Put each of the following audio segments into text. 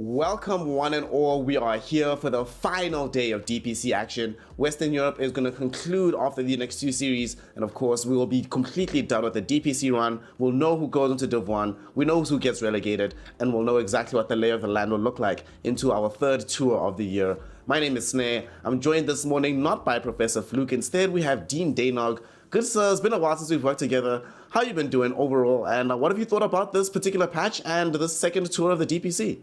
Welcome one and all. We are here for the final day of DPC action. Western Europe is going to conclude after the next two series, and of course we will be completely done with the DPC run. We'll know who goes into Div 1, we know who gets relegated, and we'll know exactly what the lay of the land will look like into our third tour of the year. My name is Snare. I'm joined this morning not by Professor Fluke. Instead we have Dean Daynog. Good sir, it's been a while since we've worked together. How you been doing overall, and what have you thought about this particular patch and the second tour of the DPC?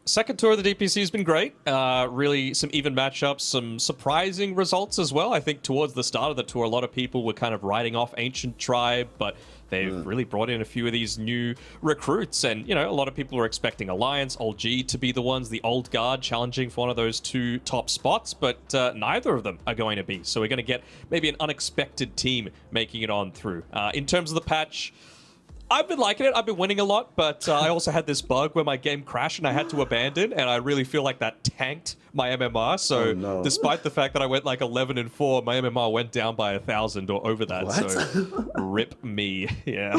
Second tour of the DPC has been great. Really some even matchups, some surprising results as well. I think towards the start of the tour, a lot of people were kind of writing off Ancient Tribe, but they've really brought in a few of these new recruits. And, you know, a lot of people were expecting Alliance, Old G to be the ones, the old guard challenging for one of those two top spots, but neither of them are going to be. So we're going to get maybe an unexpected team making it on through. In terms of the patch, I've been liking it. I've been winning a lot, but I also had this bug where my game crashed and I had to abandon, and I really feel like that tanked my MMR. So despite the fact that I went like 11-4, my MMR went down by 1,000 or over that. What? So rip me. Yeah.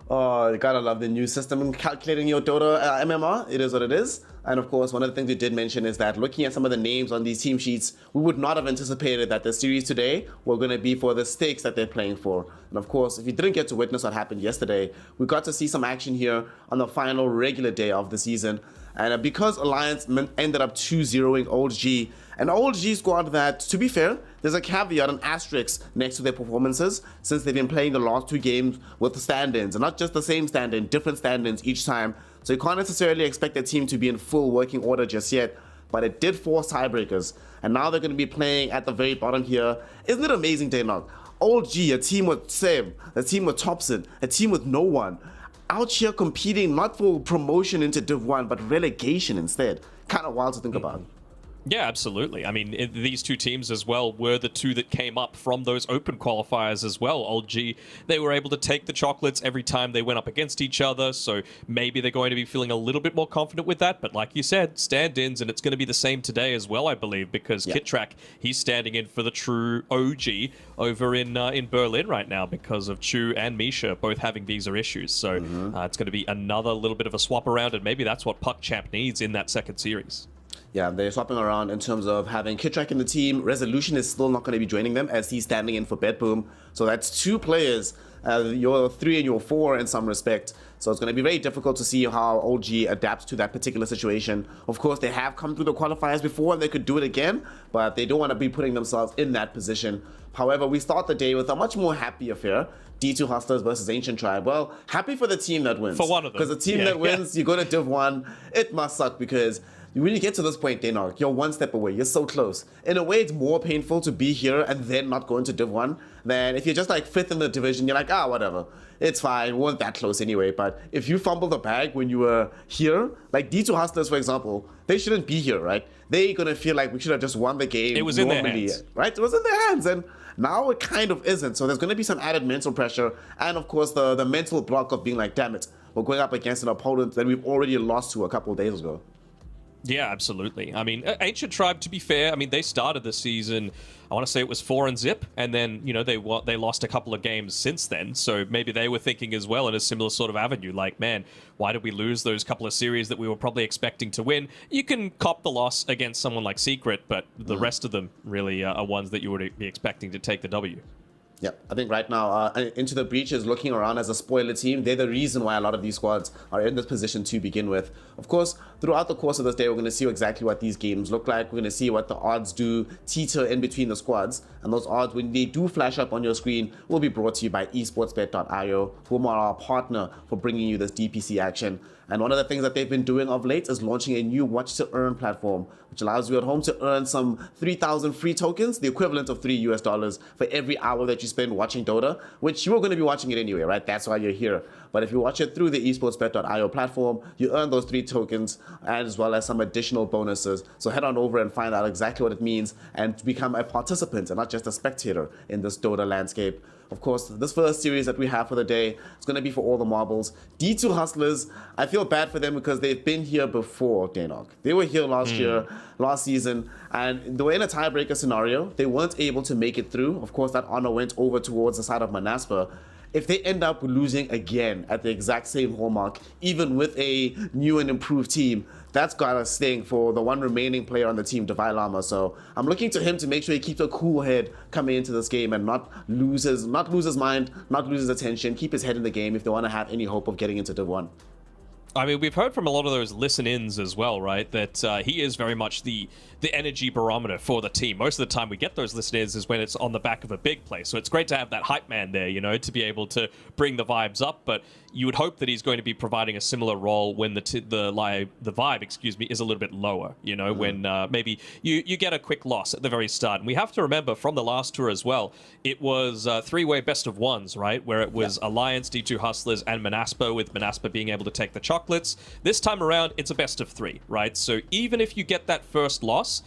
Oh, you gotta love the new system in calculating your Dota MMR. It is what it is. And of course, one of the things we did mention is that looking at some of the names on these team sheets, we would not have anticipated that the series today were going to be for the stakes that they're playing for. And of course, if you didn't get to witness what happened yesterday, we got to see some action here on the final regular day of the season. And because Alliance ended up 2-0ing Old G, an Old G squad that, to be fair, there's a caveat, an asterisk next to their performances, since they've been playing the last two games with the stand-ins, and not just the same stand-in, different stand-ins each time. So you can't necessarily expect the team to be in full working order just yet, but it did force tiebreakers, and now they're going to be playing at the very bottom here. Isn't it amazing, Daynog? Old G, a team with Seb, a team with Thompson, a team with no one, out here competing not for promotion into Div 1, but relegation instead. Kind of wild to think about. Yeah, absolutely. I mean, these two teams as well were the two that came up from those open qualifiers as well. Old G, they were able to take the chocolates every time they went up against each other, so maybe they're going to be feeling a little bit more confident with that. But like you said, stand-ins, and it's going to be the same today as well, I believe, because Kittrack, he's standing in for the true OG over in Berlin right now because of Chu and Misha both having visa issues. So it's going to be another little bit of a swap around, and maybe that's what Puck Champ needs in that second series. Yeah, they're swapping around in terms of having Kittrack in the team. Resolution is still not going to be joining them as he's standing in for Bedboom. So that's two players, your 3 and your 4 in some respect. So it's going to be very difficult to see how OG adapts to that particular situation. Of course, they have come through the qualifiers before and they could do it again, but they don't want to be putting themselves in that position. However, we start the day with a much more happy affair. D2 Hustlers versus Ancient Tribe. Well, happy for the team that wins. For one of them. Because the team that wins, you go to Div 1, it must suck because when you get to this point, Daynog, you're one step away. You're so close. In a way, it's more painful to be here and then not go into Div 1 than if you're just like 5th in the division, you're like, whatever. It's fine. We weren't that close anyway. But if you fumble the bag when you were here, like D2 Hustlers, for example, they shouldn't be here, right? They're going to feel like we should have just won the game. It was in their hands. Right? It was in their hands. And now it kind of isn't. So there's going to be some added mental pressure. And of course, the mental block of being like, damn it, we're going up against an opponent that we've already lost to a couple of days ago. Yeah, absolutely. I mean, Ancient Tribe, to be fair, I mean, they started the season, I want to say it was 4-0, and then, you know, they lost a couple of games since then, so maybe they were thinking as well in a similar sort of avenue, like, man, why did we lose those couple of series that we were probably expecting to win? You can cop the loss against someone like Secret, but the rest of them really are ones that you would be expecting to take the W. Yep, I think right now, Into the Breach is looking around as a spoiler team. They're the reason why a lot of these squads are in this position to begin with. Of course, throughout the course of this day, we're going to see exactly what these games look like. We're going to see what the odds do teeter in between the squads. And those odds, when they do flash up on your screen, will be brought to you by esportsbet.io, who are our partner for bringing you this DPC action. And one of the things that they've been doing of late is launching a new Watch to Earn platform, which allows you at home to earn some 3,000 free tokens, the equivalent of $3 for every hour that you spend watching Dota, which you are going to be watching it anyway, right? That's why you're here. But if you watch it through the esportsbet.io platform, you earn those 3 tokens as well as some additional bonuses. So head on over and find out exactly what it means and become a participant and not just a spectator in this Dota landscape. Of course, this first series that we have for the day is going to be for all the marbles. D2 Hustlers, I feel bad for them because they've been here before, Daynog. They were here last year, last season, and they were in a tiebreaker scenario. They weren't able to make it through. Of course, that honor went over towards the side of Manaspa. if they end up losing again at the exact same hallmark, even with a new and improved team, that's gotta sting for the one remaining player on the team, Devi Lama. So I'm looking to him to make sure he keeps a cool head coming into this game and not lose his mind, not lose his attention, keep his head in the game if they want to have any hope of getting into Div 1. I mean, we've heard from a lot of those listen-ins as well, right? That he is very much the energy barometer for the team. Most of the time we get those listen-ins is when it's on the back of a big play. So it's great to have that hype man there, you know, to be able to bring the vibes up. But you would hope that he's going to be providing a similar role when the vibe, excuse me, is a little bit lower, you know, when maybe you get a quick loss at the very start. And we have to remember from the last tour as well, it was three-way best of ones, right? Where it was Alliance, D2 Hustlers, and Manaspa, with Manaspa being able to take the chocolates. This time around, it's a best of three, right? So even if you get that first loss,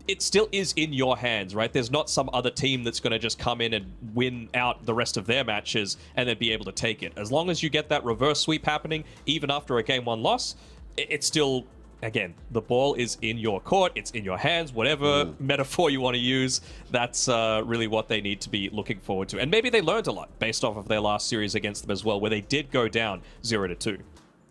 it still is in your hands, right? There's not some other team that's going to just come in and win out the rest of their matches and then be able to take it. As long as you get that reverse sweep happening, even after a game one loss, it's still, again, the ball is in your court, it's in your hands, whatever metaphor you want to use. That's really what they need to be looking forward to. And maybe they learned a lot based off of their last series against them as well, where they did go down 0-2.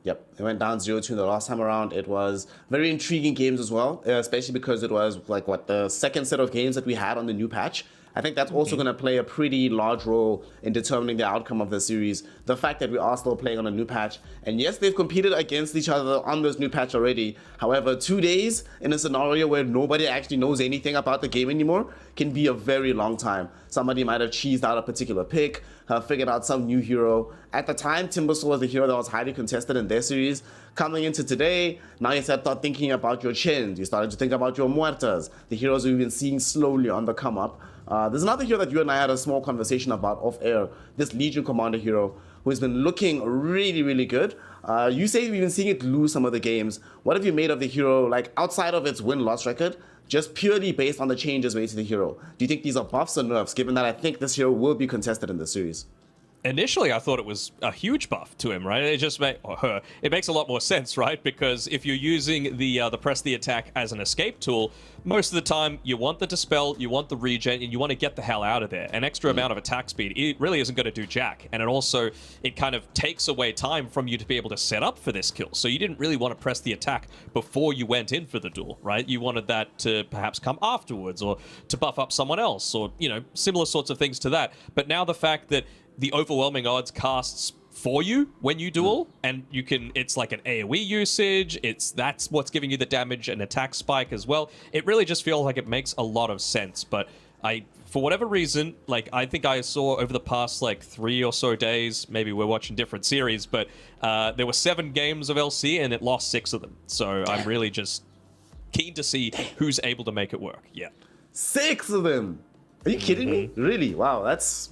Yep, it went down 0-2 the last time around. It was very intriguing games as well, especially because it was like the second set of games that we had on the new patch. I think that's also going to play a pretty large role in determining the outcome of the series. The fact that we are still playing on a new patch, and yes, they've competed against each other on this new patch already. However, 2 days in a scenario where nobody actually knows anything about the game anymore can be a very long time. Somebody might have cheesed out a particular pick, figured out some new hero. At the time, Timbersaw was the hero that was highly contested in their series. Coming into today, now you start thinking about your Chins, you started to think about your Muertas, the heroes we've been seeing slowly on the come up. There's another hero that you and I had a small conversation about off air, this Legion Commander hero, who has been looking really, really good. You say we've been seeing it lose some of the games. What have you made of the hero, like outside of its win-loss record, just purely based on the changes made to the hero? Do you think these are buffs or nerfs, given that I think this hero will be contested in the series? Initially, I thought it was a huge buff to him, right? It just it makes a lot more sense, right? Because if you're using the press the attack as an escape tool, most of the time you want the dispel, you want the regen, and you want to get the hell out of there. An extra amount of attack speed, it really isn't going to do jack. And it kind of takes away time from you to be able to set up for this kill. So you didn't really want to press the attack before you went in for the duel, right? You wanted that to perhaps come afterwards, or to buff up someone else, or, you know, similar sorts of things to that. But now the fact that the overwhelming odds casts for you when you duel, and it's like an AoE usage, that's what's giving you the damage and attack spike as well. It really just feels like it makes a lot of sense. But for whatever reason, like, I think I saw over the past like 3 or so days, maybe we're watching different series, but there were 7 games of LC and it lost 6 of them. So I'm really just keen to see who's able to make it work. Yeah, 6 of them. Are you kidding me? Really? Wow, that's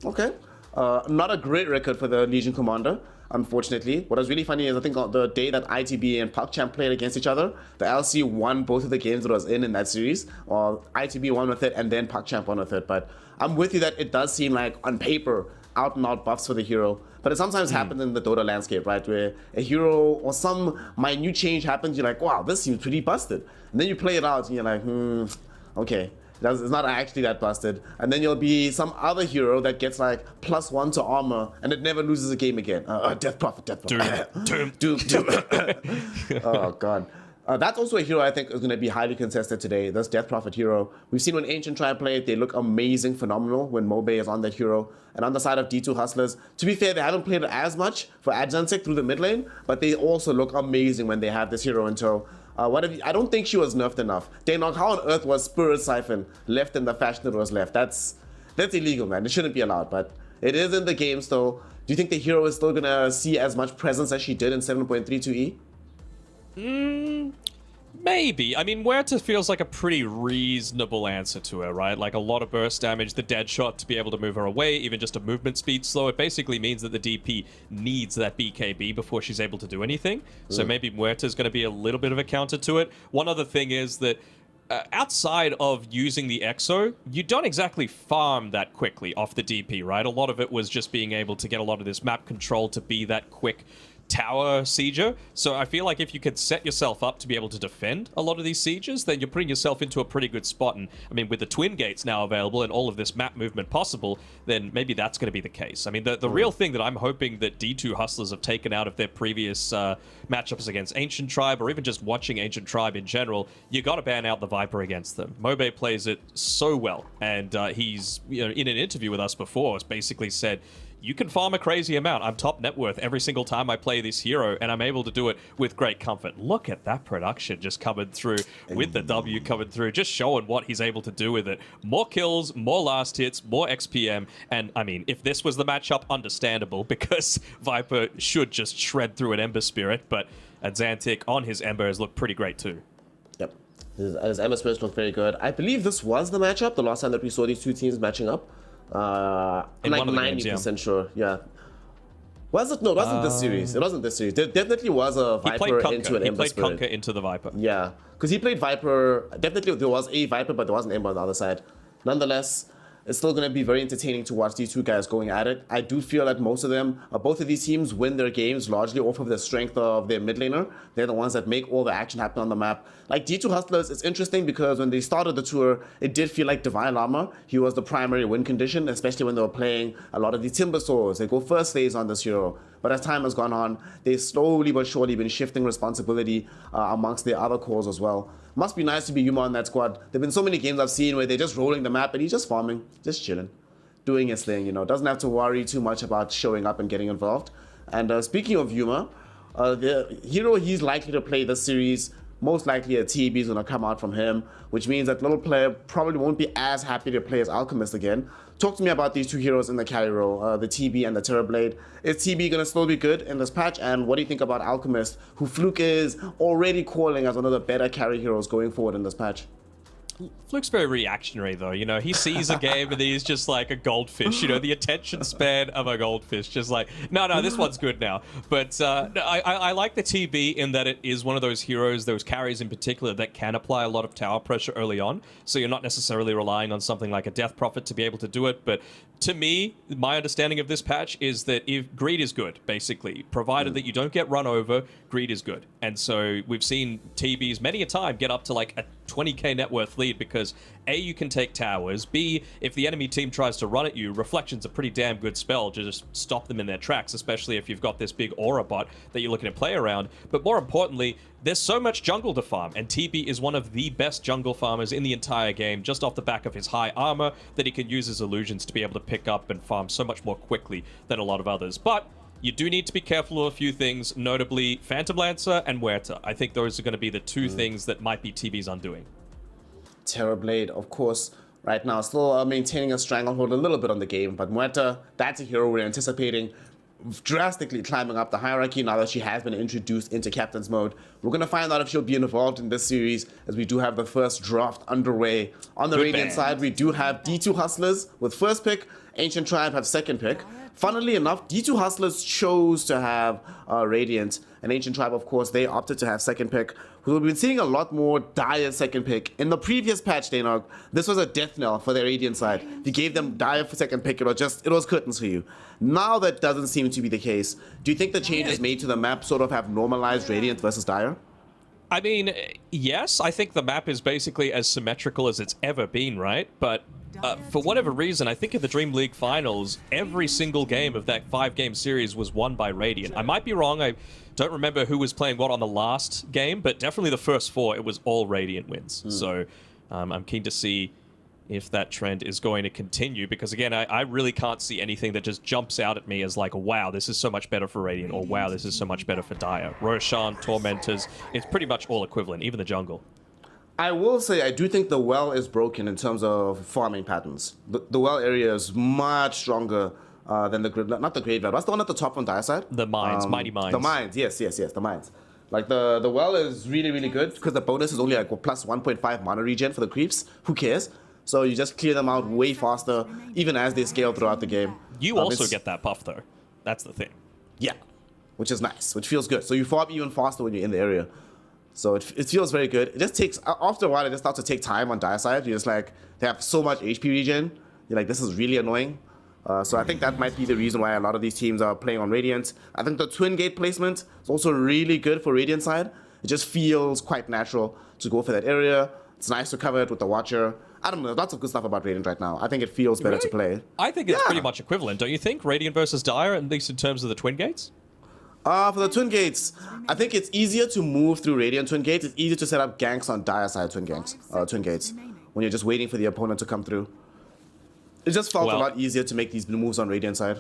okay. Not a great record for the Legion Commander, unfortunately. What was really funny is I think on the day that ITB and PUBG played against each other, the LC won both of the games that it was in that series. Or ITB won with it and then PUBG won with it. But I'm with you that it does seem like, on paper, out and out buffs for the hero. But it sometimes happens in the Dota landscape, right? Where a hero or some minute change happens, you're like, wow, this seems pretty busted. And then you play it out and you're like, okay. It's not actually that busted. And then you'll be some other hero that gets like +1 to armor and it never loses a game again. Death Prophet. Doom. Oh, God. That's also a hero I think is going to be highly contested today, this Death Prophet hero. We've seen when Ancient try and play it, they look amazing, phenomenal when Mobe is on that hero. And on the side of D2 Hustlers, to be fair, they haven't played it as much for Adjancek through the mid lane, but they also look amazing when they have this hero in tow. I don't think she was nerfed enough. Daynok, how on earth was Spirit Siphon left in the fashion it was left? That's illegal, man. It shouldn't be allowed, but it is in the game still. Do you think the hero is still going to see as much presence as she did in 7.32E? Maybe. I mean, Huerta feels like a pretty reasonable answer to her, right? Like a lot of burst damage, the dead shot to be able to move her away, even just a movement speed slow. It basically means that the DP needs that BKB before she's able to do anything. So maybe Huerta is going to be a little bit of a counter to it. One other thing is that outside of using the EXO, you don't exactly farm that quickly off the DP, right? A lot of it was just being able to get a lot of this map control to be that quick tower sieger. So I feel like if you could set yourself up to be able to defend a lot of these sieges, then you're putting yourself into a pretty good spot. And I mean, with the twin gates now available and all of this map movement possible, then maybe that's going to be the case. I mean, the real thing that I'm hoping that D2 Hustlers have taken out of their previous matchups against Ancient Tribe, or even just watching Ancient Tribe in general, you got to ban out the Viper against them. Mobe plays it so well, and he's, you know, in an interview with us before, has basically said, you can farm a crazy amount. I'm top net worth every single time I play this hero, and I'm able to do it with great comfort. Look at that production just coming through with the W coming through, just showing what he's able to do with it. More kills, more last hits, more XPM, and I mean, if this was the matchup, understandable, because Viper should just shred through an Ember Spirit, but Xantic on his Ember has looked pretty great too. Yep, his Ember Spirits look very good. I believe this was the matchup, the last time that we saw these two teams matching up. I'm like 90% sure. Yeah. Was it? No, it wasn't this series. It wasn't this series. There definitely was a Viper into an Ember Spirit. He played Kunkka into the Viper. Yeah, because he played Viper. Definitely there was a Viper, but there was an Ember on the other side. Nonetheless, it's still going to be very entertaining to watch these two guys going at it. I do feel that most of them, both of these teams win their games largely off of the strength of their mid laner. They're the ones that make all the action happen on the map. Like D2 Hustlers, it's interesting because when they started the tour, it did feel like Divine Llama. He was the primary win condition, especially when they were playing a lot of these Timber Swords. They go first phase on this hero. But as time has gone on, they've slowly but surely been shifting responsibility amongst the other cores as well. Must be nice to be Yuma on that squad. There've been so many games I've seen where they're just rolling the map and he's just farming, just chilling, doing his thing, you know. Doesn't have to worry too much about showing up and getting involved. And speaking of Yuma, the hero he's likely to play this series, most likely a TB is going to come out from him, which means that little player probably won't be as happy to play as Alchemist again. Talk to me about these two heroes in the carry role, the TB and the Terrorblade. Is TB going to still be good in this patch? And what do you think about Alchemist, who Fluke is already calling as one of the better carry heroes going forward in this patch? Fluke's very reactionary, though. You know, he sees a game and he's just like a goldfish. You know, the attention span of a goldfish. Just like, no, this one's good now. But I like the TB in that it is one of those heroes, those carries in particular, that can apply a lot of tower pressure early on. So you're not necessarily relying on something like a Death Prophet to be able to do it. But to me, my understanding of this patch is that if greed is good, basically, provided that you don't get run over, greed is good. And so we've seen TBs many a time get up to like a 20k net worth lead because A, you can take towers, B, if the enemy team tries to run at you, Reflection's a pretty damn good spell to just stop them in their tracks, especially if you've got this big aura bot that you're looking to play around. But more importantly, there's so much jungle to farm, and TB is one of the best jungle farmers in the entire game, just off the back of his high armor that he can use his illusions to be able to pick up and farm so much more quickly than a lot of others. But you do need to be careful of a few things, notably Phantom Lancer and Huerta. I think those are going to be the two things that might be TB's undoing. Terrorblade, of course, right now still maintaining a stranglehold a little bit on the game, but Huerta, that's a hero we're anticipating drastically climbing up the hierarchy now that she has been introduced into Captain's Mode. We're going to find out if she'll be involved in this series, as we do have the first draft underway. On the Radiant side, we do have D2 Hustlers with first pick, Ancient Tribe have second pick. Funnily enough, D2 Hustlers chose to have Radiant, and Ancient Tribe, of course, they opted to have second pick. We've been seeing a lot more dire second pick. In the previous patch, Danog, this was a death knell for their Radiant side. If you gave them dire for second pick, it was curtains for you. Now that doesn't seem to be the case. Do you think the changes made to the map sort of have normalized Radiant versus dire? I mean, yes, I think the map is basically as symmetrical as it's ever been, right? But for whatever reason, I think in the Dream League finals, every single game of that 5-game series was won by Radiant. I might be wrong, I don't remember who was playing what on the last game, but definitely the first 4, it was all Radiant wins. So I'm keen to see if that trend is going to continue, because again, I really can't see anything that just jumps out at me as like, wow, this is so much better for Radiant, or wow, this is so much better for Dire. Roshan, Tormentors, it's pretty much all equivalent, even the jungle. I will say I do think the well is broken in terms of farming patterns. The well area is much stronger than the, not the graveyard. What's the one at the top on Dire side? The mines, Mighty Mines. The mines, yes, the mines. Like the well is really, really good because the bonus is only like plus 1.5 mana regen for the creeps. Who cares? So you just clear them out way faster, even as they scale throughout the game. You also get that buff though. That's the thing. Yeah, which is nice, which feels good. So you farm even faster when you're in the area. So it feels very good. It just takes, after a while, it just starts to take time on Dire side. You're just like, they have so much HP regen. You're like, this is really annoying. So I think that might be the reason why a lot of these teams are playing on Radiant. I think the Twin Gate placement is also really good for Radiant side. It just feels quite natural to go for that area. It's nice to cover it with the Watcher. I don't know, there's lots of good stuff about Radiant right now. I think it feels better to play. I think it's pretty much equivalent, don't you think? Radiant versus Dire, at least in terms of the Twin Gates? For the Twin Gates, I think it's easier to move through Radiant Twin Gates. It's easier to set up ganks on Dire side Twin Gates, when you're just waiting for the opponent to come through. It just felt a lot easier to make these moves on Radiant side.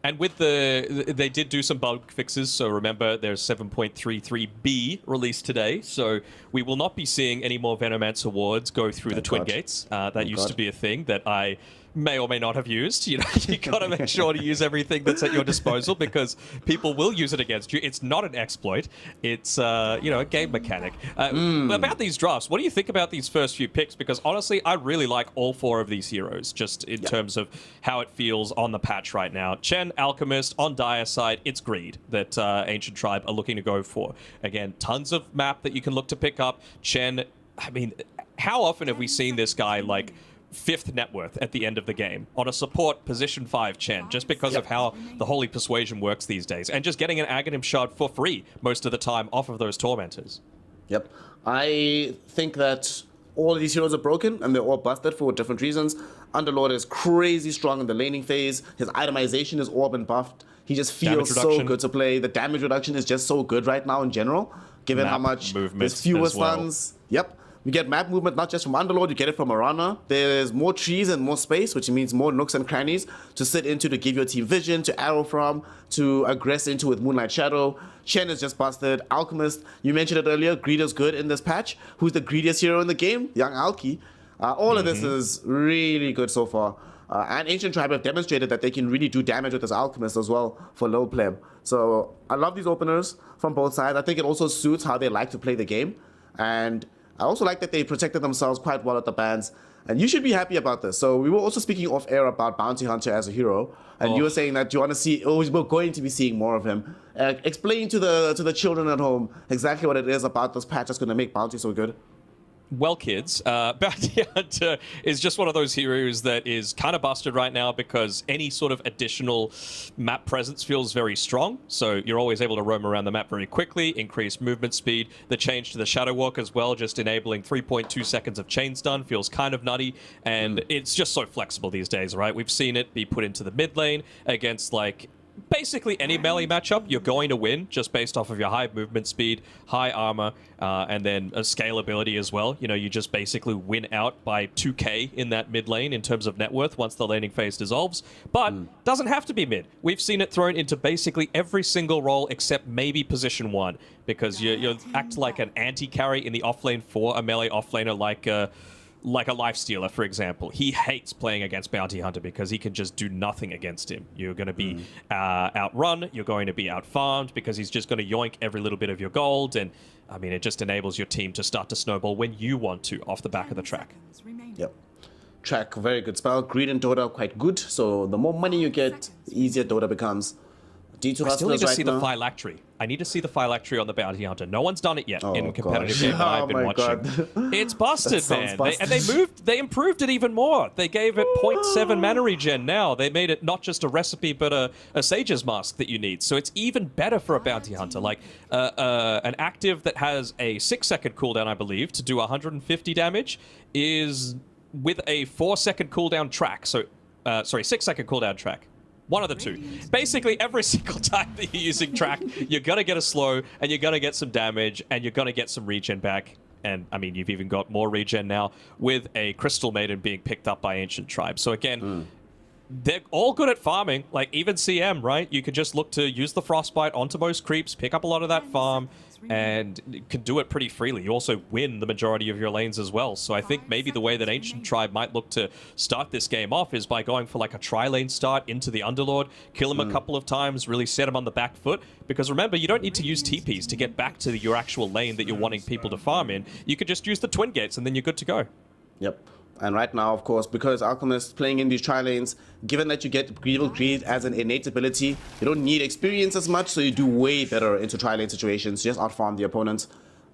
And with they did do some bug fixes, so remember there's 7.33b released today, so we will not be seeing any more Venomancer wards go through the Twin Gates. That used to be a thing that I may or may not have used. You know, you got to make sure to use everything that's at your disposal because people will use it against you. It's not an exploit. It's you know, a game mechanic. About these drafts, what do you think about these first few picks? Because honestly, I really like all 4 of these heroes, just in terms of how it feels on the patch right now. Chen, Alchemist, on Dire side, it's Greed that Ancient Tribe are looking to go for. Again, tons of map that you can look to pick up. Chen, I mean, how often have we seen this guy like 5th net worth at the end of the game on a support position 5 Chen, just because of how the Holy Persuasion works these days, and just getting an Aghanim Shard for free most of the time off of those Tormentors. Yep. I think that all of these heroes are broken and they're all busted for different reasons. Underlord is crazy strong in the laning phase. His itemization has all been buffed. He just feels so good to play. The damage reduction is just so good right now in general, given how much there's fewer stuns. Yep. You get map movement not just from Underlord, you get it from Arana. There's more trees and more space, which means more nooks and crannies to sit into, to give your team vision, to arrow from, to aggress into with Moonlight Shadow. Chen is just busted. Alchemist, you mentioned it earlier, Greed is good in this patch. Who's the greediest hero in the game? Young Alki. All of this is really good so far. And Ancient Tribe have demonstrated that they can really do damage with this Alchemist as well for low play. So I love these openers from both sides. I think it also suits how they like to play the game. And I also like that they protected themselves quite well at the bans. And you should be happy about this. So we were also speaking off air about Bounty Hunter as a hero. And you were saying that you want to see, we're going to be seeing more of him. Explain to the children at home exactly what it is about this patch that's going to make Bounty so good. Well, kids, Bounty Hunter is just one of those heroes that is kind of busted right now because any sort of additional map presence feels very strong. So you're always able to roam around the map very quickly, increase movement speed. The change to the Shadow Walk as well, just enabling 3.2 seconds of chain stun feels kind of nutty. And it's just so flexible these days, right? We've seen it be put into the mid lane against like basically any melee matchup. You're going to win just based off of your high movement speed, high armor, and then a scalability as well. You know, you just basically win out by 2k in that mid lane in terms of net worth once the laning phase dissolves. But doesn't have to be mid. We've seen it thrown into basically every single role except maybe position 1, because you act like an anti-carry in the offlane for a melee offlaner like a Lifestealer, for example. He hates playing against Bounty Hunter because he can just do nothing against him. You're going to be outrun, you're going to be outfarmed because he's just going to yoink every little bit of your gold, and I mean, it just enables your team to start to snowball when you want to off the back of the track. Yep. Track, very good spell. Greed and Dota are quite good, so the more money you get, the easier Dota becomes. D2 I still need to right see now. the Phylactery. I need to see the Phylactery on the Bounty Hunter. No one's done it yet in competitive game that I've been watching. It's busted, man. They improved it even more. They gave it 0.7 mana regen now. They made it not just a recipe, but a Sage's Mask that you need. So it's even better for a Bounty Hunter. Like an active that has a 6-second cooldown, I believe, to do 150 damage is with a 4-second cooldown track. So, sorry, 6-second cooldown track. One of the two. Basically, every single time that you're using track, you're going to get a slow, and you're going to get some damage, and you're going to get some regen back. And, I mean, you've even got more regen now with a Crystal Maiden being picked up by Ancient Tribe. So, again, they're all good at farming. Like, even CM, right? You could just look to use the Frostbite onto most creeps, pick up a lot of that farm, and you can do it pretty freely. You also win the majority of your lanes as well. So I think maybe the way that Ancient Tribe might look to start this game off is by going for like a tri-lane start into the Underlord, kill him a couple of times, really set him on the back foot. Because remember, you don't need to use TPs to get back to your actual lane that you're wanting people to farm in. You could just use the Twin Gates and then you're good to go. Yep. And right now, of course, because Alchemist playing in these tri-lanes, given that you get Greed as an innate ability, you don't need experience as much, so you do way better into tri-lane situations, just outfarm the opponents.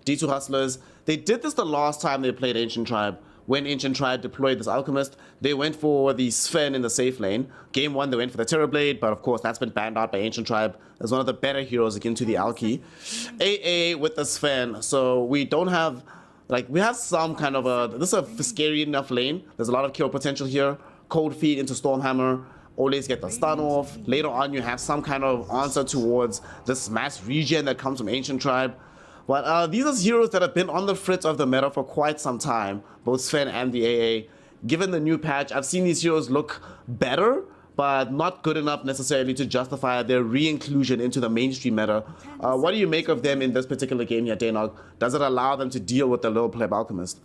D2 Hustlers, they did this the last time they played Ancient Tribe, when Ancient Tribe deployed this Alchemist, they went for the Sven in the safe lane. Game 1, they went for the Terrorblade, but of course that's been banned out by Ancient Tribe as one of the better heroes into the Alki. AA with the Sven, so we don't have, like, we have some kind of a, this is a scary enough lane. There's a lot of kill potential here. Cold Feet into Stormhammer, always get the stun off. Later on, you have some kind of answer towards this mass regen that comes from Ancient Tribe. But these are heroes that have been on the fritz of the meta for quite some time, both Sven and the AA. Given the new patch, I've seen these heroes look better, but not good enough necessarily to justify their re-inclusion into the mainstream meta. What do you make of them in this particular game here, Danog? Does it allow them to deal with the little pleb Alchemist?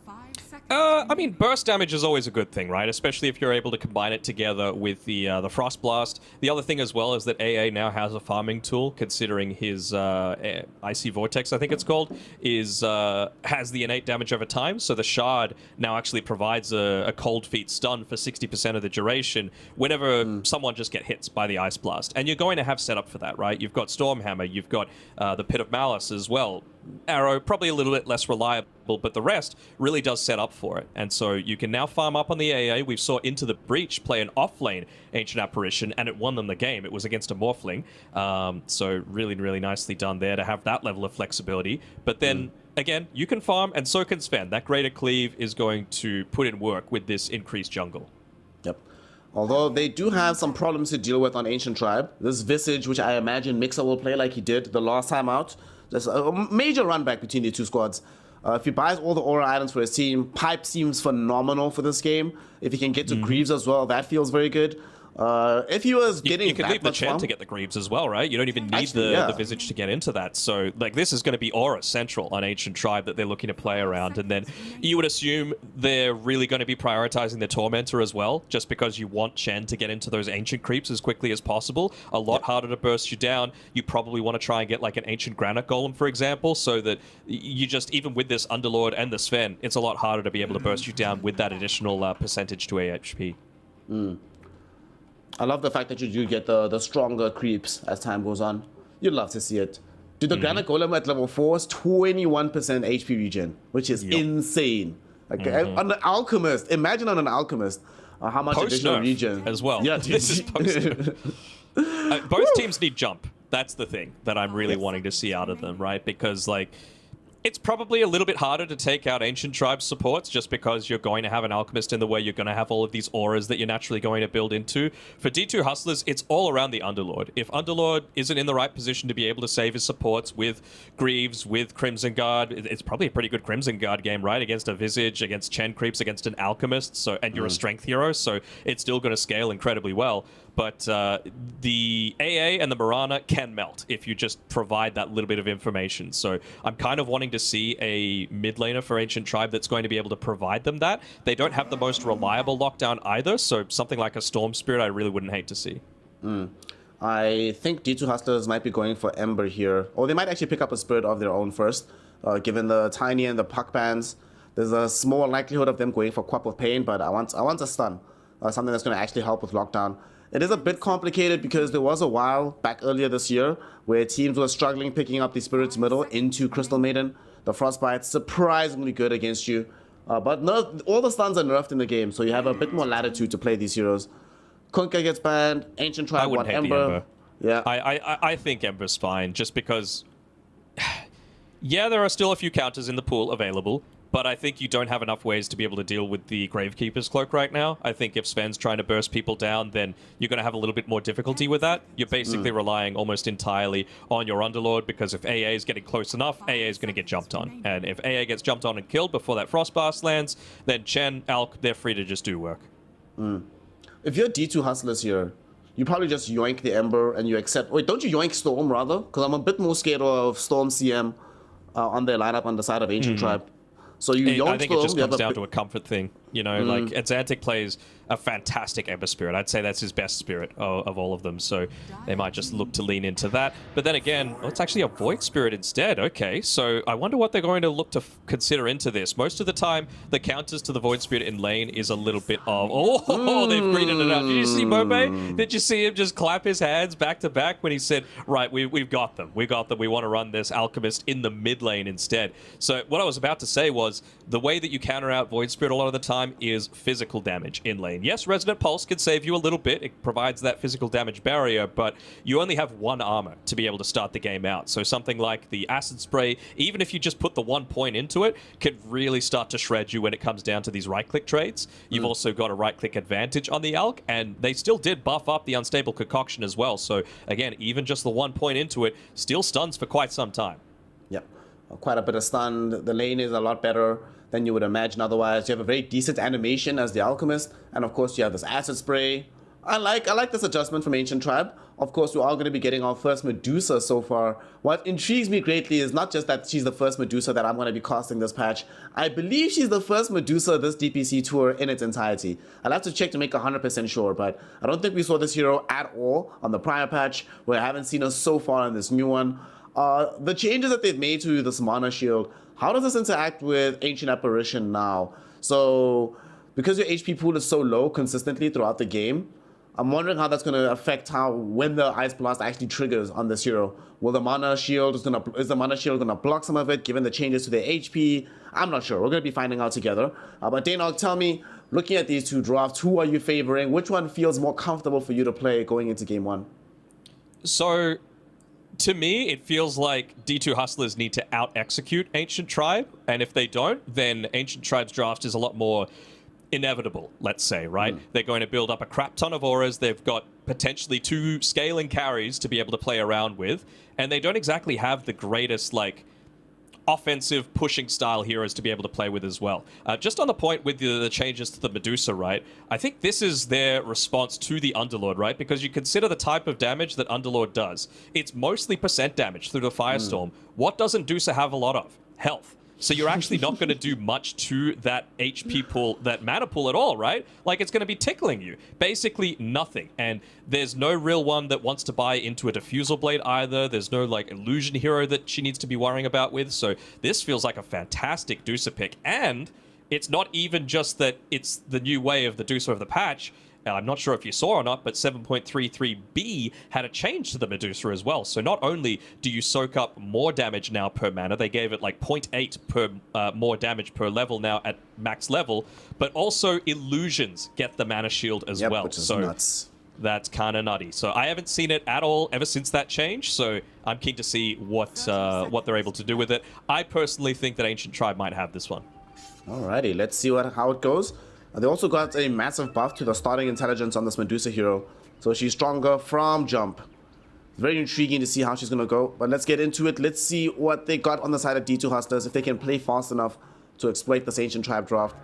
I mean, burst damage is always a good thing, right? Especially if you're able to combine it together with the Frost Blast. The other thing as well is that AA now has a farming tool, considering his Icy Vortex, I think it's called, has the innate damage over time. So the Shard now actually provides a Cold Feet stun for 60% of the duration whenever someone just get hits by the Ice Blast. And you're going to have setup for that, right? You've got Stormhammer, you've got the Pit of Malice as well. Arrow, probably a little bit less reliable, but the rest really does set up for it. And so you can now farm up on the AA. We saw Into the Breach play an off-lane Ancient Apparition, and it won them the game. It was against a Morphling. So really, really nicely done there to have that level of flexibility. But then, again, you can farm, and so can Sven. That Greater Cleave is going to put in work with this increased jungle. Yep. Although they do have some problems to deal with on Ancient Tribe. This Visage, which I imagine Mixer will play like he did the last time out. There's a major run back between the two squads. If he buys all the aura items for his team, Pipe seems phenomenal for this game. If he can get to Greaves as well, that feels very good. If he was getting you can leave the Chen to get the Greaves as well, right? You don't even need the Visage to get into that. So, like, this is going to be aura central on Ancient Tribe that they're looking to play around. And then you would assume they're really going to be prioritizing the Tormentor as well, just because you want Chen to get into those Ancient creeps as quickly as possible. A lot harder to burst you down. You probably want to try and get, like, an Ancient Granite Golem, for example, so that you just, even with this Underlord and the Sven, it's a lot harder to be able to burst you down with that additional percentage to AHP. I love the fact that you do get the stronger creeps as time goes on. You'd love to see it. Dude, the Granite Golem at level 4 is 21% HP regen, which is insane. Like, on the Alchemist, imagine on an Alchemist how much additional regen. As well. Yeah, this is post both teams need jump. That's the thing that I'm really wanting to see out of them, right? Because, like, it's probably a little bit harder to take out Ancient Tribe supports just because you're going to have an Alchemist in the way. You're going to have all of these auras that you're naturally going to build into. For D2 Hustlers, it's all around the Underlord. If Underlord isn't in the right position to be able to save his supports with Greaves, with Crimson Guard, it's probably a pretty good Crimson Guard game, right? Against a Visage, against Chen creeps, against an Alchemist, so and you're a strength hero, so it's still going to scale incredibly well. But the AA and the Mirana can melt if you just provide that little bit of information. So I'm kind of wanting to see a mid laner for Ancient Tribe that's going to be able to provide them that. They don't have the most reliable lockdown either, so something like a Storm Spirit I really wouldn't hate to see. I think D2 Hustlers might be going for Ember here. Or they might actually pick up a Spirit of their own first. Given the Tiny and the Puck bans, there's a small likelihood of them going for Quap of Pain, but I want a stun. Something that's going to actually help with lockdown. It is a bit complicated because there was a while back earlier this year where teams were struggling picking up the Spirit's Middle into Crystal Maiden. The Frostbite's surprisingly good against you. But all the stuns are nerfed in the game, so you have a bit more latitude to play these heroes. Kunkka gets banned, Ancient Tribe want Ember. Yeah. I think Ember's fine, just because... yeah, there are still a few counters in the pool available, but I think you don't have enough ways to be able to deal with the Gravekeeper's Cloak right now. I think if Sven's trying to burst people down, then you're going to have a little bit more difficulty with that. You're basically relying almost entirely on your Underlord, because if AA is getting close enough, AA is going to get jumped on. And if AA gets jumped on and killed before that Frostblast lands, then Chen, Alk, they're free to just do work. If you're D2 Hustlers here, you probably just yoink the Ember and you accept... Wait, don't you yoink Storm, rather? Because I'm a bit more scared of Storm CM on their lineup on the side of Ancient Tribe. So you yoink I think Storm, it just comes down to a comfort thing. You know, like Exantic plays a fantastic Ember Spirit. I'd say that's his best spirit of all of them. So they might just look to lean into that. But then again, oh, it's actually a Void Spirit instead. Okay, so I wonder what they're going to look to consider into this. Most of the time, the counters to the Void Spirit in lane is a little bit of, oh, they've greened it out. Did you see Mobe? Did you see him just clap his hands back to back when he said, right, we've got them. We got them. We want to run this Alchemist in the mid lane instead. So what I was about to say was the way that you counter out Void Spirit a lot of the time is physical damage in lane. Yes, Resonant Pulse can save you a little bit. It provides that physical damage barrier, but you only have one armor to be able to start the game out. So something like the Acid Spray, even if you just put the 1 point into it, can really start to shred you when it comes down to these right-click trades. You've also got a right-click advantage on the Alch, and they still did buff up the Unstable Concoction as well. So again, even just the 1 point into it still stuns for quite some time. Yep, quite a bit of stun. The lane is a lot better than you would imagine otherwise. You have a very decent animation as the Alchemist, and of course you have this Acid Spray. I like this adjustment from Ancient Tribe. Of course, we are going to be getting our first Medusa so far. What intrigues me greatly is not just that she's the first Medusa that I'm going to be casting this patch. I believe she's the first Medusa this DPC tour in its entirety. I'll have to check to make 100% sure, but I don't think we saw this hero at all on the prior patch, where I haven't seen her so far in this new one. The changes that they've made to this Mana Shield, how does this interact with Ancient Apparition now? So, because your HP pool is so low consistently throughout the game, I'm wondering how that's going to affect when the Ice Blast actually triggers on this hero. Will the Mana Shield, is the Mana Shield going to block some of it, given the changes to their HP? I'm not sure. We're going to be finding out together. But Danog, tell me, looking at these two drafts, who are you favoring? Which one feels more comfortable for you to play going into game one? So, to me, it feels like D2 Hustlers need to out-execute Ancient Tribe, and if they don't, then Ancient Tribe's draft is a lot more inevitable, let's say, right? They're going to build up a crap ton of auras. They've got potentially 2 scaling carries to be able to play around with, and they don't exactly have the greatest, like, offensive pushing style heroes to be able to play with as well. Just on the point with the changes to the Medusa, right? I think this is their response to the Underlord, right? Because you consider the type of damage that Underlord does. It's mostly percent damage through the Firestorm. What doesn't Medusa have a lot of? Health. So you're actually not going to do much to that HP pool, that mana pool at all, right? Like, it's going to be tickling you. Basically nothing. And there's no real one that wants to buy into a Diffusal Blade either. There's no, like, illusion hero that she needs to be worrying about with. So this feels like a fantastic Dusa pick. And it's not even just that it's the new way of the Dusa of the patch. I'm not sure if you saw or not, but 7.33b had a change to the Medusa as well. So not only do you soak up more damage now per mana, they gave it like 0.8 per more damage per level now at max level, but also illusions get the mana shield as well. Which is so nuts. That's kind of nutty. So I haven't seen it at all ever since that change. So I'm keen to see what they're able to do with it. I personally think that Ancient Tribe might have this one. Alrighty, let's see how it goes. They also got a massive buff to the starting intelligence on this Medusa hero, so she's stronger from jump. Very intriguing to see how she's going to go, but let's get into it. Let's see what they got on the side of D2 Hustlers, if they can play fast enough to exploit this Ancient Tribe draft.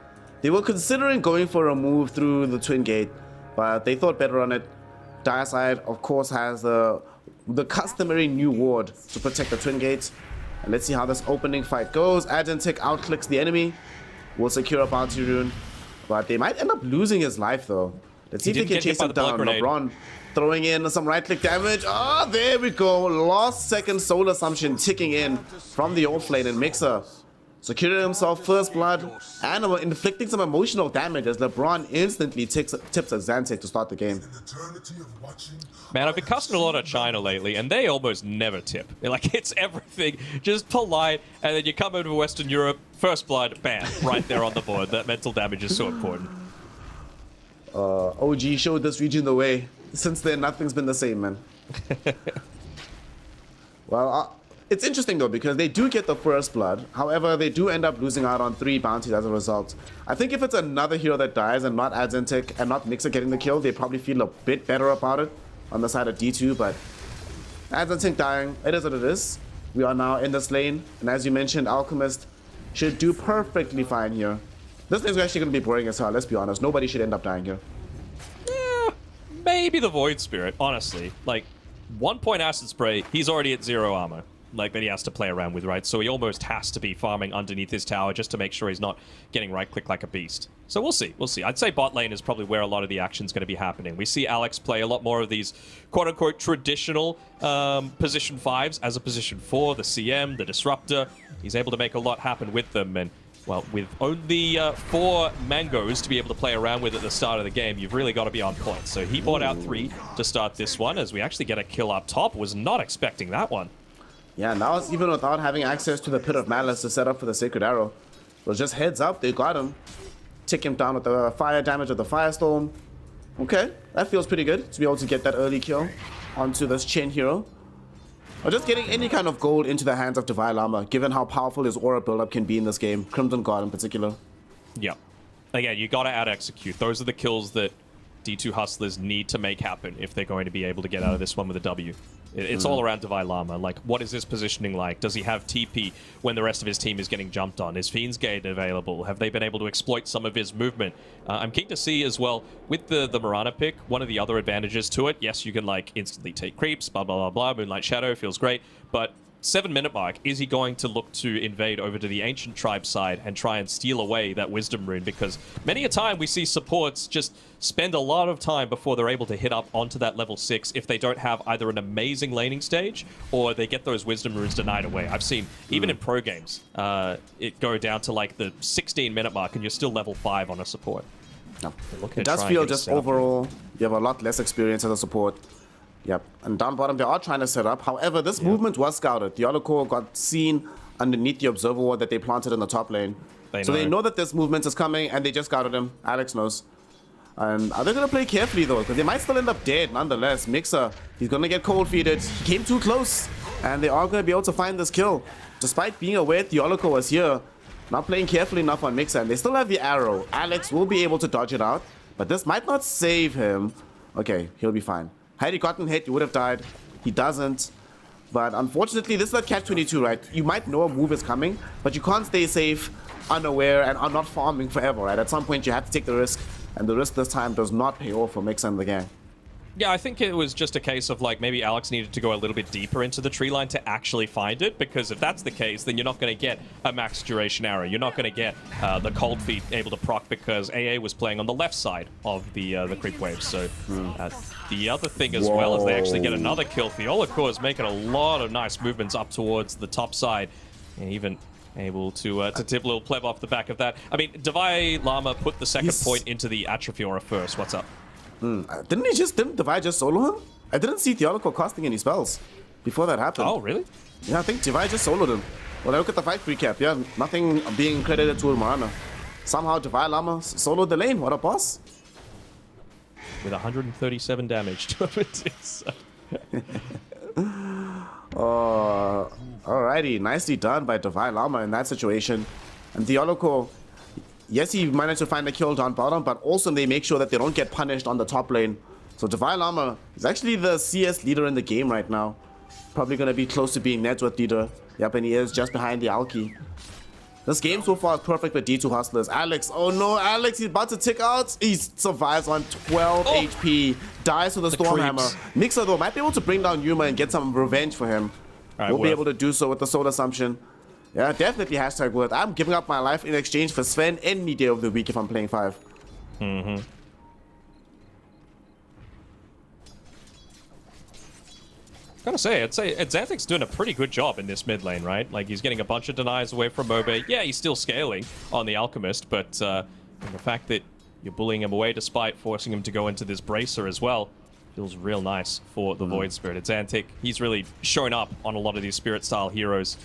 They were considering going for a move through the Twin Gate, but they thought better on it. Dire Side, of course, has the customary new ward to protect the Twin Gates. And let's see how this opening fight goes. Agentic outclicks the enemy, will secure a bounty rune. But they might end up losing his life, though. Let's see if they can chase him down. LeBron throwing in some right-click damage. Ah, there we go. Last second Soul Assumption ticking in from the offlane, and Mixer securing himself first blood and inflicting some emotional damage as LeBron instantly tips Exantic to start the game. Man, I've been casting a lot of China lately, and they almost never tip. Like, it's everything just polite, and then you come over to Western Europe, first blood, bam, right there on the board. That mental damage is so important. OG showed this region the way. Since then, nothing's been the same, man. Well, it's interesting, though, because they do get the first blood. However, they do end up losing out on 3 bounties as a result. I think if it's another hero that dies and not Agentic and not Mixer getting the kill, they probably feel a bit better about it on the side of D2, but Agentic dying, it is what it is. We are now in this lane, and as you mentioned, Alchemist should do perfectly fine here. This lane's actually going to be boring as hell, let's be honest. Nobody should end up dying here. Yeah, maybe the Void Spirit, honestly. Like, 1 point Acid Spray, he's already at 0 armor. Like, that he has to play around with, right? So he almost has to be farming underneath his tower just to make sure he's not getting right-click like a beast. So we'll see. We'll see. I'd say bot lane is probably where a lot of the action's going to be happening. We see Alex play a lot more of these quote-unquote traditional position 5s as a position 4, the CM, the Disruptor. He's able to make a lot happen with them. And, well, with only 4 mangoes to be able to play around with at the start of the game, you've really got to be on point. So he bought out 3 to start this one, as we actually get a kill up top. Was not expecting that one. Yeah, and that was even without having access to the Pit of Malice to set up for the Sacred Arrow. It was just heads up, they got him. Tick him down with the fire damage of the Firestorm. Okay, that feels pretty good to be able to get that early kill onto this Chen hero. Or just getting any kind of gold into the hands of Divine Llama, given how powerful his aura buildup can be in this game, Crimson Guard in particular. Yeah. Again, you gotta out-execute. Those are the kills that D2 Hustlers need to make happen if they're going to be able to get out of this one with a W. It's all around Divine Llama. Like, what is his positioning like? Does he have TP when the rest of his team is getting jumped on? Is Fiend's Gate available? Have they been able to exploit some of his movement? I'm keen to see as well, with the Mirana pick, one of the other advantages to it, yes, you can, like, instantly take creeps, blah, blah, blah, blah, Moonlight Shadow, feels great, but 7-minute mark, is he going to look to invade over to the Ancient Tribe side and try and steal away that Wisdom Rune? Because many a time we see supports just spend a lot of time before they're able to hit up onto that level 6 if they don't have either an amazing laning stage or they get those Wisdom Runes denied away. I've seen, even in pro games, it go down to like the 16-minute mark and you're still level 5 on a support. No. It does feel just overall, you have a lot less experience as a support. Yep, and down bottom they are trying to set up. However, this movement was scouted. The Yoloko got seen underneath the observer ward that they planted in the top lane. They know that this movement is coming and they just scouted him. Alex knows. And are they going to play carefully though? Because they might still end up dead nonetheless. Mixer, he's going to get cold feeded. He came too close. And they are going to be able to find this kill. Despite being aware the Yoloko was here, not playing carefully enough on Mixer. And they still have the arrow. Alex will be able to dodge it out. But this might not save him. Okay, he'll be fine. Had he gotten hit, he would have died. He doesn't. But unfortunately, this is not catch-22, right? You might know a move is coming, but you can't stay safe, unaware, and are not farming forever, right? At some point, you have to take the risk, and the risk this time does not pay off for Mixer and the gang. Yeah, I think it was just a case of, like, maybe Alex needed to go a little bit deeper into the tree line to actually find it, because if that's the case, then you're not going to get a max duration arrow. You're not going to get the cold feet able to proc because AA was playing on the left side of the creep wave. So the other thing as well is they actually get another kill. Theoloko is making a lot of nice movements up towards the top side, and even able to tip a little pleb off the back of that. I mean, Divine Llama put the second point into the Atrophy Aura first. What's up? Didn't Divide just solo him? I didn't see Theoloco casting any spells before that happened. Oh, really? Yeah, I think Divide just soloed him. Well, I look at the fight recap. Yeah, nothing being credited to Marana. Somehow Divide Llama soloed the lane. What a boss. With 137 damage to it. Alrighty, nicely done by Divine Llama in that situation. And Theoloco, yes, he managed to find a kill down bottom, but also they make sure that they don't get punished on the top lane. So Divine Llama is actually the CS leader in the game right now. Probably going to be close to being net worth leader. Yep, and he is just behind the Alki. This game so far is perfect for D2 Hustlers. Alex, oh no, Alex, he's about to tick out. He survives on 12 HP. Dies with the Stormhammer. Mixer, though, might be able to bring down Yuma and get some revenge for him. We'll be able to do so with the Soul Assumption. Yeah, definitely hashtag worth. I'm giving up my life in exchange for Sven any day of the week if I'm playing 5. Gotta say, I'd say Xanthic's doing a pretty good job in this mid lane, right? Like, he's getting a bunch of denies away from Mobe. Yeah, he's still scaling on the Alchemist, but the fact that you're bullying him away despite forcing him to go into this Bracer as well feels real nice for the Void Spirit. Xanthic, he's really showing up on a lot of these Spirit-style heroes.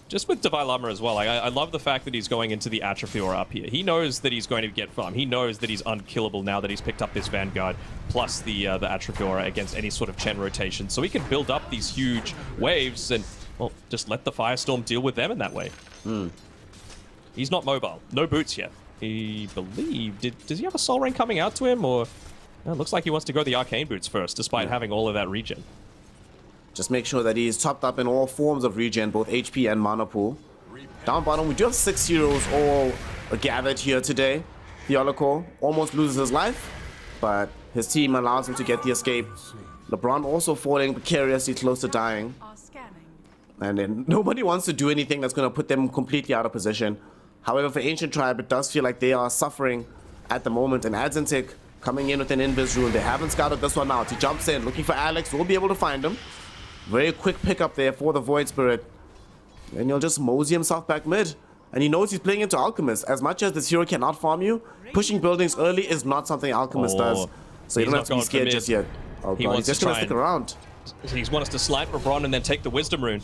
Just with Divine Llama as well, I love the fact that he's going into the Atrophy Aura up here. He knows that he's going to get farm. He knows that he's unkillable now that he's picked up this Vanguard, plus the Atrophy Aura against any sort of Chen rotation. So he can build up these huge waves and, well, just let the Firestorm deal with them in that way. He's not mobile. No boots yet. He believed... Does he have a Soul Ring coming out to him, or... No, it looks like he wants to go the Arcane Boots first, despite having all of that regen. Just make sure that he's topped up in all forms of regen, both HP and mana pool. Down bottom, we do have 6 heroes all gathered here today. Theoloco almost loses his life, but his team allows him to get the escape. LeBron also falling precariously close to dying. And then nobody wants to do anything that's going to put them completely out of position. However, for Ancient Tribe, it does feel like they are suffering at the moment. And Adzentic coming in with an invis rune. They haven't scouted this one out. He jumps in, looking for Alex. Will be able to find him. Very quick pickup there for the Void Spirit. And he'll just mosey himself back mid. And he knows he's playing into Alchemist. As much as this hero cannot farm you, pushing buildings early is not something Alchemist does. So you don't have to be scared just yet. Oh god, he's just gonna stick around. He wants to slide LeBron and then take the Wisdom Rune.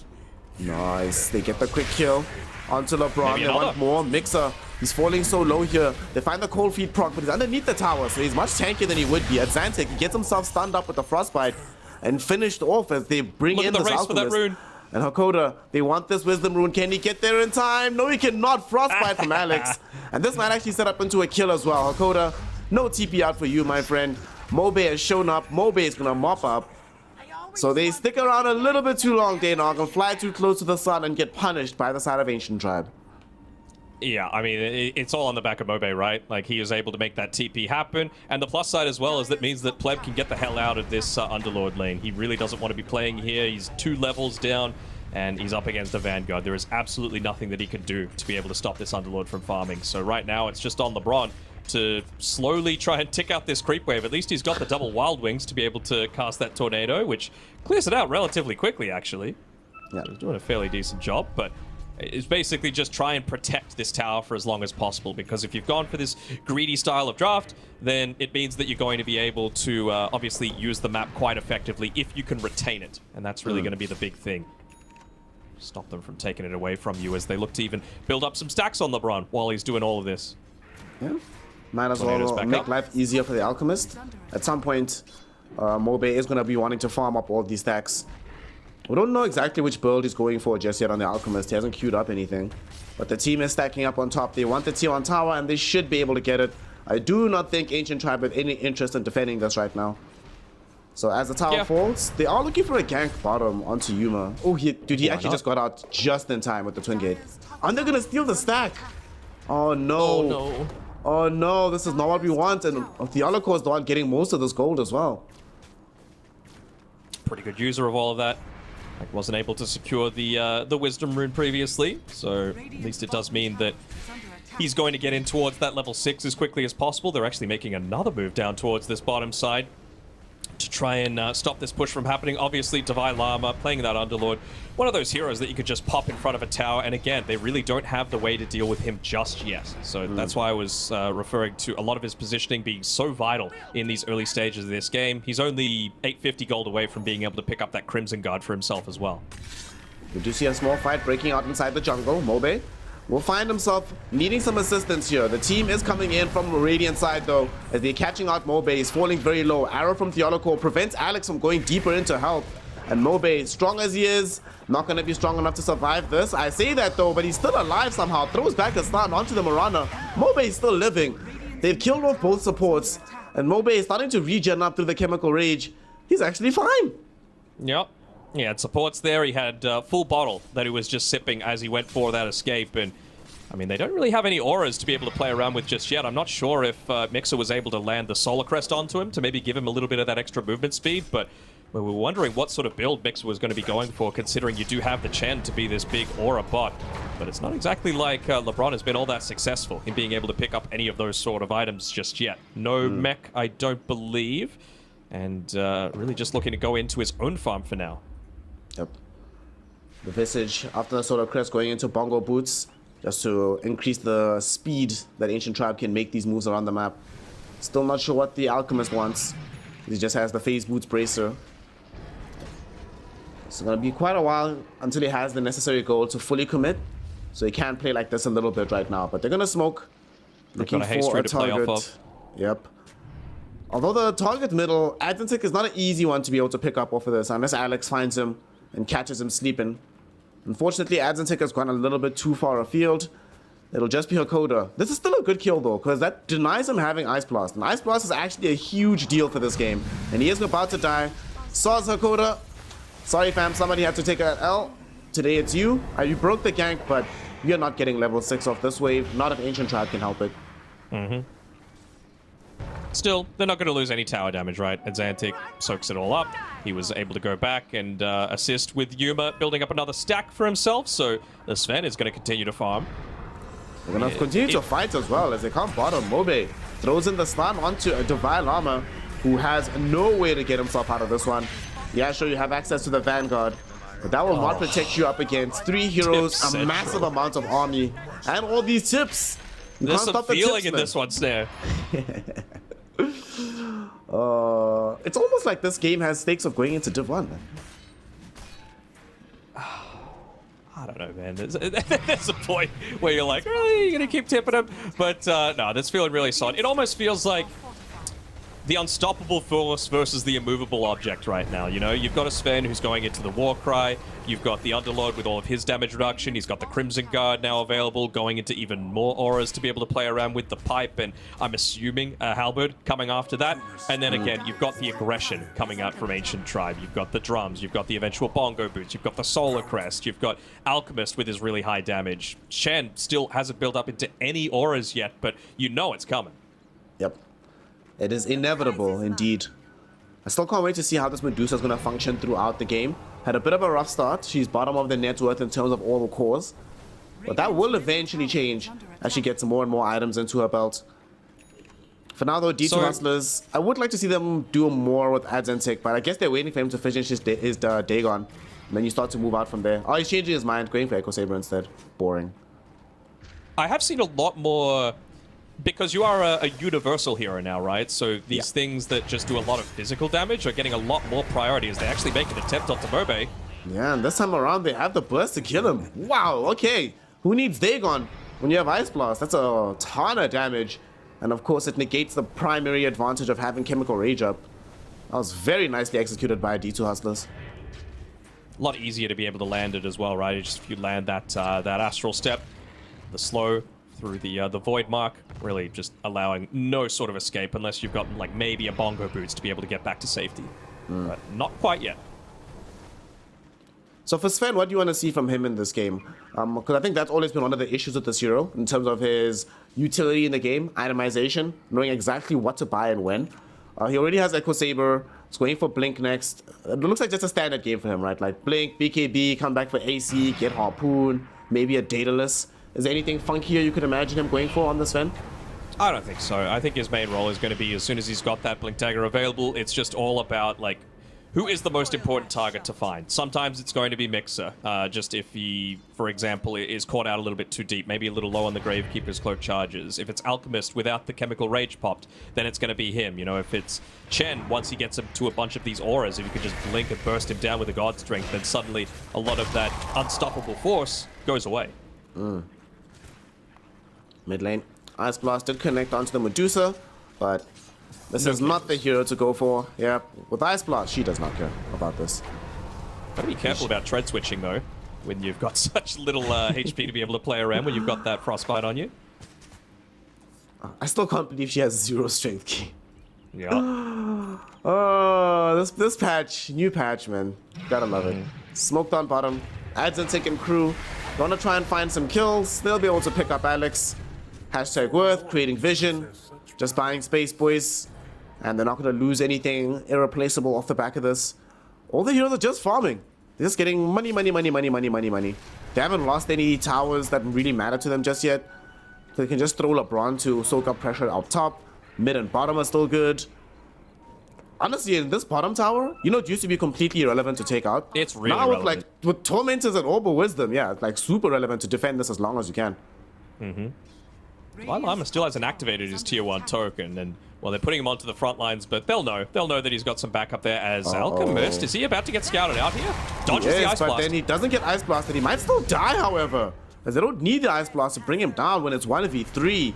Nice. They get the quick kill onto LeBron. They want more. Mixer. He's falling so low here. They find the cold feet proc, but he's underneath the tower, so he's much tankier than he would be. Adzentic, he gets himself stunned up with the Frostbite and finished off as they bring in this Alchemist. For that rune. And Hakoda, they want this Wisdom Rune. Can he get there in time? No, he cannot. Frostbite from Alex. And this might actually set up into a kill as well. Hakoda, no TP out for you, my friend. Mobe has shown up. Mobe is going to mop up. So they stick around a little bit too long, Danog, and fly too close to the sun and get punished by the side of Ancient Tribe. Yeah, I mean, it's all on the back of Mobe, right? Like, he is able to make that TP happen. And the plus side as well is that means that Pleb can get the hell out of this Underlord lane. He really doesn't want to be playing here. He's 2 levels down, and he's up against a Vanguard. There is absolutely nothing that he can do to be able to stop this Underlord from farming. So right now, it's just on LeBron to slowly try and tick out this creep wave. At least he's got the double Wild Wings to be able to cast that Tornado, which clears it out relatively quickly, actually. Yeah, he's doing a fairly decent job, but it's basically just try and protect this tower for as long as possible, because if you've gone for this greedy style of draft, then it means that you're going to be able to obviously use the map quite effectively if you can retain it, and that's really going to be the big thing. Stop them from taking it away from you as they look to even build up some stacks on LeBron while he's doing all of this. Yeah, might as well make life easier for the Alchemist. At some point, Mobe is going to be wanting to farm up all these stacks. We don't know exactly which build he's going for just yet on the Alchemist. He hasn't queued up anything. But the team is stacking up on top. They want the T1 tower, and they should be able to get it. I do not think Ancient Tribe have any interest in defending this right now. So as the tower falls, they are looking for a gank bottom onto Yuma. Oh, dude, he actually just got out just in time with the Twin Gate. And they're going to steal the stack. Oh, no. Oh, no. Oh, no. This is not what we want. And the Theoloco is the one getting most of this gold as well. Pretty good user of all of that. Like, wasn't able to secure the Wisdom Rune previously, so at least it does mean that he's going to get in towards that level 6 as quickly as possible. They're actually making another move down towards this bottom side to try and stop this push from happening. Obviously, Divine Llama playing that Underlord, one of those heroes that you could just pop in front of a tower, and again, they really don't have the way to deal with him just yet. So that's why I was referring to a lot of his positioning being so vital in these early stages of this game. He's only 850 gold away from being able to pick up that Crimson Guard for himself as well. We do see a small fight breaking out inside the jungle. Mobe will find himself needing some assistance here. The team is coming in from the Radiant side though, as they're catching out Mobe. He's falling very low. Arrow from Theoloco prevents Alex from going deeper into help. And Mobe, strong as he is, not going to be strong enough to survive this. I say that though, but he's still alive somehow. Throws back a stun onto the Mirana. Mobe is still living. They've killed off both supports. And Mobe is starting to regen up through the Chemical Rage. He's actually fine. Yep. Yeah, it supports there. He had full bottle that he was just sipping as he went for that escape. And I mean, they don't really have any auras to be able to play around with just yet. I'm not sure if Mixer was able to land the Solar Crest onto him to maybe give him a little bit of that extra movement speed, but we were wondering what sort of build Mixer was going to be going for, considering you do have the Chen to be this big aura bot. But it's not exactly like LeBron has been all that successful in being able to pick up any of those sort of items just yet. No mech, I don't believe. And really just looking to go into his own farm for now. Yep. The Visage, after the Solar Crest, going into Bongo Boots, just to increase the speed that Ancient Tribe can make these moves around the map. Still not sure what the Alchemist wants. He just has the Phase Boots Bracer. It's going to be quite a while until he has the necessary gold to fully commit. So he can play like this a little bit right now. But they're going to smoke. Looking for a target. Yep. Although the target middle, Adzentic is not an easy one to be able to pick up off of this, unless Alex finds him and catches him sleeping. Unfortunately, Adzentic has gone a little bit too far afield. It'll just be Hakoda. This is still a good kill though, because that denies him having Ice Blast. And Ice Blast is actually a huge deal for this game. And he is about to die. Saws Hakoda. Sorry fam, somebody had to take an L. Today it's you. You broke the gank, but you're not getting level 6 off this wave. Not if Ancient Tribe can help it. Still, they're not going to lose any tower damage, right? Adzentic soaks it all up. He was able to go back and assist with Yuma building up another stack for himself, so the Sven is going to continue to farm. They're going to continue to fight as well as they come bottom. Mobe throws in the stun onto a Divine Llama who has no way to get himself out of this one. Yeah, sure, you have access to the Vanguard, but that will not protect you up against 3 heroes, a massive amount of army, and all these tips. You There's can't some stop the feeling tips, in man. this one, Snare. It's almost like this game has stakes of going into Div 1. Man. I don't know, man. There's a point where you're like, really? You're going to keep tipping him? But no, that's feeling really solid. It almost feels like the unstoppable force versus the immovable object right now. You know, you've got a Sven who's going into the Warcry. You've got the Underlord with all of his damage reduction. He's got the Crimson Guard now available, going into even more auras to be able to play around with the pipe, and I'm assuming a Halberd coming after that. And then again, you've got the aggression coming out from Ancient Tribe. You've got the drums, you've got the eventual bongo boots, you've got the Solar Crest, you've got Alchemist with his really high damage. Shen still hasn't built up into any auras yet, but you know it's coming. Yep. It is inevitable, indeed. I still can't wait to see how this Medusa is going to function throughout the game. Had a bit of a rough start. She's bottom of the net worth in terms of all the cores. But that will eventually change as she gets more and more items into her belt. For now, though, D2 Hustlers, I would like to see them do more with ads and tech, but I guess they're waiting for him to finish his Dagon. And then you start to move out from there. Oh, he's changing his mind, going for Echo Saber instead. Boring. I have seen a lot more... Because you are a universal hero now, right? So these things that just do a lot of physical damage are getting a lot more priority as they actually make an attempt onto Mobe. Yeah, and this time around they have the burst to kill him. Wow, okay. Who needs Dagon when you have Ice Blast? That's a ton of damage. And of course it negates the primary advantage of having Chemical Rage up. That was very nicely executed by D2 Hustlers. A lot easier to be able to land it as well, right? Just if you land that Astral Step, the slow through the Void Mark, really just allowing no sort of escape unless you've got like maybe a Bongo Boots to be able to get back to safety. But not quite yet. So for Sven, what do you want to see from him in this game? Because I think that's always been one of the issues with this hero in terms of his utility in the game, itemization, knowing exactly what to buy and when. He already has Echo Saber. He's going for Blink next. It looks like just a standard game for him, right? Like Blink, BKB, come back for AC, get Harpoon, maybe a Daedalus. Is there anything funkier you could imagine him going for on this Sven? I don't think so. I think his main role is going to be, as soon as he's got that Blink Dagger available, it's just all about, like, who is the most important target to find. Sometimes it's going to be Mixer, just if he, for example, is caught out a little bit too deep, maybe a little low on the Gravekeeper's Cloak charges. If it's Alchemist without the Chemical Rage popped, then it's going to be him. You know, if it's Chen, once he gets him to a bunch of these auras, if you could just blink and burst him down with a God Strength, then suddenly a lot of that unstoppable force goes away. Mid lane. Ice Blast did connect onto the Medusa, but this is not the hero to go for. Yeah, with Ice Blast, she does not care about this. Gotta be careful about tread switching, though, when you've got such little HP to be able to play around when you've got that Frostbite on you. I still can't believe she has 0 strength key. Yeah. Oh, this patch, new patch, man. Gotta love it. Smoked on bottom. Adds and taken crew. Gonna try and find some kills. They'll be able to pick up Alex. Hashtag worth, creating vision. Just buying space, boys. And they're not gonna lose anything irreplaceable off the back of this. All the heroes are just farming. They're just getting money, money, money, money, money, money, money. They haven't lost any towers that really matter to them just yet. So they can just throw LeBron to soak up pressure up top. Mid and bottom are still good. Honestly, in this bottom tower, you know, it used to be completely irrelevant to take out. It's really now relevant. with Tormentors and Orb of Wisdom, yeah, it's like super relevant to defend this as long as you can. Lama still hasn't activated his tier 1 token, and well, they're putting him onto the front lines, but they'll know that he's got some backup there as Alchemist. Is he about to get scouted out here? Dodges the Ice but Blast. then he doesn't get Ice Blasted. He might still die, however, as they don't need the Ice Blast to bring him down when it's 1v3.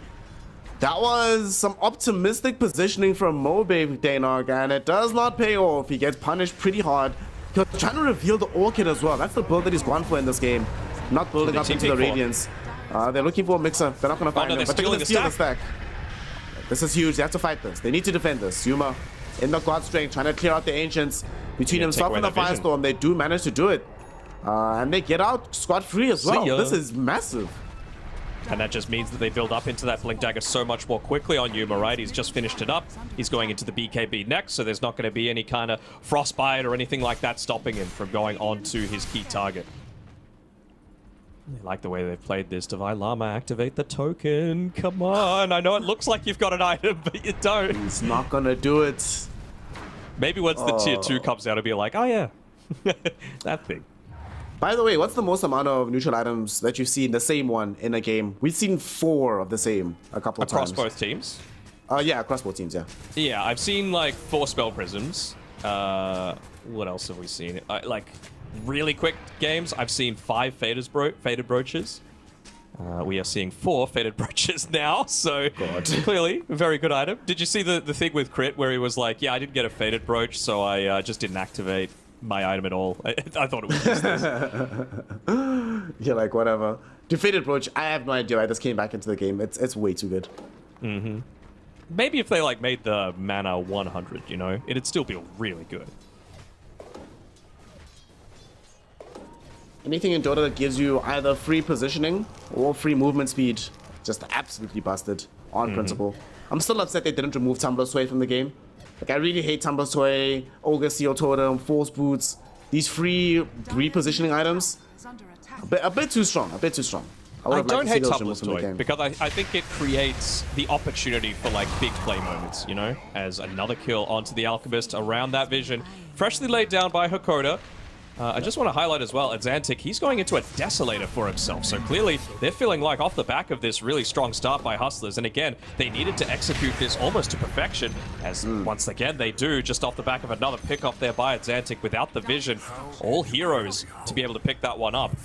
That was some optimistic positioning from Mobe Danog, and it does not pay off. He gets punished pretty hard. He's trying to reveal the Orchid as well. That's the build that he's gone for in this game. Not building up into the Radiance. They're looking for a Mixer. They're not going to find him, but they're going to steal the stack. This is huge. They have to fight this. They need to defend this. Yuma in the God Strength, trying to clear out the Ancients. Between himself and the Firestorm, they do manage to do it. And they get out scot-free as well. This is massive. And that just means that they build up into that Blink Dagger so much more quickly on Yuma, right? He's just finished it up. He's going into the BKB next, so there's not going to be any kind of Frostbite or anything like that stopping him from going on to his key target. I like the way they've played this. Divine Llama, activate the token. Come on. I know it looks like you've got an item, but you don't. He's not gonna do it. Maybe once the tier 2 comes out, it'll be like, oh yeah, that thing. By the way, what's the most amount of neutral items that you've seen the same one in a game? We've seen 4 of the same a couple of times. Across both teams? Yeah, across both teams, yeah. Yeah, I've seen like 4 spell prisms. What else have we seen? Like really quick games, I've seen 5 faded brooches. We are seeing 4 faded brooches now, so clearly a very good item. Did you see the thing with Crit where he was like, yeah, I didn't get a faded brooch, so I just didn't activate my item at all. I thought it was just this. Yeah, like whatever. Defeated brooch, I have no idea. I just came back into the game. It's way too good. Mm-hmm. Maybe if they like made the mana 100, you know, it'd still be really good. Anything in Dota that gives you either free positioning or free movement speed, just absolutely busted on principle. I'm still upset they didn't remove Tumbler's Sway from the game. Like, I really hate Tumbler's Sway, Ogre Seal Totem, Force Boots. These free repositioning items, a bit too strong, a bit too strong. I don't hate Tumbler's Sway because I think it creates the opportunity for like big play moments, you know, as another kill onto the Alchemist around that vision. Freshly laid down by Hakoda. I just want to highlight as well, Xantic, he's going into a Desolator for himself. So clearly, they're feeling like off the back of this really strong start by Hustlers. And again, they needed to execute this almost to perfection. As once again, they do, just off the back of another pick off there by Xantic without the vision. All heroes to be able to pick that one up.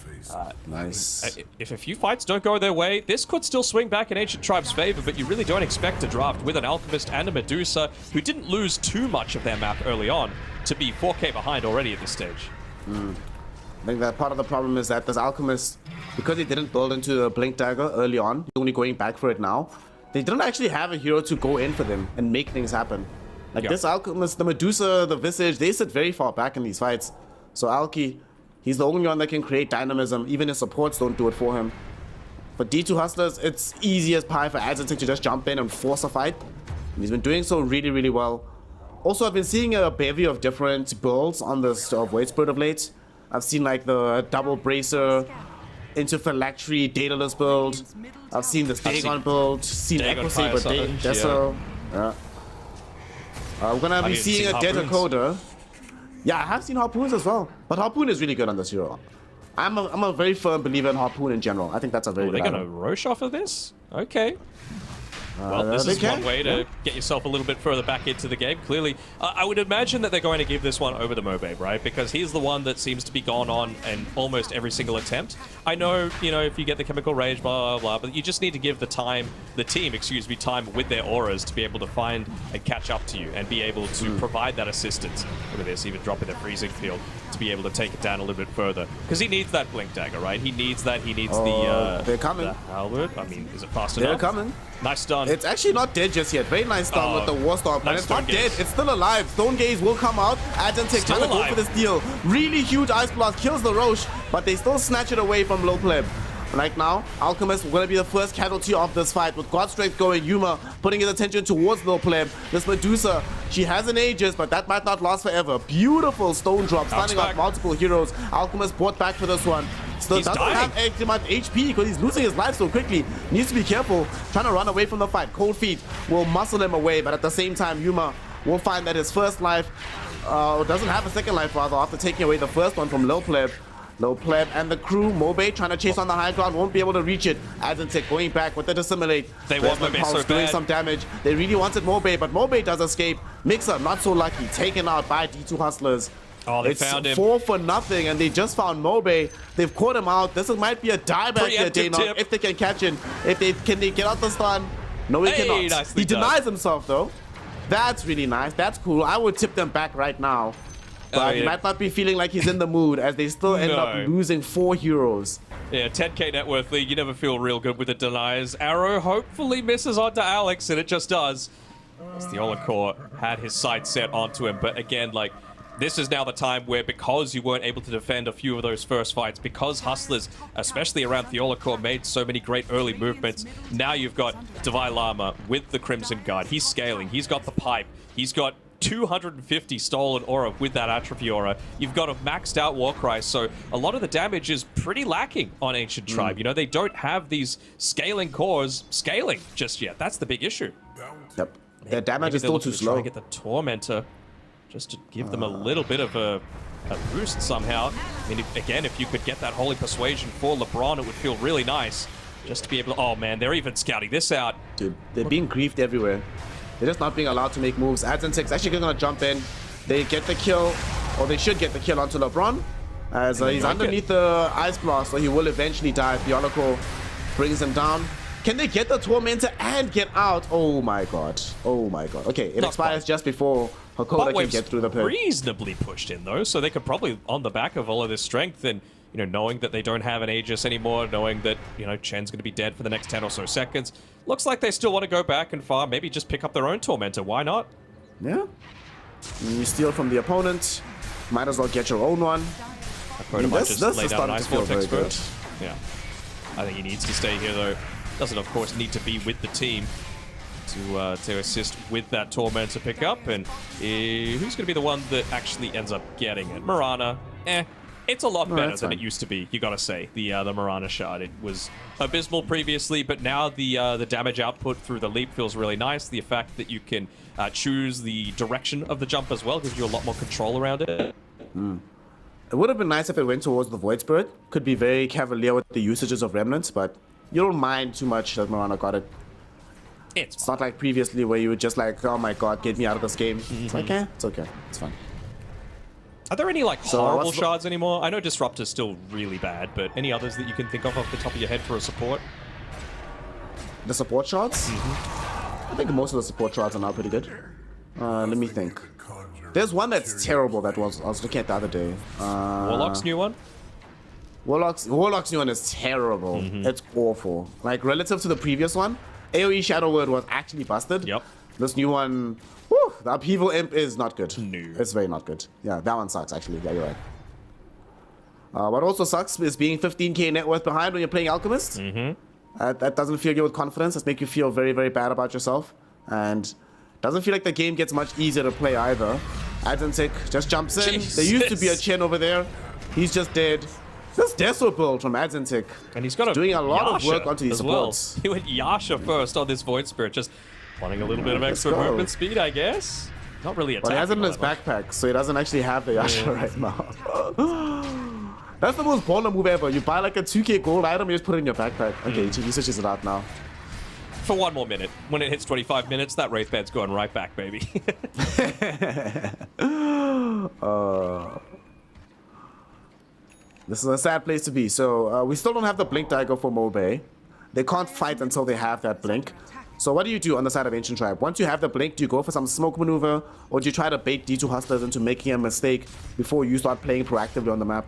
Nice. If a few fights don't go their way, this could still swing back in Ancient Tribe's favor, but you really don't expect a draft with an Alchemist and a Medusa, who didn't lose too much of their map early on, to be 4K behind already at this stage. I think that part of the problem is that this Alchemist, because he didn't build into the Blink Dagger early on, he's only going back for it now, they didn't actually have a hero to go in for them and make things happen. Like this Alchemist, the Medusa, the Visage, they sit very far back in these fights. So Alki, he's the only one that can create dynamism. Even his supports don't do it for him. For D2 Hustlers, it's easy as pie for Xantic to just jump in and force a fight. And he's been doing so really, really well. Also, I've been seeing a bevy of different builds on the Void Spirit of late. I've seen like the double bracer into phylactery dataless build. I've seen the Dagon build, seen Echo Saber, Deso. Yeah. We're gonna be seeing a Dead Hakoda. Yeah, I have seen Harpoons as well, but Harpoon is really good on this hero. I'm a very firm believer in Harpoon in general. I think that's a very good they're item. gonna Roche off of this? Okay. Well, this is one way to get yourself a little bit further back into the game. Clearly, I would imagine that they're going to give this one over to Mobabe, right? Because he's the one that seems to be gone on in almost every single attempt. I know, you know, if you get the Chemical Rage, blah, blah, blah, but you just need to give the team, time with their auras to be able to find and catch up to you and be able to provide that assistance. Look at this, even dropping the freezing field to be able to take it down a little bit further. Because he needs that Blink Dagger, right? He needs that. He needs they're coming. the halberd. I mean, is it fast enough? They're coming. Nice stun. It's actually not dead just yet. Very nice stun with the War Storm, but it's not dead. It's still alive. Stone Gaze will come out. Xantic trying to go for this deal. Really huge Ice Blast kills the Roche, but they still snatch it away from Low Pleb. Right now, Alchemist going to be the first casualty of this fight with God Strength going. Yuma putting his attention towards Low Pleb. This Medusa, she has an Aegis, but that might not last forever. Beautiful stone drop, stunning out multiple heroes. Alchemist brought back for this one. Still doesn't have actually much HP because he's losing his life so quickly. Needs to be careful, trying to run away from the fight. Cold Feet will muscle him away, but at the same time, Yuma will find that his first life, doesn't have a second life rather, after taking away the first one from Low Pleb. Low Pleb and the crew, Mobe trying to chase on the high ground, won't be able to reach it. Xantic going back with the Dissimulate. They want Mobe so bad. Doing some damage. They really wanted Mobe, but Mobe does escape. Mixer, not so lucky, taken out by D2 Hustlers. Oh, they found him. 4 for nothing, and they just found Mobe. They've caught him out. This might be a dieback here, Dana, if they can catch him. Can they get out the stun? No, he cannot. He denies himself, though. That's really nice. That's cool. I would tip them back right now. But he might not be feeling like he's in the mood, as they still end up losing 4 heroes. Yeah, 10k net worth league, you never feel real good with the deniers. Arrow hopefully misses onto Alex, and it just does. As the Olakor had his sight set onto him, but again, like, this is now the time where, because you weren't able to defend a few of those first fights, because Hustlers, especially around Theolacor, made so many great early movements, now you've got Divine Llama with the Crimson Guard. He's scaling. He's got the pipe. He's got 250 stolen aura with that atrophy aura. You've got a maxed out Warcry, so a lot of the damage is pretty lacking on Ancient Tribe. You know, they don't have these scaling cores scaling just yet. That's the big issue. Yep. Their damage Maybe is they're still looking too to try slow. to get the Tormentor just to give them a little bit of a boost somehow. I mean, if you could get that Holy Persuasion for LeBron, it would feel really nice just to be able to... Oh, man, they're even scouting this out. Dude, they're being griefed everywhere. They're just not being allowed to make moves. Adzentek's actually going to jump in. They get the kill, or they should get the kill onto LeBron, as he's underneath the Ice Blast, so he will eventually die. Bionicle brings him down. Can they get the Tormentor and get out? Oh my god. Oh my god. Okay, it expires just before Hakoda can get through the pit. Reasonably pushed in, though, so they could probably, on the back of all of this strength and, you know, knowing that they don't have an Aegis anymore, knowing that, you know, Chen's going to be dead for the next 10 or so seconds, looks like they still want to go back and farm, maybe just pick up their own Tormentor. Why not? Yeah. You steal from the opponent. Might as well get your own one. Hakoda might just lay down an Ice Vortex good. first. Yeah. I think he needs to stay here, though. Doesn't, of course, need to be with the team to assist with that Tormentor pickup. And who's going to be the one that actually ends up getting it? Mirana. It's a lot better than it used to be, you gotta say. The Mirana shard. It was abysmal previously, but now the damage output through the leap feels really nice. The fact that you can choose the direction of the jump as well gives you a lot more control around it. It would have been nice if it went towards the Void Spirit. Could be very cavalier with the usages of Remnants, but you don't mind too much that Mirana got it. It's not like previously where you were just like, oh my god, get me out of this game. It's like, it's okay. It's fine. Are there any, like, horrible shards anymore? I know Disruptor's still really bad, but any others that you can think of off the top of your head for a support? The support shards? I think most of the support shards are now pretty good. Let me think. There's one that's terrible that I was looking at the other day. Warlock's new one? Warlock's new one is terrible. It's awful. Like, relative to the previous one, AoE Shadow Word was actually busted. Yep. This new one, whew, the Upheaval Imp is not good. No. It's very not good. Yeah, that one sucks, actually. Yeah, you're right. What also sucks is being 15k net worth behind when you're playing Alchemist. That doesn't fill you with confidence. That makes you feel very, very bad about yourself. And doesn't feel like the game gets much easier to play either. Adzentek just jumps in. Jesus. There used to be a Chen over there. He's just dead. This Deso build from Adzentek. And he's got doing a lot of Yasha work onto these supports. Well. He went Yasha first on this Void Spirit, just wanting a little bit of extra movement speed, I guess. Not really attacking. But he has it in his backpack, so he doesn't actually have the Yasha right now. That's the most baller move ever. You buy like a 2k gold item, you just put it in your backpack. Okay, he switches it out now. For one more minute. When it hits 25 minutes, that Wraith Bed's going right back, baby. This is a sad place to be. So we still don't have the Blink Dagger for Mobay. They can't fight until they have that Blink. So what do you do on the side of Ancient Tribe? Once you have the Blink, do you go for some smoke maneuver, or do you try to bait D2 Hustlers into making a mistake before you start playing proactively on the map?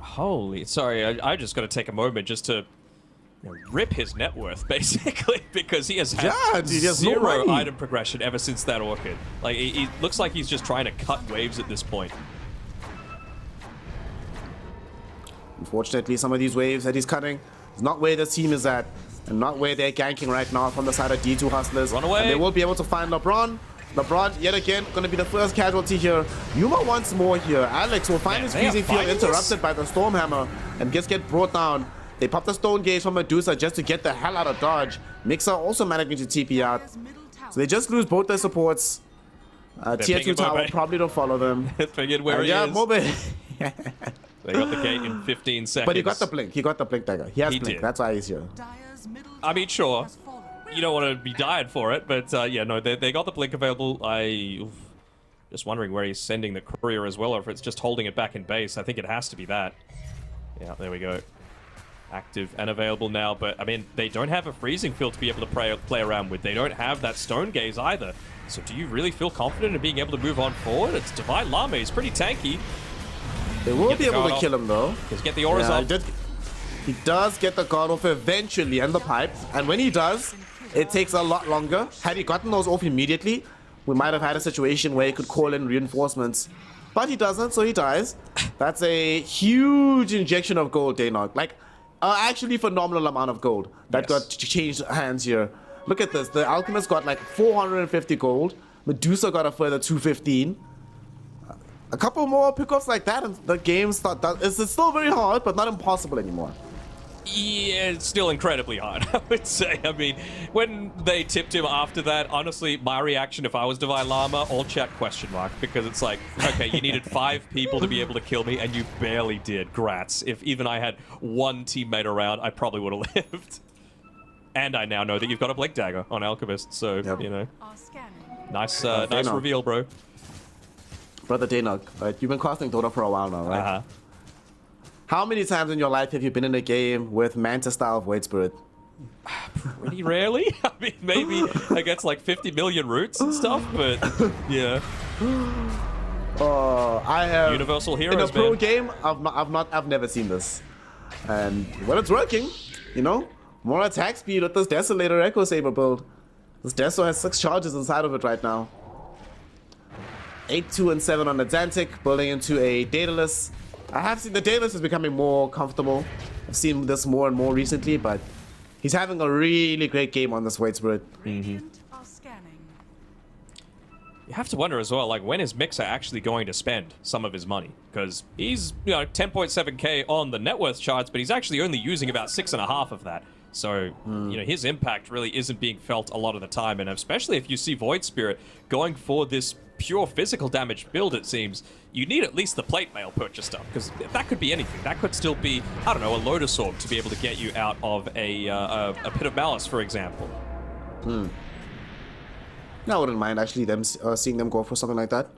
Holy, sorry, I just got to take a moment just to rip his net worth, basically, because he has had zero item progression ever since that Orchid. Like, it looks like he's just trying to cut waves at this point. Unfortunately, some of these waves that he's cutting is not where the team is at, and not where they're ganking right now from the side of D2 Hustlers. Run away. And they will be able to find LeBron. LeBron, yet again, going to be the first casualty here. Yuma wants more here. Alex will find his freezing field interrupted by the Stormhammer and just get brought down. They pop the Stone Gauge from Medusa just to get the hell out of dodge. Mixer also managing to TP out. So they just lose both their supports. Tier 2 tower probably don't follow them. Figured where he is. Mobay. They got the gate in 15 seconds. But he got the blink. He got the blink dagger. He has blink. That's why he's here. I mean, sure. You don't want to be dying for it, but yeah, no, they got the blink available. Just wondering where he's sending the courier as well, or if it's just holding it back in base. I think it has to be that. Yeah, there we go. Active and available now, but I mean, they don't have a freezing field to be able to play around with. They don't have that stone gaze either. So do you really feel confident in being able to move on forward? It's Divine Lame. He's pretty tanky. They will be able to kill him though. Just get the auras up. He does get the guard off eventually and the pipe, and when he does, it takes a lot longer. Had he gotten those off immediately, we might have had a situation where he could call in reinforcements. But he doesn't, so he dies. That's a huge injection of gold, Daynok. Like, actually phenomenal amount of gold that got changed hands here. Look at this. The Alchemist got like 450 gold. Medusa got a further 215. A couple more pickoffs like that, and the game it's still very hard, but not impossible anymore. Yeah, it's still incredibly hard, I would say. I mean, when they tipped him after that, honestly, my reaction if I was Divine Llama, all chat question mark, because it's like, okay, you needed 5 people to be able to kill me, and you barely did. Grats. If even I had one teammate around, I probably would have lived. And I now know that you've got a Blink Dagger on Alchemist, so, you know. Nice nice reveal, bro. Brother Daynug, right? You've been casting Dota for a while now, right? Uh-huh. How many times in your life have you been in a game with Manta style Void Spirit? Pretty rarely. I mean, maybe against like 50 million roots and stuff, but yeah. I have Universal heroes, in a pro man. game. I've never seen this, and when it's working, you know, more attack speed with this Desolator Echo Saber build. This Deso has 6 charges inside of it right now. 8, 2, and 7 on Atlantic, building into a Daedalus. I have seen the Daedalus is becoming more comfortable. I've seen this more and more recently, but he's having a really great game on this Void Spirit. You have to wonder as well, like, when is Mixer actually going to spend some of his money? Because he's, you know, 10.7k on the net worth charts, but he's actually only using about 6.5 of that. So, you know, his impact really isn't being felt a lot of the time, and especially if you see Void Spirit going for this pure physical damage build, it seems, you need at least the plate mail purchase stuff, because that could be anything. That could still be, I don't know, a Lotus Orb to be able to get you out of a Pit of Malice, for example. I wouldn't mind actually them seeing them go for something like that.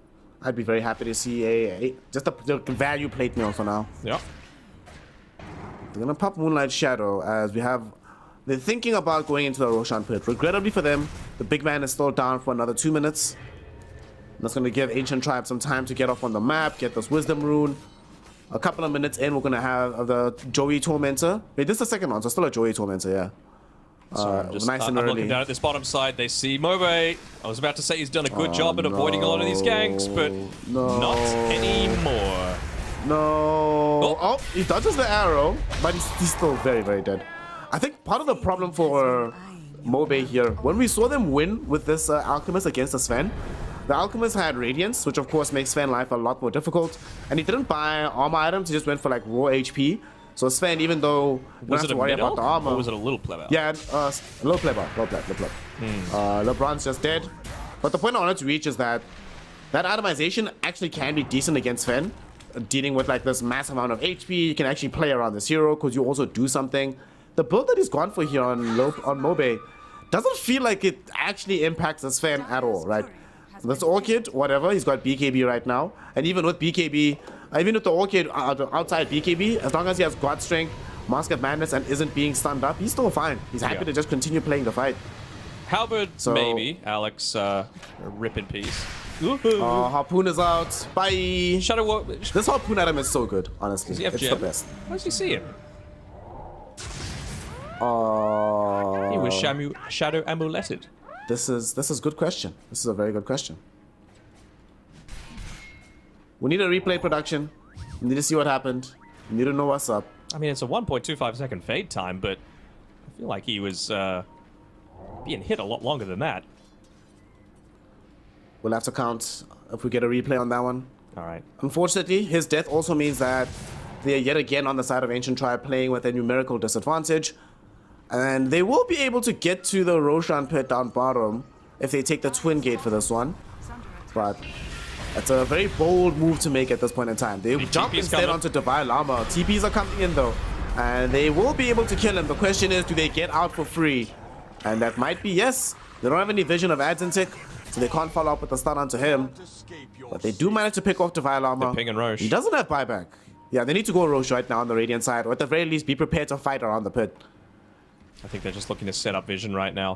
I'd be very happy to see just a value plate mail for now. Yeah. They're gonna pop Moonlight Shadow as they're thinking about going into the Roshan pit. Regrettably for them, the big man is still down for another 2 minutes. That's going to give Ancient Tribe some time to get off on the map, get this Wisdom Rune. A couple of minutes in, we're going to have the Joey Tormentor. Wait, this is the second one, so still a Joey Tormentor, yeah. So nice and I'm early. looking down at this bottom side. They see Mobe. I was about to say he's done a good job at avoiding a lot of these ganks, but not anymore. No. Oh, he dodges the arrow, but he's still very, very dead. I think part of the problem for Mobe here, when we saw them win with this Alchemist against the Sven, the Alchemist had Radiance, which of course makes Sven life a lot more difficult, and he didn't buy armor items, he just went for like raw HP. So Sven, even though you don't have to worry about the armor... Or was it a little pleb out? Yeah, low pleb. LeBron's just dead. But the point I wanted to reach is that itemization actually can be decent against Sven. Dealing with like this massive amount of HP, you can actually play around this hero because you also do something. The build that he's gone for here on Mobe doesn't feel like it actually impacts the Sven at all, right? This Orchid, whatever, he's got BKB right now. And even with BKB, even with the Orchid outside BKB, as long as he has God Strength, Mask of Madness, and isn't being stunned up, he's still fine. He's happy to just continue playing the fight. Halberd, maybe. Alex, rip in peace. Harpoon is out. Bye. Shadow. This Harpoon item is so good, honestly. Does he have it's gem? the best. Where does he see him? He was Shadow Amuleted. This is a good question. This is a very good question. We need a replay production. We need to see what happened. We need to know what's up. I mean, it's a 1.25 second fade time, but I feel like he was being hit a lot longer than that. We'll have to count if we get a replay on that one. All right. Unfortunately, his death also means that they are yet again on the side of Ancient Tribe playing with a numerical disadvantage. And they will be able to get to the Roshan pit down bottom if they take the Twin Gate for this one. But it's a very bold move to make at this point in time. They jump instead onto Divine Llama. TPs are coming in though. And they will be able to kill him. The question is, do they get out for free? And that might be yes. They don't have any vision of Adzentic, so they can't follow up with the stun onto him. But they do manage to pick off Divine Llama. Ping and Roche. He doesn't have buyback. Yeah, they need to go Roche right now on the Radiant side, or at the very least be prepared to fight around the pit. I think they're just looking to set up vision right now.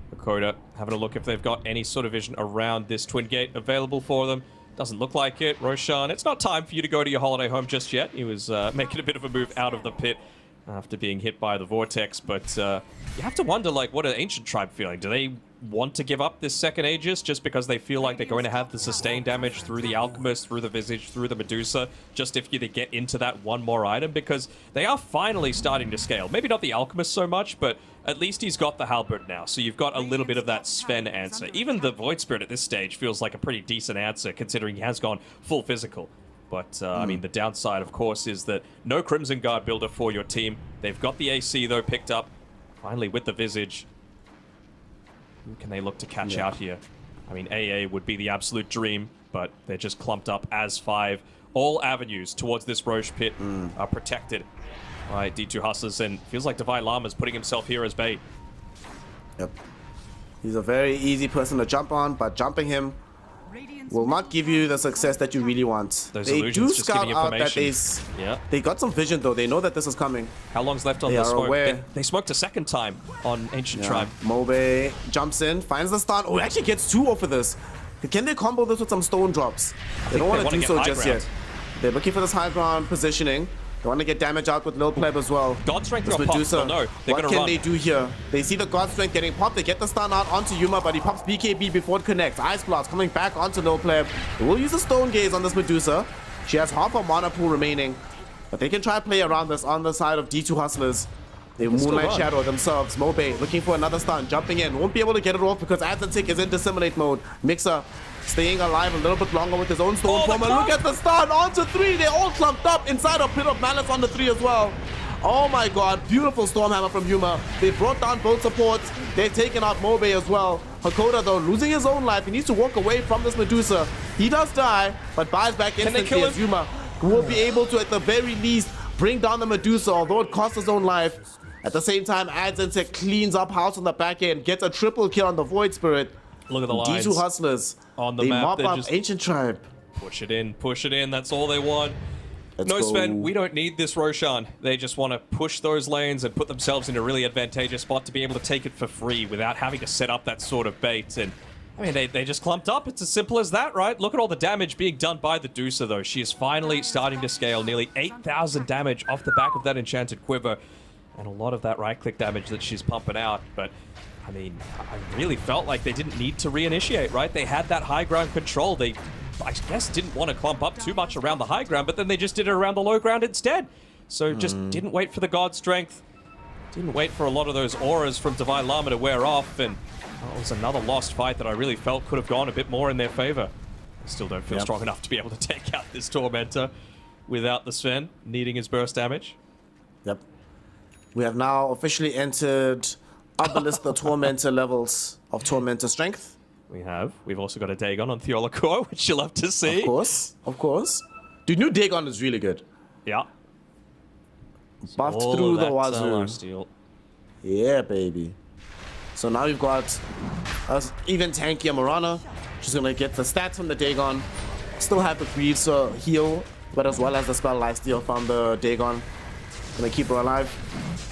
Dakota having a look if they've got any sort of vision around this Twin Gate available for them. Doesn't look like it. Roshan, it's not time for you to go to your holiday home just yet. He was making a bit of a move out of the pit. after being hit by the Vortex, but you have to wonder, like, what are Ancient Tribe feeling? Do they want to give up this second Aegis just because they feel like they're going to have the sustained damage through the Alchemist, through the Visage, through the Medusa, just if you to get into that one more item? Because they are finally starting to scale. Maybe not the Alchemist so much, but at least he's got the Halberd now, so you've got a little bit of that Sven answer. Even the Void Spirit at this stage feels like a pretty decent answer, considering he has gone full physical. But, I mean, the downside, of course, is that no Crimson Guard builder for your team. They've got the AC, though, picked up. Finally, with the Visage. Who can they look to catch out here? I mean, AA would be the absolute dream, but they're just clumped up as 5. All avenues towards this Roche pit are protected by D2 Hustlers, and feels like Divine Llama's putting himself here as bait. Yep. He's a very easy person to jump on, but jumping him will not give you the success that you really want. Those they do illusions just scout giving out that information. they got some vision though. They know that this is coming. How long's left on They the are smoke? aware. They smoked a second time on Ancient Tribe. Mobe jumps in, finds the stun. Oh, he actually gets 2 off of this. Can they combo this with some stone drops? They don't want to do so just yet. They're looking for this high ground positioning. They want to get damage out with Lil Pleb as well. God Strength This got popped, but no, they're what gonna can run. they do here? They see the God Strength getting popped. They get the stun out onto Yuma, but he pops BKB before it connects. Ice Blast coming back onto Lil Pleb. They will use the Stone Gaze on this Medusa. She has half her mana pool remaining, but they can try to play around this on the side of D2 Hustlers. They Moonlight Shadow themselves. Mobe looking for another stun, jumping in. Won't be able to get it off because Adzentik is in Dissimulate mode. Mixer staying alive a little bit longer with his own Stone Form. And look at the stun onto 3. They're all clumped up inside a Pit of Malice on the 3 as well. Oh my god, beautiful Stormhammer from Yuma. They brought down both supports. They've taken out Mobe as well. Hakoda though, losing his own life. He needs to walk away from this Medusa. He does die, but buys back instantly as Yuma will be able to, at the very least, bring down the Medusa, although it costs his own life. At the same time, Adzentik cleans up house on the back end, gets a triple kill on the Void Spirit. Look at the lines. D2 Hustlers On the they map, mop they're up just- Ancient Tribe. Push it in, that's all they want. Let's No, go. Sven, we don't need this Roshan. They just want to push those lanes and put themselves in a really advantageous spot to be able to take it for free without having to set up that sort of bait. And I mean, they just clumped up. It's as simple as that, right? Look at all the damage being done by the Deucer, though. She is finally starting to scale. Nearly 8,000 damage off the back of that Enchanted Quiver. And a lot of that right-click damage that she's pumping out. But, I mean, I really felt like they didn't need to reinitiate, right? They had that high ground control. They, I guess, didn't want to clump up too much around the high ground, but then they just did it around the low ground instead. So just didn't wait for the God Strength. Didn't wait for a lot of those auras from Divine Llama to wear off. And that was another lost fight that I really felt could have gone a bit more in their favor. I still don't feel strong enough to be able to take out this Tormentor without the Sven needing his burst damage. Yep. We have now officially entered the Tormentor levels of Tormentor strength. We have. We've also got a Dagon on Theolacor, which you'll have to see. Of course, of course. Dude, new Dagon is really good. Yeah. Buffed All through the that, wazoo. Steel. Yeah, baby. So now we've got even tankier Morana. She's gonna get the stats from the Dagon. Still have the Greaves heal, but as well as the spell lifesteal from the Dagon. Gonna keep her alive.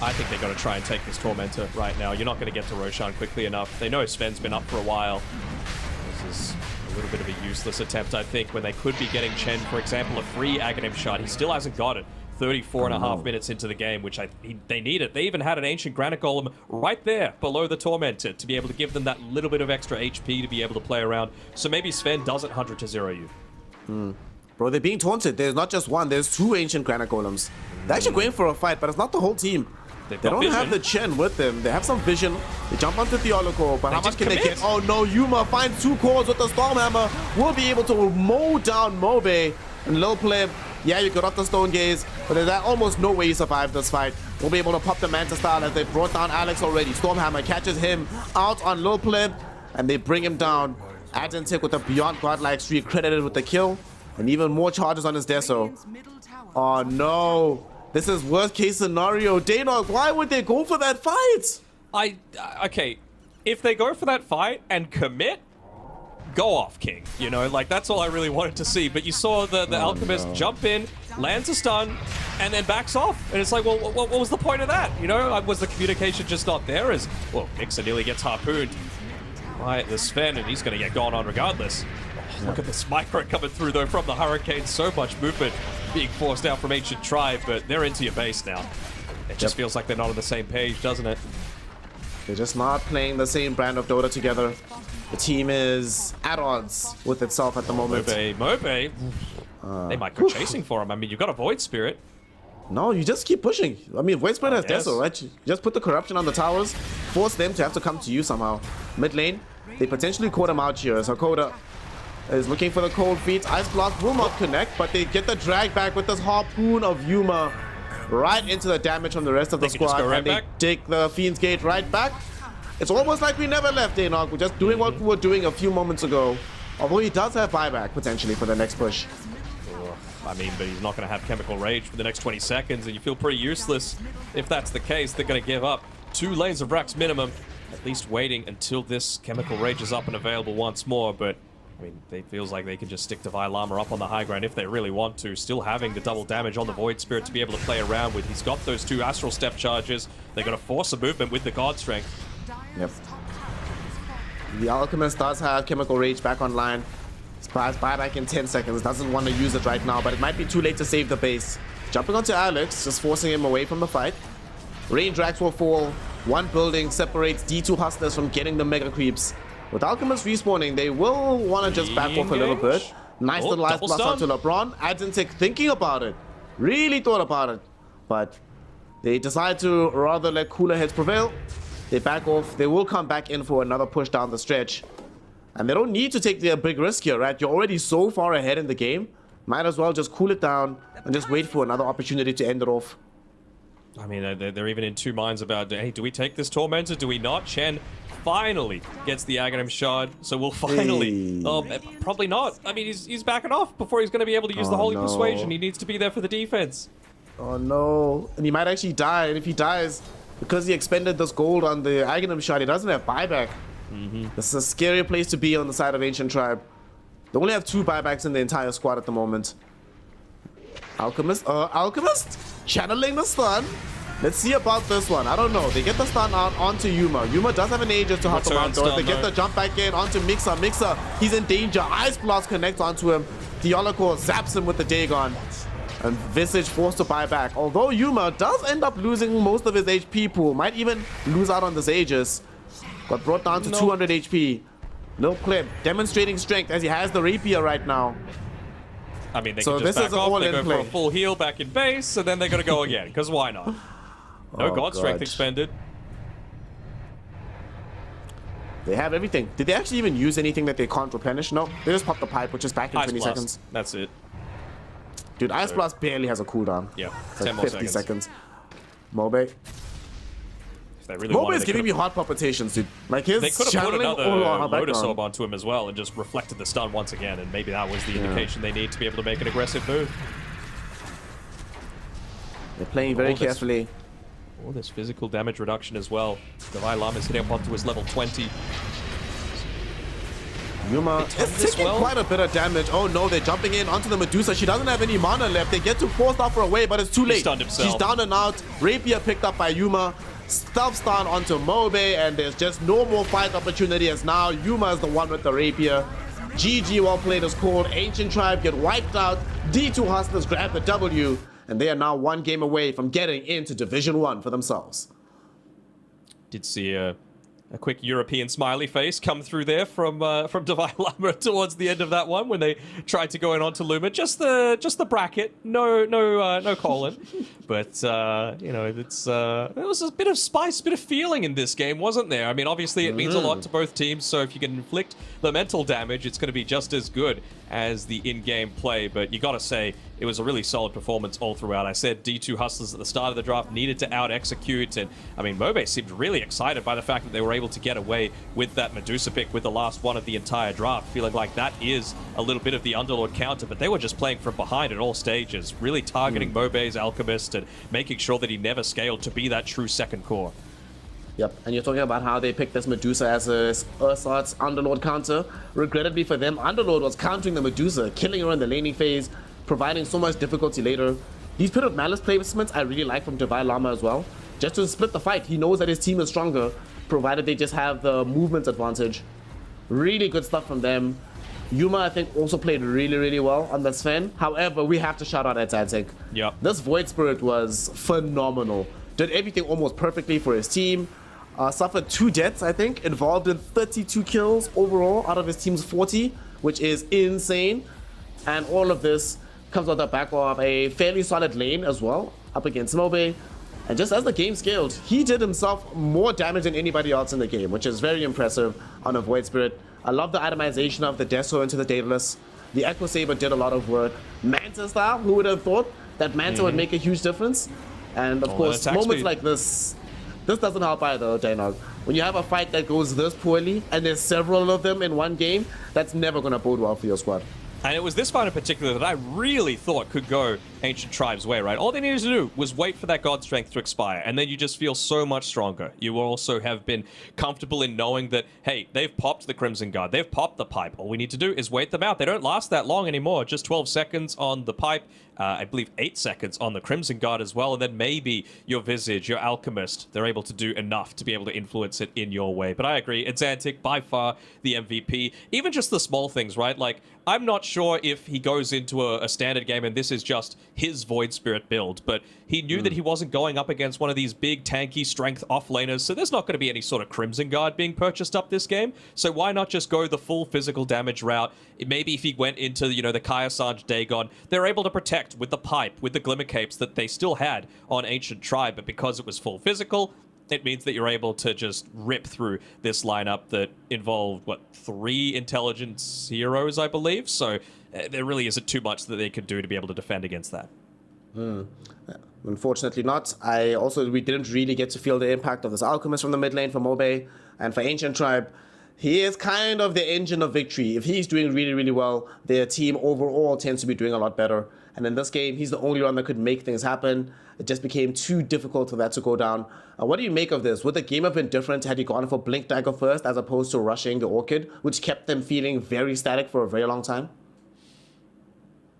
I think they're going to try and take this Tormentor right now. You're not going to get to Roshan quickly enough. They know Sven's been up for a while. This is a little bit of a useless attempt, I think, when they could be getting Chen, for example, a free Aghanim shot. He still hasn't got it. 34.5 minutes into the game, which they need it. They even had an Ancient Granite Golem right there below the Tormentor to be able to give them that little bit of extra HP to be able to play around. So maybe Sven doesn't 100 to 0 you. Bro, they're being taunted. There's not just one, there's 2 Ancient Granite Golems. They're actually going for a fight, but it's not the whole team. They don't have the Chen with them. They have some vision. They jump onto Theoloco, but how much can they get? Oh no, Yuma finds 2 cores with the Stormhammer. Will be able to mow down Mobe. And Lil Pleb, yeah, you got off the Stone Gaze, but there's almost no way you survive this fight. We'll be able to pop the Manta Style as they brought down Alex already. Stormhammer catches him out on Lil Pleb, and they bring him down. Adzentik with a Beyond Godlike streak credited with the kill, and even more charges on his Deso. Oh no. This is worst case scenario. Daynok, why would they go for that fight? Okay, if they go for that fight and commit, go off, King. You know, like, that's all I really wanted to see. But you saw the Alchemist jump in, lands a stun, and then backs off. And it's like, well, what was the point of that? You know, was the communication just not there? As, well, Mixer nearly gets harpooned by the Sven, and he's going to get gone on regardless. Oh, look at this micro coming through, though, from the Hurricane. So much movement being forced out from Ancient Tribe, but they're into your base now. It just feels like they're not on the same page, doesn't it? They're just not playing the same brand of Dota together. The team is at odds with itself at the moment. Mobe, they might go chasing for him. I mean, you've got a Void Spirit. No, you just keep pushing. I mean, Void Spirit has Deso, right? You just put the corruption on the towers, force them to have to come to you somehow. Mid lane, they potentially caught him out here. So Koda is looking for the cold feet. Ice Blast will not connect, but they get the drag back with this harpoon of Yuma right into the damage from the rest of the squad. Right and they take the Fiend's Gate right back. It's almost like we never left Anog. We're just doing what we were doing a few moments ago. Although he does have buyback potentially for the next push. I mean, but he's not going to have Chemical Rage for the next 20 seconds, and you feel pretty useless. If that's the case, they're going to give up 2 lanes of Rax minimum, at least waiting until this Chemical Rage is up and available once more. But, I mean, it feels like they can just stick Divine Llama up on the high ground if they really want to. Still having the double damage on the Void Spirit to be able to play around with. He's got those 2 Astral Step charges. They're going to force a movement with the God Strength. Yep. The Alchemist does have Chemical Rage back online. Buys buyback in 10 seconds. Doesn't want to use it right now, but it might be too late to save the base. Jumping onto Alex, just forcing him away from the fight. Range Rax will fall. One building separates D2 Hustlers from getting the Mega Creeps. With Alchemist respawning, they will want to just back off a little bit. Nice little Ice Blast onto LeBron. Adzentic thinking about it. Really thought about it. But they decide to rather let cooler heads prevail. They back off. They will come back in for another push down the stretch. And they don't need to take the big risk here, right? You're already so far ahead in the game. Might as well just cool it down and just wait for another opportunity to end it off. I mean, they're even in 2 minds about, hey, do we take this Tormentor? Do we not? Chen finally gets the Aghanim Shard, so we'll finally... probably not. I mean, he's backing off before he's going to be able to use the Holy Persuasion. He needs to be there for the defense. Oh, no. And he might actually die. And if he dies, because he expended this gold on the Aghanim Shard, he doesn't have buyback. This is a scary place to be on the side of Ancient Tribe. They only have 2 buybacks in the entire squad at the moment. Alchemist? Alchemist? Channeling the stun. Let's see about this one. I don't know. They get the stun out onto Yuma. Yuma does have an Aegis to help him out, though. They get the jump back in onto Mixer. Mixer, he's in danger. Ice Blast connects onto him. Diolico zaps him with the Dagon. And Visage forced to buy back. Although Yuma does end up losing most of his HP pool. Might even lose out on this Aegis. Got brought down to 200 HP. No clip. Demonstrating strength as he has the Rapier right now. I mean, they can just back off, they go for a full heal back in base, and then they're going to go again, because why not? No God Strength expended. They have everything. Did they actually even use anything that they can't replenish? No. They just popped the pipe, which is back in 20 seconds. That's it. Dude, Ice Blast barely has a cooldown. Yeah, it's like 50 seconds. Mobe. Really Mobe is giving me heart palpitations, dude. Like his they could have put another Lotus Orb onto him as well and just reflected the stun once again, and maybe that was the indication they need to be able to make an aggressive move. They're playing very carefully. All this physical damage reduction as well. Divine Llama is hitting up onto his level 20. Yuma is taking quite a bit of damage. Oh no, they're jumping in onto the Medusa. She doesn't have any mana left. They get to force off her away, but it's too late. He stunned himself. She's down and out. Rapier picked up by Yuma. Stealth stun onto Mobe, and there's just no more fight opportunity as now Yuma is the one with the Rapier. GG, well played is called. Ancient Tribe get wiped out. D2 Hustlers grab the W, and they are now 1 game away from getting into Division 1 for themselves. Did see a quick European smiley face come through there from Divine Llama towards the end of that one when they tried to go in onto Luma. Just the bracket, no colon, but you know, there was a bit of spice, bit of feeling in this game, wasn't there? I mean, obviously it means a lot to both teams, so if you can inflict the mental damage, it's going to be just as good as the in-game play. But you got to say, it was a really solid performance all throughout. I said D2 Hustlers at the start of the draft needed to out-execute, and I mean, Mobe seemed really excited by the fact that they were able to get away with that Medusa pick with the last one of the entire draft, feeling like that is a little bit of the Underlord counter, but they were just playing from behind at all stages, really targeting Mobe's Alchemist and making sure that he never scaled to be that true second core. Yep, and you're talking about how they picked this Medusa as a Ursat's Underlord counter. Regrettably for them, Underlord was countering the Medusa, killing her in the laning phase, providing so much difficulty later. These Pit of Malice placements I really like from Divine Llama as well. Just to split the fight, he knows that his team is stronger, provided they just have the movement advantage. Really good stuff from them. Yuma, I think, also played really well on the Sven. However, we have to shout out at Adzentic. Yep. This Void Spirit was phenomenal. did everything almost perfectly for his team. Suffered 2 deaths, I think, involved in 32 kills overall out of his team's 40, which is insane. And all of this comes on the back of a fairly solid lane as well, up against Mobe. And just as the game scaled, he did himself more damage than anybody else in the game, which is very impressive on a Void Spirit. I love the itemization of the Deso into the Daedalus. The Echo Saber did a lot of work. Manta style, who would have thought that Manta would make a huge difference? And of course, moments like this doesn't help either, Daenog. When you have a fight that goes this poorly, and there's several of them in one game, that's never going to bode well for your squad. And it was this fight in particular that I really thought could go Ancient Tribe's way, right? All they needed to do was wait for that God Strength to expire, and then you just feel so much stronger. You also have been comfortable in knowing that, hey, they've popped the Crimson Guard, they've popped the pipe. All we need to do is wait them out. They don't last that long anymore, just 12 seconds on the pipe, I believe 8 seconds on the Crimson Guard as well, and then maybe your Visage, your Alchemist, they're able to do enough to be able to influence it in your way. But I agree, Exantic, by far the MVP. Even just the small things, right? Like, I'm not sure if he goes into a standard game and this is just his Void Spirit build, but he knew that he wasn't going up against one of these big, tanky, strength offlaners, so there's not going to be any sort of Crimson Guard being purchased up this game, so why not just go the full physical damage route? Maybe if he went into, you know, the Kaya-Sanj Dagon, they're able to protect with the pipe, with the Glimmer Capes that they still had on Ancient Tribe, but because it was full physical, it means that you're able to just rip through this lineup that involved, what, 3 intelligence heroes, I believe? So there really isn't too much that they could do to be able to defend against that. Unfortunately not. We didn't really get to feel the impact of this Alchemist from the mid lane for Mobe. And for Ancient Tribe, he is kind of the engine of victory. If he's doing really, really well, their team overall tends to be doing a lot better. And in this game, he's the only one that could make things happen. It just became too difficult for that to go down. What do you make of this? Would the game have been different had he gone for Blink Dagger first as opposed to rushing the Orchid, which kept them feeling very static for a very long time?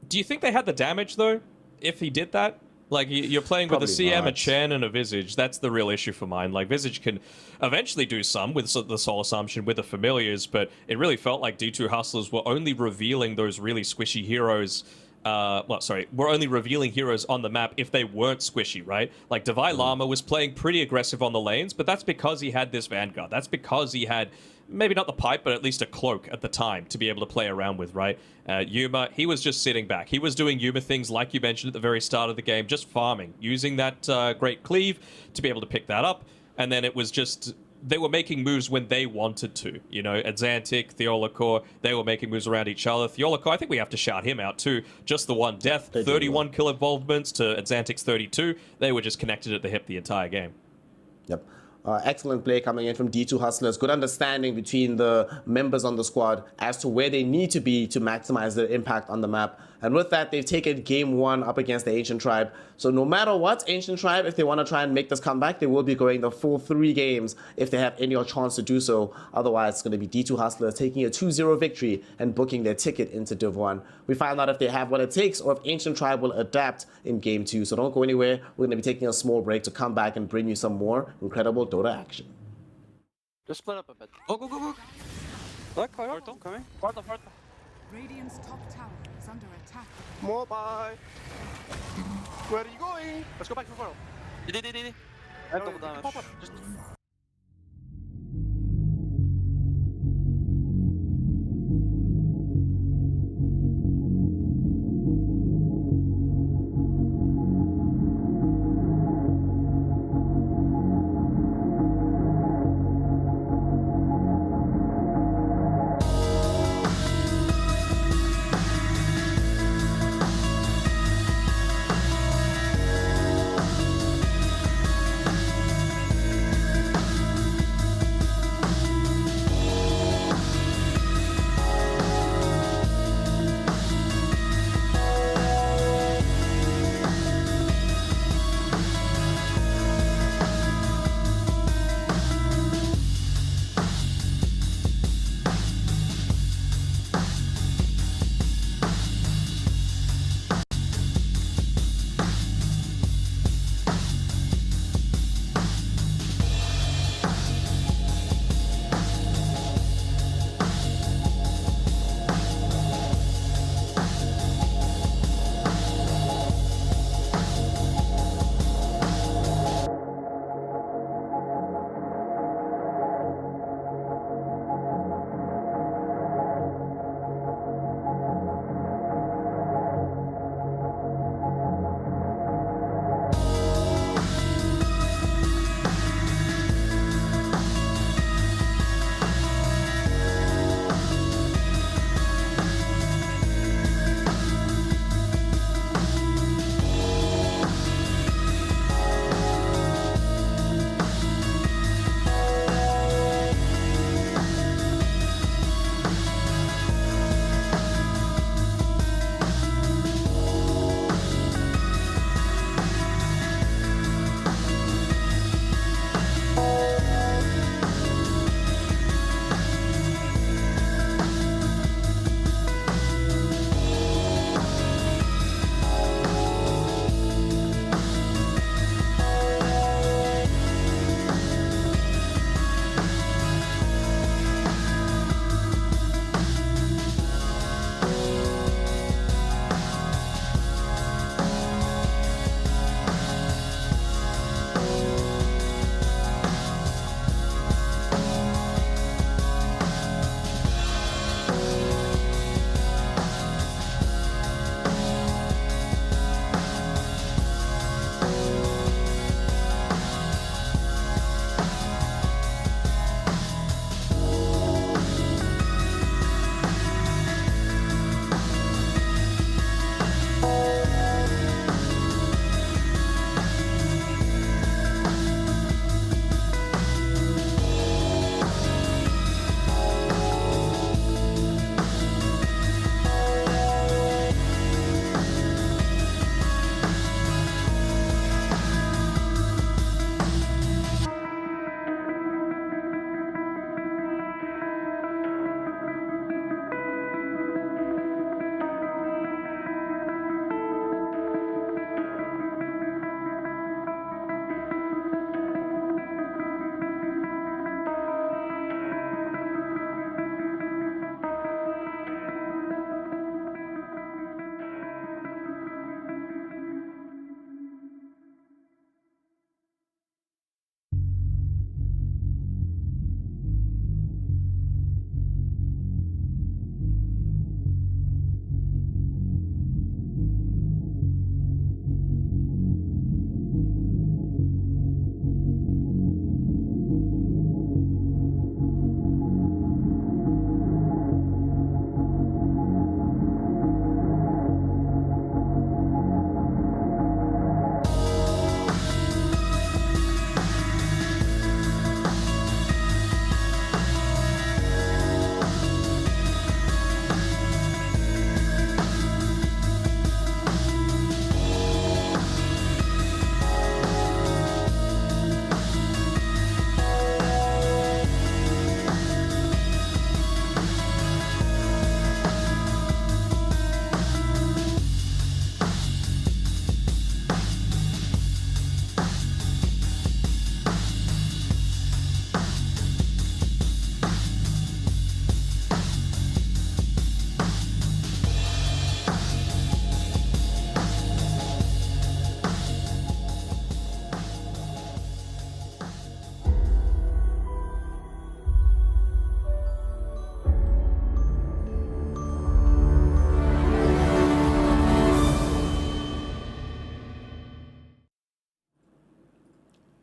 Do you think they had the damage, though, if he did that? Like, you're playing with a CM, a Chen, and a Visage. That's the real issue for mine. Like, Visage can eventually do some with the Soul Assumption, with the Familiars, but it really felt like D2 Hustlers were only revealing those really squishy heroes. We're only revealing heroes on the map if they weren't squishy, right? Like, Devi Lama was playing pretty aggressive on the lanes, but that's because he had this Vanguard. That's because he had, maybe not the pipe, but at least a cloak at the time to be able to play around with, right? Yuma, he was just sitting back. He was doing Yuma things, like you mentioned at the very start of the game, just farming, using that Great Cleave to be able to pick that up, and then it was just... They were making moves when they wanted to. You know, Exantic, Theolacor, they were making moves around each other. Theolacor, I think we have to shout him out too. Just the one death, 31 kill involvements to Exantic's 32. They were just connected at the hip the entire game. Yep. Excellent play coming in from D2 Hustlers. Good understanding between the members on the squad as to where they need to be to maximize their impact on the map. And with that, they've taken game 1 up against the Ancient Tribe. So no matter what, Ancient Tribe, if they want to try and make this comeback, they will be going the full 3 games if they have any chance to do so. Otherwise, it's going to be D2 Hustlers taking a 2-0 victory and booking their ticket into Div 1. We find out if they have what it takes or if Ancient Tribe will adapt in game 2. So don't go anywhere. We're going to be taking a small break to come back and bring you some more incredible Dota action. Just split up a bit. Go, go, go, go. Look, Portal coming. Portal. Radiant's top tower is under attack. Mobile. Where are you going? Let's go back to the portal. Double damage. Just...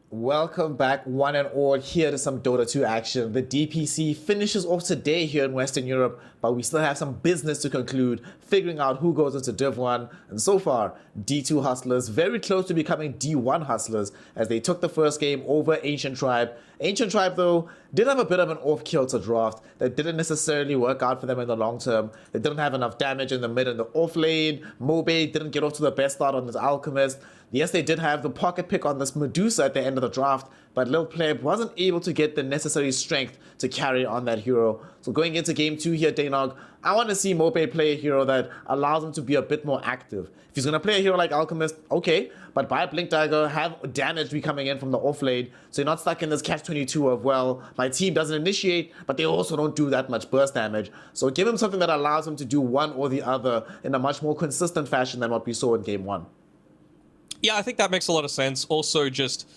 Welcome back, one and all. Here to some Dota 2 action. The DPC finishes off today here in Western Europe, but we still have some business to conclude, figuring out who goes into Div 1. And so far, D2 Hustlers very close to becoming D1 Hustlers as they took the first game over Ancient Tribe. Ancient Tribe, though, did have a bit of an off-kilter draft that didn't necessarily work out for them in the long term. They didn't have enough damage in the mid and the off lane. Mobe didn't get off to the best start on his Alchemist. Yes, they did have the pocket pick on this Medusa at the end of the draft, but Lil Pleb wasn't able to get the necessary strength to carry on that hero. So going into game 2 here, Daynog, I want to see Mobe play a hero that allows him to be a bit more active. If he's going to play a hero like Alchemist, okay, but buy a Blink Dagger, have damage be coming in from the off lane, so you're not stuck in this catch-22 of, well, my team doesn't initiate, but they also don't do that much burst damage. So give him something that allows him to do one or the other in a much more consistent fashion than what we saw in game 1. Yeah, I think that makes a lot of sense. Also, just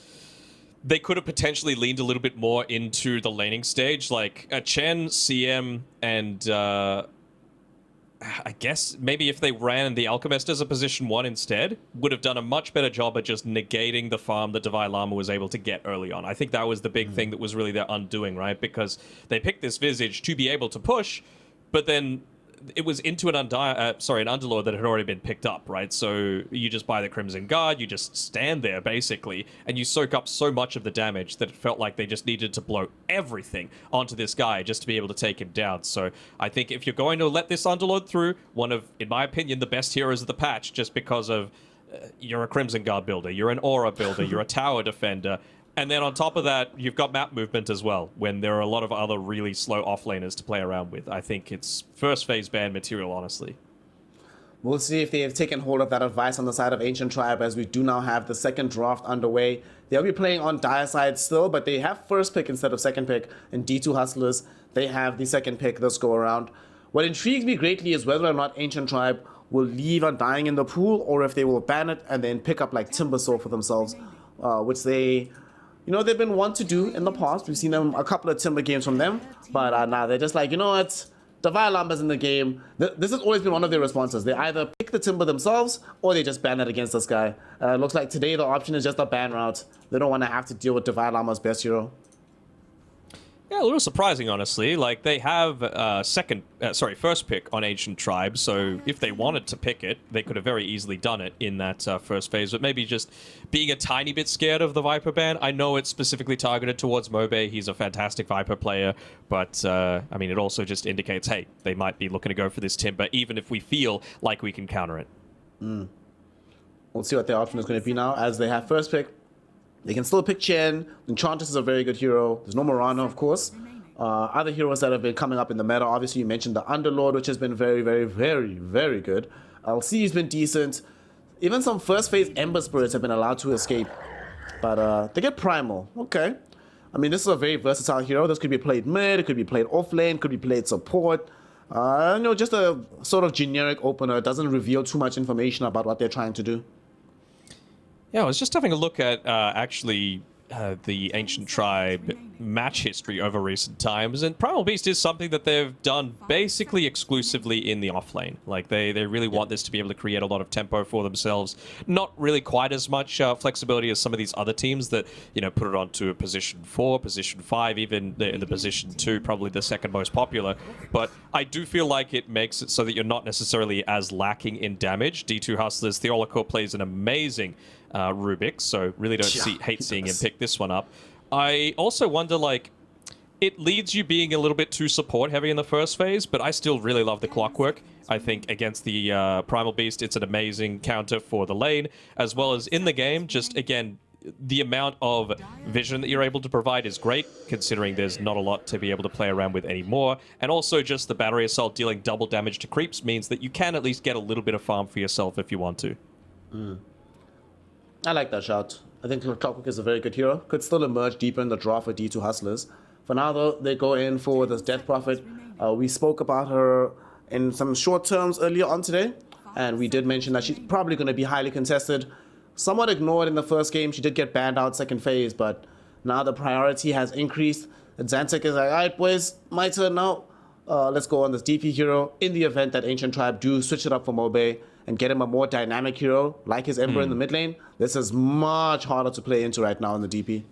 they could have potentially leaned a little bit more into the laning stage, like Chen, CM, and I guess maybe if they ran the Alchemist as a position 1 instead, would have done a much better job at just negating the farm that Divine Llama was able to get early on. I think that was the big thing that was really their undoing, right? Because they picked this Visage to be able to push, but then it was into an Underlord that had already been picked up, right? So you just buy the Crimson Guard, you just stand there, basically, and you soak up so much of the damage that it felt like they just needed to blow everything onto this guy just to be able to take him down. So I think if you're going to let this Underlord through, one of, in my opinion, the best heroes of the patch, just because of you're a Crimson Guard builder, you're an Aura builder, you're a tower defender, and then on top of that, you've got map movement as well, when there are a lot of other really slow offlaners to play around with. I think it's first phase ban material, honestly. We'll see if they have taken hold of that advice on the side of Ancient Tribe, as we do now have the second draft underway. They'll be playing on Dire side still, but they have first pick instead of second pick. In D2 Hustlers, they have the second pick this go around. What intrigues me greatly is whether or not Ancient Tribe will leave Undying in the pool, or if they will ban it and then pick up like Timbersaw for themselves, which they... You know, they've been one to do in the past. We've seen them a couple of Timber games from them. But now they're just like, you know what? Divine Llama's in the game. This has always been one of their responses. They either pick the Timber themselves or they just ban it against this guy. Looks like today the option is just a ban route. They don't want to have to deal with Divine Llama's best hero. Yeah, a little surprising, honestly. Like, they have first pick on Ancient Tribe, so if they wanted to pick it, they could have very easily done it in that first phase, but maybe just being a tiny bit scared of the Viper ban. I know it's specifically targeted towards Mobe. He's a fantastic Viper player, but, I mean, it also just indicates, hey, they might be looking to go for this Timber, even if we feel like we can counter it. We'll see what their option is going to be now, as they have first pick. They can still pick Chen. Enchantress is a very good hero. There's no Morano, of course. Other heroes that have been coming up in the meta, obviously you mentioned the Underlord, which has been very, very, very, very good. LC's been decent. Even some first phase Ember Spirits have been allowed to escape. But they get Primal. Okay. I mean, this is a very versatile hero. This could be played mid, it could be played off lane, could be played support. You know, just a sort of generic opener. It doesn't reveal too much information about what they're trying to do. Yeah, I was just having a look at the Ancient Tribe match history over recent times, and Primal Beast is something that they've done basically exclusively in the offlane. Like, they really want this to be able to create a lot of tempo for themselves. Not really quite as much flexibility as some of these other teams that, you know, put it onto a position 4, position 5, even the position 2, probably the second most popular. But I do feel like it makes it so that you're not necessarily as lacking in damage. D2 Hustlers, Theolico plays an amazing Rubik, so really don't hate seeing him pick this one up. I also wonder, like, it leads you being a little bit too support heavy in the first phase, but I still really love the Clockwork. I think against the Primal Beast, it's an amazing counter for the lane, as well as in the game. Just, again, the amount of vision that you're able to provide is great, considering there's not a lot to be able to play around with anymore. And also just the Battery Assault dealing double damage to creeps means that you can at least get a little bit of farm for yourself if you want to. I like that shot. I think Clockwork is a very good hero. Could still emerge deeper in the draw for D2 Hustlers. For now, though, they go in for this Death Prophet. We spoke about her in some short terms earlier on today, and we did mention that she's probably going to be highly contested. Somewhat ignored in the first game. She did get banned out second phase, but now the priority has increased. Zantic is like, alright boys, my turn now. let's go on this DP hero in the event that Ancient Tribe do switch it up for Mobe and get him a more dynamic hero like his Ember in the mid lane. This is much harder to play into right now in the DP.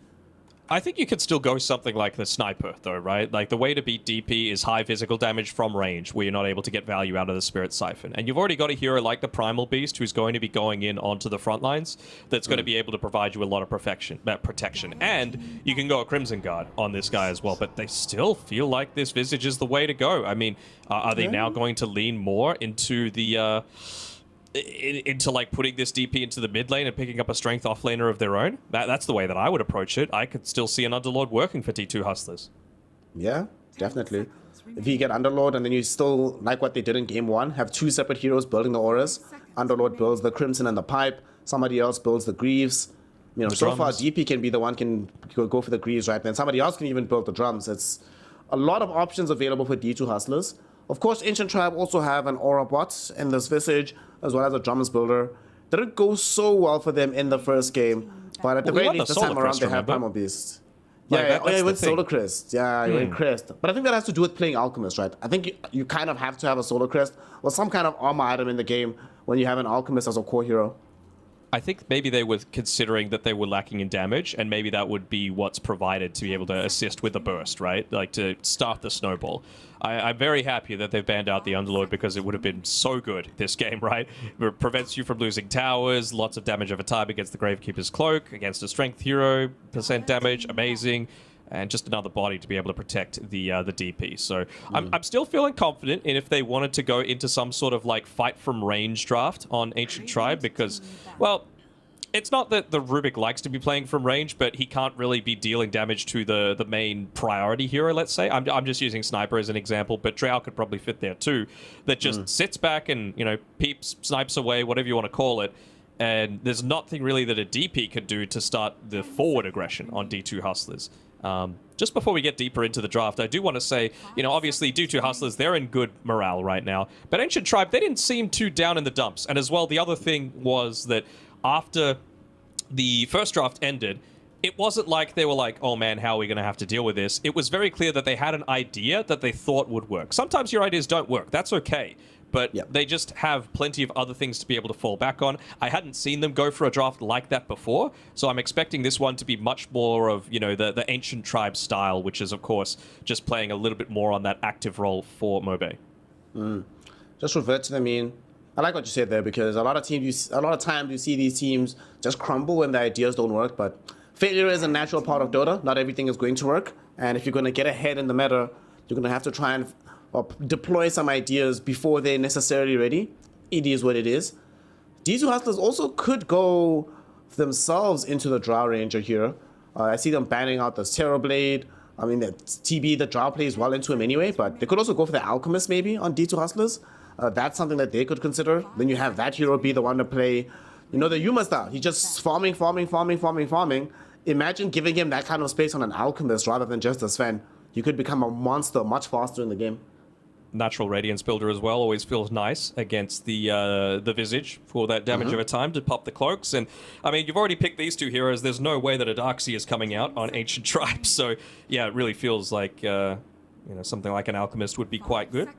I think you could still go something like the Sniper, though, right? Like, the way to beat DP is high physical damage from range, where you're not able to get value out of the Spirit Siphon. And you've already got a hero like the Primal Beast, who's going to be going in onto the front lines, that's going to be able to provide you a lot of protection. And you can go a Crimson Guard on this guy as well, but they still feel like this Visage is the way to go. I mean, are they now going to lean more into the... into like putting this DP into the mid lane and picking up a strength offlaner of their own? That's the way that I would approach it. I could still see an Underlord working for D2 Hustlers. Yeah, definitely. If you get Underlord and then you still, like what they did in game 1, have 2 separate heroes building the auras. Underlord builds the Crimson and the Pipe. Somebody else builds the Greaves. You know, so far DP can be the one can go for the Greaves, right? Then somebody else can even build the drums. It's a lot of options available for D2 Hustlers. Of course, Ancient Tribe also have an Aura bot in this Visage, as well as a Drums builder. Didn't go so well for them in the first game, but at the very least, this time around they have Primal Beast. Yeah, you went Solar Crest. Yeah, you went Crest. But I think that has to do with playing Alchemist, right? I think you kind of have to have a Solar Crest or some kind of armor item in the game when you have an Alchemist as a core hero. I think maybe they were considering that they were lacking in damage, and maybe that would be what's provided to be able to assist with the burst, right? Like, to start the snowball. I'm very happy that they've banned out the Underlord, because it would have been so good this game, right? It prevents you from losing towers, lots of damage over time against the Gravekeeper's Cloak, against a strength hero, % damage, amazing. And just another body to be able to protect the DP. So I'm still feeling confident in if they wanted to go into some sort of like fight from range draft on Ancient Tribe, because, well, it's not that the Rubik likes to be playing from range, but he can't really be dealing damage to the main priority hero, let's say. I'm just using Sniper as an example, but Drow could probably fit there too. That just sits back and, you know, peeps, snipes away, whatever you want to call it. And there's nothing really that a DP could do to start the forward aggression on D2 Hustlers. Just before we get deeper into the draft, I do want to say, you know, obviously D2 Hustlers, they're in good morale right now. But Ancient Tribe, they didn't seem too down in the dumps. And as well, the other thing was that after the first draft ended, it wasn't like they were like, oh man, how are we going to have to deal with this? It was very clear that they had an idea that they thought would work. Sometimes your ideas don't work. That's okay. But they just have plenty of other things to be able to fall back on. I hadn't seen them go for a draft like that before, so I'm expecting this one to be much more of, you know, the Ancient Tribe style, which is, of course, just playing a little bit more on that active role for Mobe. Just revert to the mean. I like what you said there, because a lot of times you see these teams just crumble when the ideas don't work, but failure is a natural part of Dota. Not everything is going to work, and if you're going to get ahead in the meta, you're going to have to try and deploy some ideas before they're necessarily ready. It is what it is. D2 Hustlers also could go themselves into the Drow Ranger here. I see them banning out the Terrorblade. I mean, the TB, the Drow plays well into him anyway, but they could also go for the Alchemist maybe on D2 Hustlers. That's something that they could consider. Then you have that hero be the one to play, you know, the Yuma style. He's just farming. Imagine giving him that kind of space on an Alchemist rather than just a Sven. You could become a monster much faster in the game. Natural Radiance builder as well always feels nice against the Visage for that damage over time to pop the cloaks. And I mean, you've already picked these two heroes. There's no way that a Darkseer is coming out on Ancient Tribe. So yeah, it really feels like you know, something like an Alchemist would be quite good.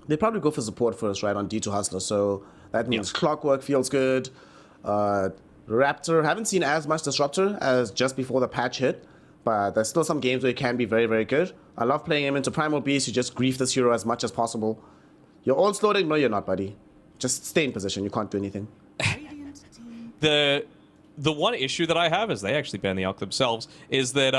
They probably go for support first, right, on D2 Hustler. So that means Clockwork feels good. Raptor, haven't seen as much Disruptor as just before the patch hit, but there's still some games where it can be very, very good. I love playing him into Primal Beast. You just grief this hero as much as possible. You're all slowing? No, you're not, buddy. Just stay in position. You can't do anything. The one issue that I have, is they actually ban the Alch themselves, is that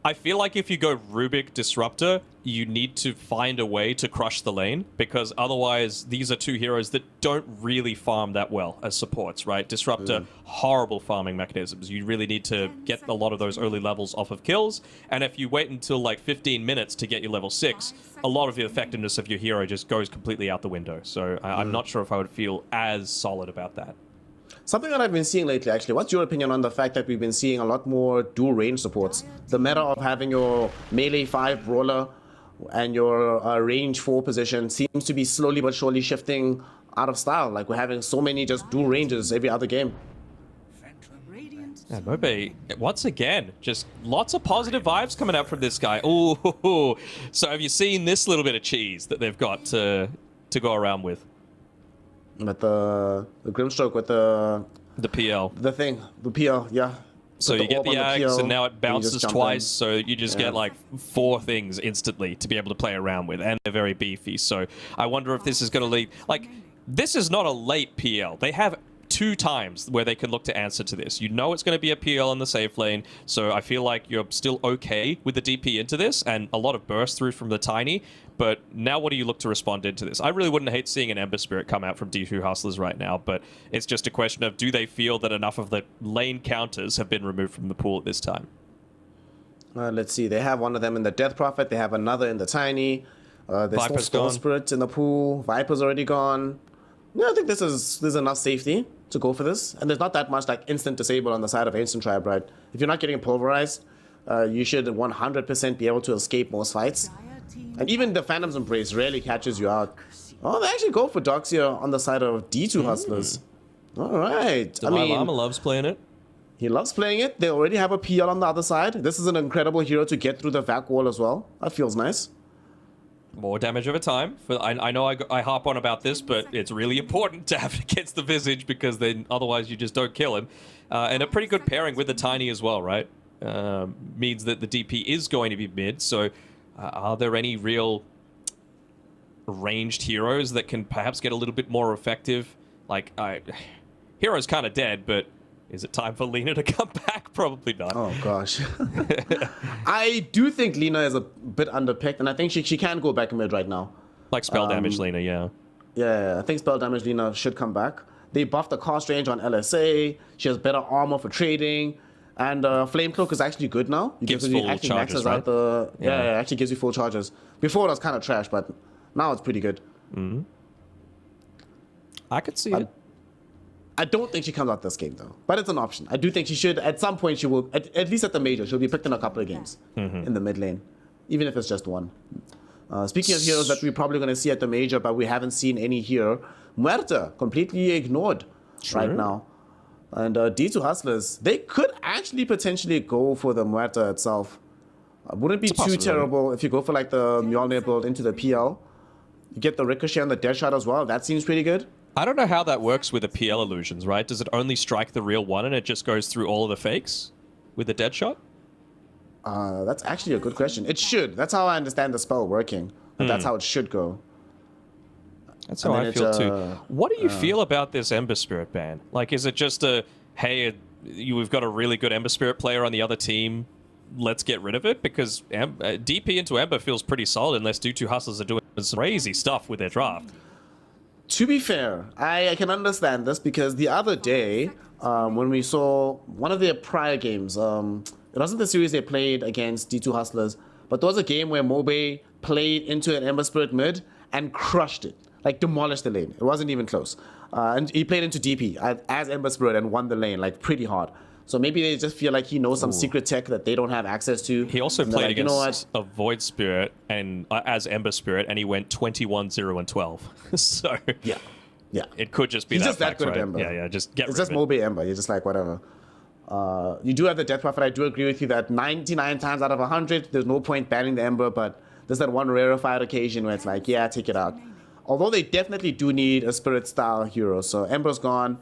I feel like if you go Rubik Disruptor, you need to find a way to crush the lane, because otherwise these are two heroes that don't really farm that well as supports, right? Disruptor, horrible farming mechanisms. You really need to get a lot of those early levels off of kills, and if you wait until like 15 minutes to get your level 6, a lot of the effectiveness of your hero just goes completely out the window. So I'm not sure if I would feel as solid about that. Something that I've been seeing lately, actually, what's your opinion on the fact that we've been seeing a lot more dual range supports? The meta of having your melee 5 brawler and your range 4 position seems to be slowly but surely shifting out of style. Like, we're having so many just dual ranges every other game. And Mobe, once again, just lots of positive vibes coming out from this guy. Ooh, so have you seen this little bit of cheese that they've got to go around with? With the Grimstroke with the PL. The PL, yeah. So you get the Ags, and now it bounces twice, in. so you just get like 4 things instantly to be able to play around with, and they're very beefy. So I wonder if this is going to lead... Like, this is not a late PL. They have 2 times where they can look to answer to this. You know it's going to be a PL in the safe lane, so I feel like you're still okay with the DP into this, and a lot of burst through from the Tiny, but now what do you look to respond into this? I really wouldn't hate seeing an Ember Spirit come out from D2 Hustlers right now, but it's just a question of, do they feel that enough of the lane counters have been removed from the pool at this time? Let's see, they have one of them in the Death Prophet, they have another in the Tiny, there's Viper's Storm gone. Spirit in the pool, Viper's already gone. Yeah, I think there's enough safety to go for this, and there's not that much like instant disable on the side of Ancient Tribe, right? If you're not getting pulverized, you should 100% be able to escape most fights. And even the Phantom's Embrace rarely catches you out. Oh, they actually go for Doxia on the side of D2 Hustlers. All right. Llama loves playing it. He loves playing it. They already have a PL on the other side. This is an incredible hero to get through the vac wall as well. That feels nice. More damage over time. I know I harp on about this, but it's really important to have it against the Visage, because then otherwise you just don't kill him. And a pretty good pairing with the Tiny as well, right? Means that the DP is going to be mid, so are there any real ranged heroes that can perhaps get a little bit more effective? Like, Hero's kind of dead, but is it time for Lina to come back? Probably not. Oh, gosh. I do think Lina is a bit underpicked, and I think she can go back in mid right now. Like spell damage Lina, yeah. Yeah, I think spell damage Lina should come back. They buffed the cost range on LSA. She has better armor for trading. And Flame Cloak is actually good now. Gives full charges, right? Yeah, it actually gives you full charges. Before it was kind of trash, but now it's pretty good. Mm-hmm. I could see it. I don't think she comes out this game, though. But it's an option. I do think she should, at some point, she will, at least at the major, she'll be picked in a couple of games in the mid lane. Even if it's just one. Speaking of heroes that we're probably going to see at the major, but we haven't seen any here, Muerta, completely ignored right now. And D2 Hustlers, they could actually potentially go for the Muerta itself. Wouldn't be too terrible if you go for like the Mjolnir build into the PL. You get the Ricochet and the Deadshot as well. That seems pretty good. I don't know how that works with the PL illusions, right? Does it only strike the real one and it just goes through all of the fakes with the Deadshot? That's actually a good question. It should. That's how I understand the spell working. That's how it should go. That's how I feel too. What do you feel about this Ember Spirit ban? Like, is it just a, hey, we've got a really good Ember Spirit player on the other team, let's get rid of it? Because DP into Ember feels pretty solid unless D2 Hustlers are doing some crazy stuff with their draft. To be fair, I can understand this because the other day, when we saw one of their prior games, it wasn't the series they played against D2 Hustlers, but there was a game where Mobe played into an Ember Spirit mid and crushed it. Like, demolished the lane. It wasn't even close. And he played into DP as Ember Spirit and won the lane, like, pretty hard. So maybe they just feel like he knows some secret tech that they don't have access to. He also played against a Void Spirit and as Ember Spirit, and he went 21, 0, and 12. So yeah. It could just be He's that just that good at Ember. Yeah, just get It's rid just of it. Mobe Ember. You're just like, whatever. You do have the Death Prophet. I do agree with you that 99 times out of 100, there's no point banning the Ember, but there's that one rarefied occasion where it's like, yeah, take it out. Although they definitely do need a Spirit-style hero. So Ember's gone.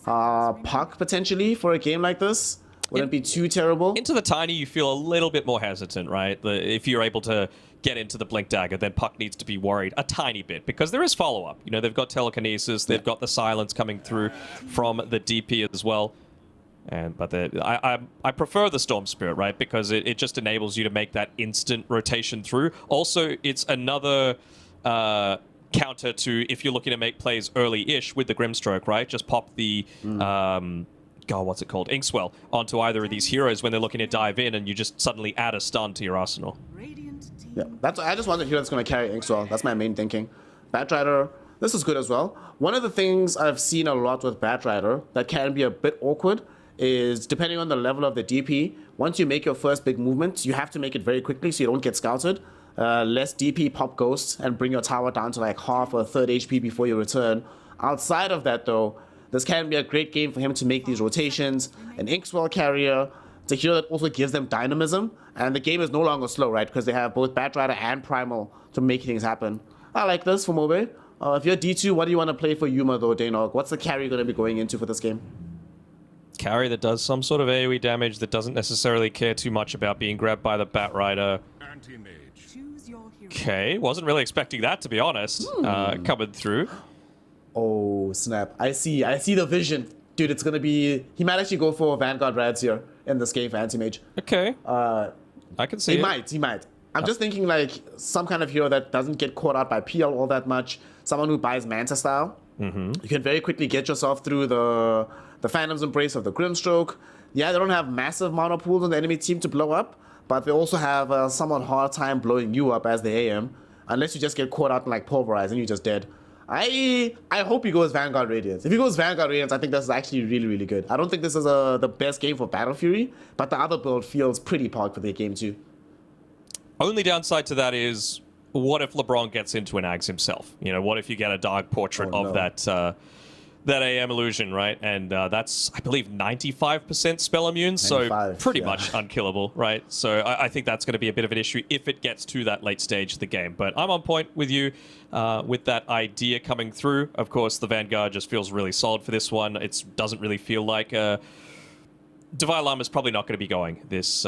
Puck, potentially, for a game like this. Wouldn't be too terrible. Into the Tiny, you feel a little bit more hesitant, right? If you're able to get into the Blink Dagger, then Puck needs to be worried a tiny bit, because there is follow-up. You know, they've got Telekinesis, they've got the Silence coming through from the DP as well. But I prefer the Storm Spirit, right? Because it just enables you to make that instant rotation through. Also, it's another counter to if you're looking to make plays early-ish with the Grimstroke, right? Just pop the... God, what's it called? Inkswell onto either of these heroes when they're looking to dive in, and you just suddenly add a stun to your arsenal. Yeah, I just want a hero that's going to carry Inkswell. That's my main thinking. Batrider, this is good as well. One of the things I've seen a lot with Batrider that can be a bit awkward is, depending on the level of the DP, once you make your first big movement, you have to make it very quickly so you don't get scouted. Less DP, pop Ghost, and bring your tower down to like half or a third HP before you return. Outside of that, though, this can be a great game for him to make these rotations. An Inkswell carrier, it's a hero that also gives them dynamism, and the game is no longer slow, right? Because they have both Batrider and Primal to make things happen. I like this for Mobe. If you're D2, what do you want to play for Yuma though, Danog? What's the carry going to be going into for this game? Carry that does some sort of AoE damage, that doesn't necessarily care too much about being grabbed by the Batrider. Choose your hero. Okay, wasn't really expecting that, to be honest, coming through. Oh, snap. I see the vision. Dude, it's going to be... He might actually go for Vanguard Rads here in this game for Anti-Mage. Okay. I can see it. He might. I'm just thinking like some kind of hero that doesn't get caught out by PL all that much. Someone who buys Manta style. You can very quickly get yourself through the Phantom's Embrace of the Grimstroke. Yeah, they don't have massive mono pools on the enemy team to blow up, but they also have a somewhat hard time blowing you up as the AM. Unless you just get caught out and like Pulverize and you're just dead. I hope he goes Vanguard Radiance. If he goes Vanguard Radiance, I think this is actually really, really good. I don't think this is the best game for Battle Fury, but the other build feels pretty pogged for the game too. Only downside to that is, what if LeBron gets into an Ags himself? You know, what if you get a Dark Portrait of that AM illusion, right? And that's, I believe, 95% spell immune, so pretty much unkillable, right? So I think that's going to be a bit of an issue if it gets to that late stage of the game. But I'm on point with you with that idea coming through. Of course, the Vanguard just feels really solid for this one. It doesn't really feel like... Divine Llama is probably not going to be going this...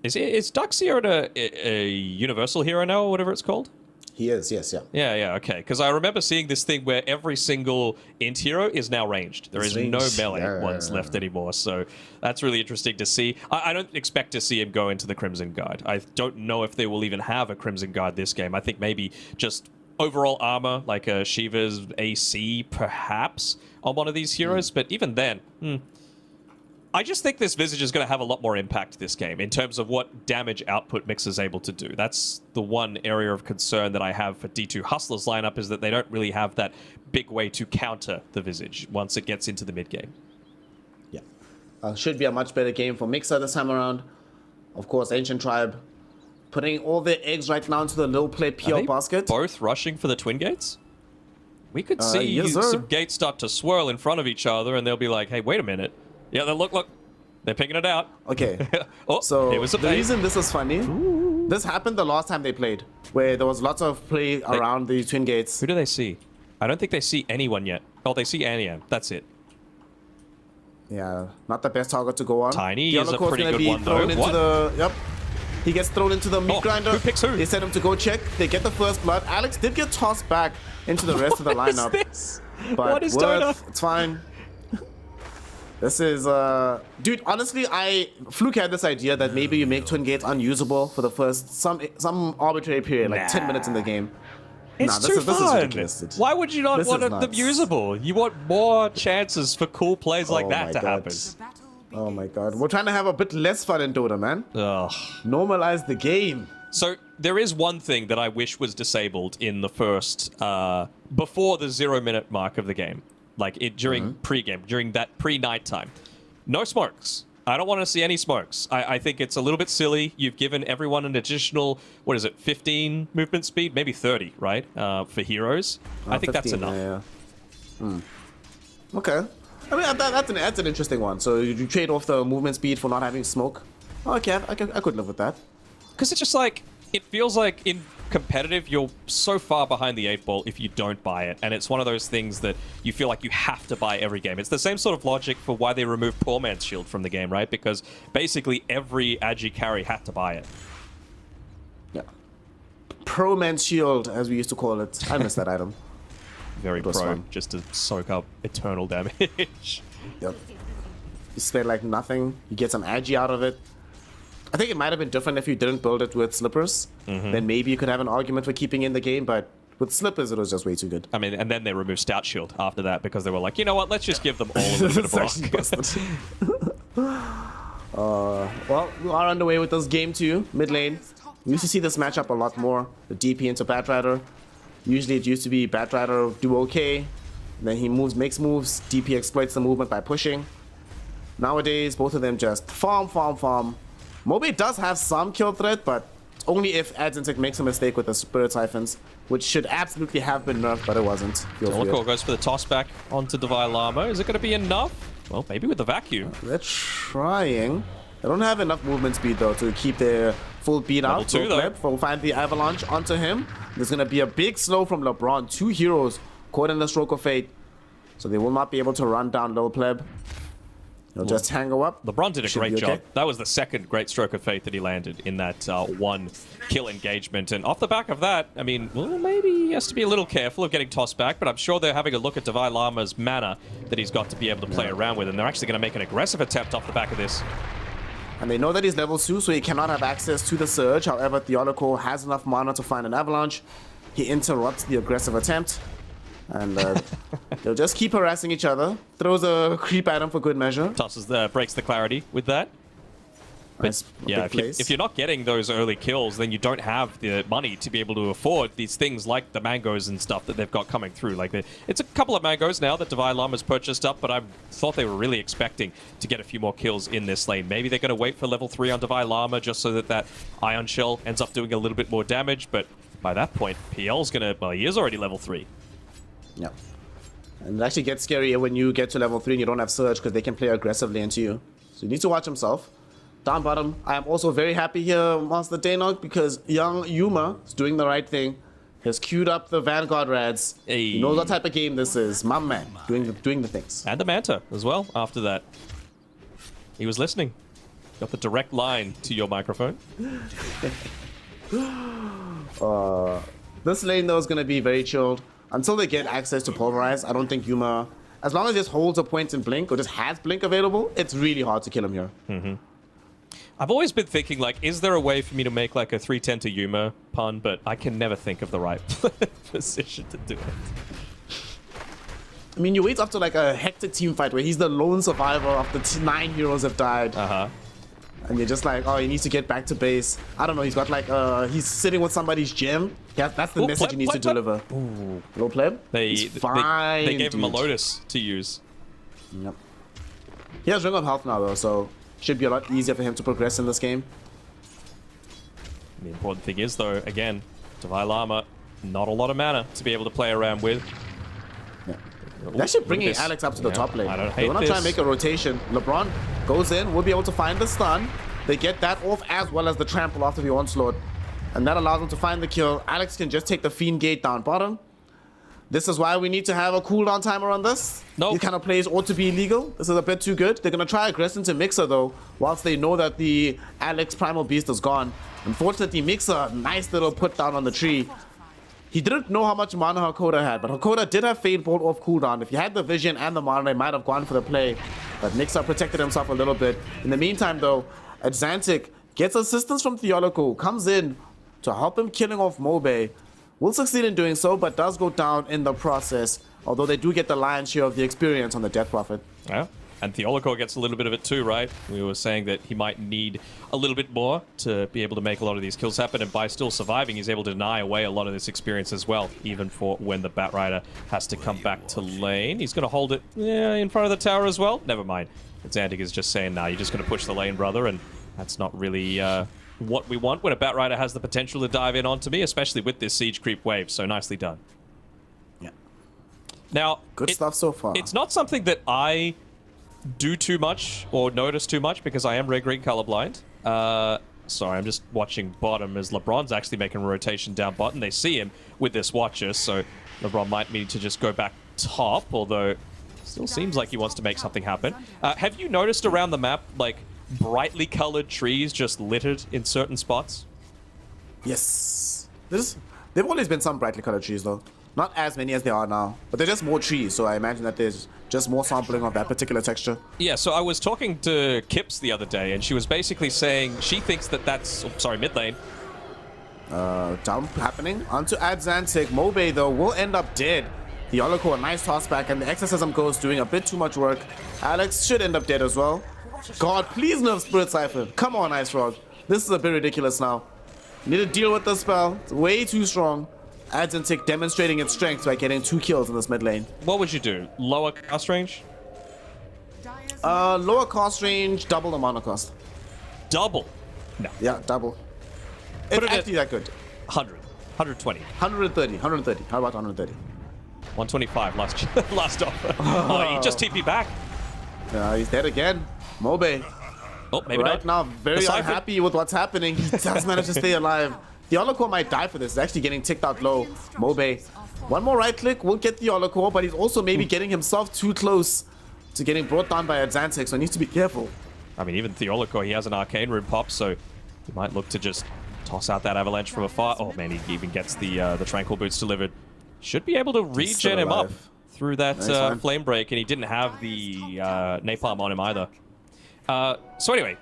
Is Duxier a universal hero now, or whatever it's called? He is, yes, yeah. Yeah, okay. Because I remember seeing this thing where every single int hero is now ranged. There is no melee ones left anymore, so that's really interesting to see. I don't expect to see him go into the Crimson Guard. I don't know if they will even have a Crimson Guard this game. I think maybe just overall armor, like a Shiva's AC, perhaps, on one of these heroes, but even then... I just think this Visage is going to have a lot more impact this game in terms of what damage output Mix is able to do. That's the one area of concern that I have for D2 Hustlers lineup, is that they don't really have that big way to counter the Visage once it gets into the mid-game. Yeah. Should be a much better game for Mixer this time around. Of course, Ancient Tribe putting all their eggs right now into the low play PL basket. Both rushing for the Twin Gates? We could see some gates start to swirl in front of each other, and they'll be like, hey, wait a minute. Yeah, look. They're picking it out. Okay. So the reason this is funny, this happened the last time they played, where there was lots of play around the Twin Gates. Who do they see? I don't think they see anyone yet. Oh, they see Aniam. That's it. Yeah, not the best target to go on. Tiny is a pretty good one, though. Yep. He gets thrown into the meat grinder. Who picks who? They send him to go check. They get the first blood. Alex did get tossed back into the rest of the lineup. What is this? But what is going on? It's fine. This is, dude, honestly, Fluke had this idea that maybe you make Twin Gates unusable for the first, some arbitrary period, like 10 minutes in the game. It's too fun. This is ridiculous. Why would you not want them usable? You want more chances for cool plays like that to happen. Oh my god. We're trying to have a bit less fun in Dota, man. Ugh. Normalize the game. So, there is one thing that I wish was disabled in the first, before the 0-minute mark of the game. Like, during pre-game, during that pre-night time. No smokes. I don't want to see any smokes. I think it's a little bit silly. You've given everyone an additional, 15 movement speed? Maybe 30, right? For heroes. I think 15, that's enough. Yeah. Okay. I mean, that's an interesting one. So you trade off the movement speed for not having smoke. Okay, I could live with that. Because it's just like, it feels like in competitive, you're so far behind the 8-ball if you don't buy it. And it's one of those things that you feel like you have to buy every game. It's the same sort of logic for why they removed Poor Man's Shield from the game, right? Because basically every Agi carry had to buy it. Yeah. Pro Man's Shield, as we used to call it. I miss that item. Very pro, just to soak up eternal damage. Yep. You spend like nothing, you get some Agi out of it. I think it might have been different if you didn't build it with Slippers. Then maybe you could have an argument for keeping in the game, but with Slippers, it was just way too good. I mean, and then they removed Stout Shield after that because they were like, you know what, let's just give them all a little bit of block. Well, we are underway with this game too, mid lane. We used to see this matchup a lot more, the DP into Batrider. Usually it used to be Batrider do okay, then he makes moves, DP exploits the movement by pushing. Nowadays, both of them just farm. Mobe does have some kill threat, but Only if Adzentic makes a mistake with the Spirit Siphons, which should absolutely have been nerfed, but it wasn't. Feels weird. Delacour goes for the toss back onto Divine Llama. Is it going to be enough? Well, maybe with the vacuum. They're trying. They don't have enough movement speed, though, to keep their full beat Level out. two, though. We'll find the Avalanche onto him. There's going to be a big slow from LeBron. 2 heroes caught in the stroke of fate. So they will not be able to run down Lil Pleb. He'll just tango up. LeBron did a Should great be job. okay. That was the second great stroke of fate that he landed in that one kill engagement. And off the back of that, I mean, well, maybe he has to be a little careful of getting tossed back, but I'm sure they're having a look at Divine Llama's mana that he's got to be able to play around with, and they're actually going to make an aggressive attempt off the back of this. And they know that he's level 2, so he cannot have access to the Surge. However, Theoloco has enough mana to find an Avalanche. He interrupts the aggressive attempt. And they'll just keep harassing each other. Throws a creep at him for good measure. Tosses breaks the clarity with that. Nice, Yeah, big if you're not getting those early kills, then you don't have the money to be able to afford these things like the mangoes and stuff that they've got coming through. Like, it's a couple of mangoes now that Divine Llama's purchased up, but I thought they were really expecting to get a few more kills in this lane. Maybe they're going to wait for level 3 on Divine Llama just so that that Ion Shell ends up doing a little bit more damage, but by that point, PL's going to... Well, he is already level 3. Yeah. And it actually gets scarier when you get to level 3 and you don't have Surge because they can play aggressively into you. So you need to watch himself. Down bottom, I am also very happy here, Master Daynok, because young Yuma is doing the right thing. He has queued up the Vanguard Rads. Hey. He knows what type of game this is. My man, doing the things. And the Manta as well after that. He was listening. Got the direct line to your microphone. This lane, though, is going to be very chilled. Until they get access to Pulverize, I don't think Yuma... As long as he just holds a point in Blink, or just has Blink available, it's really hard to kill him here. Mm-hmm. I've always been thinking, like, is there a way for me to make, like, a 310 to Yuma pun, but I can never think of the right position to do it. I mean, you wait up to, like, a hectic team fight where he's the lone survivor after 9 heroes have died. Uh-huh. And you're just like, oh, he needs to get back to base. I don't know, he's got, like, he's sitting with somebody's gem. Yeah, that's the message he needs to deliver. Low pleb? They gave him a dude. Lotus to use. Yep. He has Ring of Health now, though, so should be a lot easier for him to progress in this game. The important thing is, though, again, Divine Llama, not a lot of mana to be able to play around with. Yeah. They're actually bringing this. Alex up to the Yeah, top lane. I don't They hate want to try and this. make a rotation. LeBron goes in, will be able to find the stun. They get that off as well as the trample after the onslaught. And that allows them to find the kill. Alex can just take the Fiend Gate down bottom. This is why we need to have a cooldown timer on this. Nope. These kind of plays ought to be illegal. This is a bit too good. They're going to try aggress into Mixer, though, whilst they know that the Alex Primal Beast is gone. Unfortunately, Mixer, nice little put down on the tree. He didn't know how much mana Hakoda had, but Hakoda did have Fade Bolt off cooldown. If he had the vision and the mana, they might have gone for the play. But Mixer protected himself a little bit. In the meantime, though, Adzentic gets assistance from Theoloco, comes in to help him killing off Mobe. Will succeed in doing so, but does go down in the process. Although they do get the lion's share of the experience on the Death Prophet. Yeah. And Theoloco gets a little bit of it too, right? We were saying that he might need a little bit more to be able to make a lot of these kills happen, and by still surviving, he's able to deny away a lot of this experience as well, even for when the Batrider has to come back to lane. He's going to hold it in front of the tower as well. Never mind. Xantic is just saying, nah, you're just going to push the lane, brother, and that's not really what we want when a Batrider has the potential to dive in onto me, especially with this siege creep wave, so nicely done. Yeah. Now, Good stuff so far. It's not something that I do too much or notice too much because I am red green colorblind. Sorry, I'm just watching bottom as LeBron's actually making a rotation down bottom. They see him with this Watcher, so LeBron might need to just go back top, although still seems like he wants to make something happen. Have you noticed around the map, like, brightly colored trees just littered in certain spots? Yes. There've always been some brightly colored trees, though. Not as many as there are now, but they're just more trees, so I imagine that there's just more sampling of that particular texture. Yeah, so I was talking to Kips the other day, and she was basically saying she thinks that that's... Oh, sorry, mid lane. Dump happening onto Adzentic. Mobe, though, will end up dead. The Yoloco, a nice toss back, and the Exorcism Ghost doing a bit too much work. Alex should end up dead as well. God, please nerf Spirit Siphon. Come on, Ice Frog. This is a bit ridiculous now. Need to deal with the spell. It's way too strong. Adzentic demonstrating its strength by getting 2 kills in this mid lane. What would you do? Lower cast range? Lower cost range, double the mana cost. Double? No. Yeah, double. It's it at actually that good. 100, 120, 130, 130. How about 130? 125 last offer. Oh, he just TP back. He's dead again. Mobe. Oh, maybe Right not. now, very unhappy with what's happening. He does manage to stay alive. The Olocore might die for this. He's actually getting ticked out low. Mobe. One more right click will get the Olocore, but he's also maybe getting himself too close to getting brought down by Xantic, so he needs to be careful. I mean, even Theoloco, he has an Arcane Rune pop, so he might look to just toss out that Avalanche from afar. Oh man, he even gets the Tranquil Boots delivered. Should be able to regen him up through that Flame Break, and he didn't have the Napalm on him either. So anyway,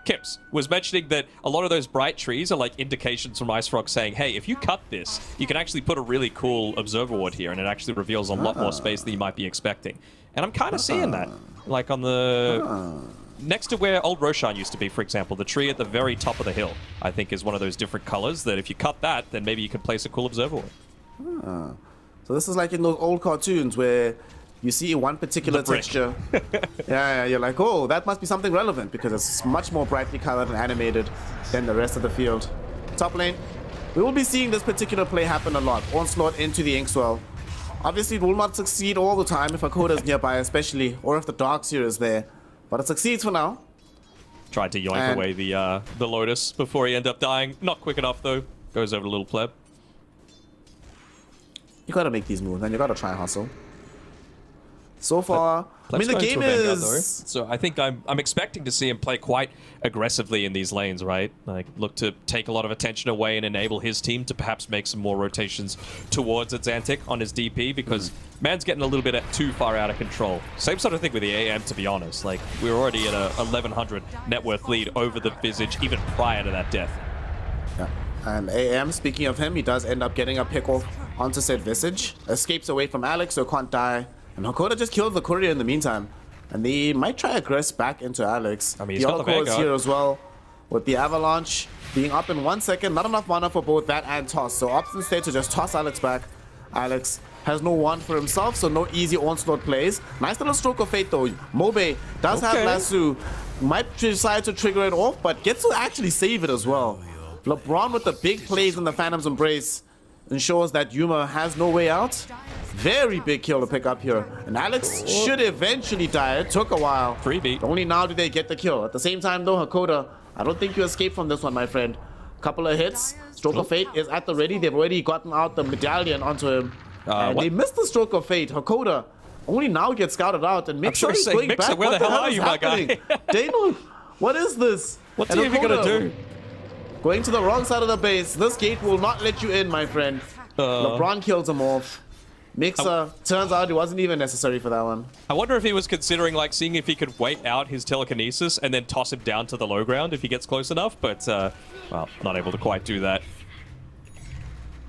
Kips was mentioning that a lot of those bright trees are like indications from Ice Frog saying, hey, if you cut this, you can actually put a really cool Observer Ward here, and it actually reveals a lot more space than you might be expecting. And I'm kind of seeing that. Like on the... Next to where old Roshan used to be, for example, the tree at the very top of the hill, I think is one of those different colors that if you cut that, then maybe you can place a cool Observer Ward. So this is like in those old cartoons where you see one particular texture. Yeah, you're like, oh, that must be something relevant because it's much more brightly colored and animated than the rest of the field. Top lane, we will be seeing this particular play happen a lot. Onslaught into the Inkswell. Obviously, it will not succeed all the time if Akoda is nearby, especially, or if the Darkseer is there. But it succeeds for now. Tried to yoink away the Lotus before he ended up dying. Not quick enough, though. Goes over to Little Pleb. You gotta make these moves, and you gotta try and hustle. So far, I mean, the game is... So I think I'm expecting to see him play quite aggressively in these lanes, right? Like, look to take a lot of attention away and enable his team to perhaps make some more rotations towards Xantic on his DP, because man's getting a little bit too far out of control. Same sort of thing with the AM, to be honest. Like, we were already at a 1100 net worth lead over the Visage even prior to that death. Yeah. And AM, speaking of him, he does end up getting a pick off onto said Visage. Escapes away from Alex, so can't die. And Hakoda just kills the courier in the meantime. And they might try aggress back into Alex. I mean, he's got the Vanguard. Is here as well, with the Avalanche being up in 1 second. Not enough mana for both that and toss. So opts instead to just toss Alex back. Alex has no wand for himself, so no easy onslaught plays. Nice little stroke of fate though. Mobe does have Lasso. Might decide to trigger it off, but gets to actually save it as well. LeBron with the big plays in the Phantom's Embrace ensures that Yuma has no way out. Very big kill to pick up here. And Alex should eventually die. It took a while. Freebie. Only now do they get the kill. At the same time though, Hakoda, I don't think you escape from this one, my friend. Couple of hits. Stroke of Fate is at the ready. They've already gotten out the medallion onto him. And they missed the Stroke of Fate. Hakoda only now gets scouted out. And Mixer is going Mixer, back. where What the hell are you, my happening? Dano, what is this? What's he even gonna do? Going to the wrong side of the base. This gate will not let you in, my friend. LeBron kills him off. Mixer, turns out it wasn't even necessary for that one. I wonder if he was considering like seeing if he could wait out his telekinesis and then toss him down to the low ground if he gets close enough, but well, not able to quite do that.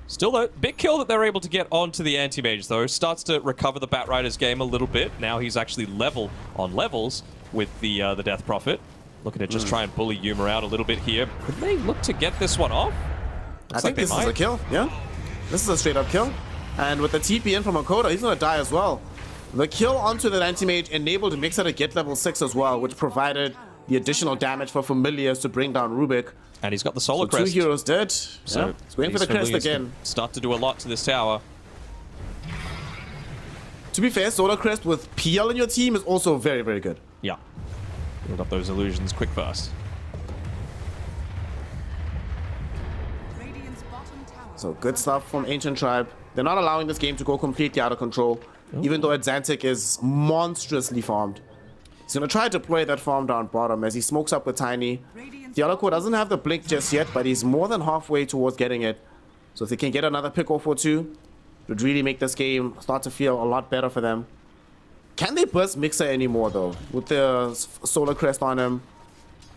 Still though, big kill that they're able to get onto the anti-mage though. Starts to recover the Batrider's game a little bit. Now he's actually level on levels with the Death Prophet. Looking to just try and bully Yuma out a little bit here. Could they look to get this one off? I think this is a kill, yeah? This is a straight up kill. And with the TP in from Hakoda, he's gonna die as well. The kill onto the anti-mage enabled Mixer to get level 6 as well, which provided the additional damage for Familiars to bring down Rubik. And he's got the Solar So Crest. 2 heroes dead. So yeah, he's waiting for the crest again. Start to do a lot to this tower. To be fair, Solar Crest with PL in your team is also very, very good. Yeah. Build up those illusions quick fast. So good stuff from Ancient Tribe. They're not allowing this game to go completely out of control, even though Xantic is monstrously farmed. He's going to try to deploy that farm down bottom as he smokes up with Tiny. The Olocore doesn't have the blink just yet, but he's more than halfway towards getting it. So if they can get another pick off or two, it would really make this game start to feel a lot better for them. Can they burst Mixer anymore though, with the Solar Crest on him?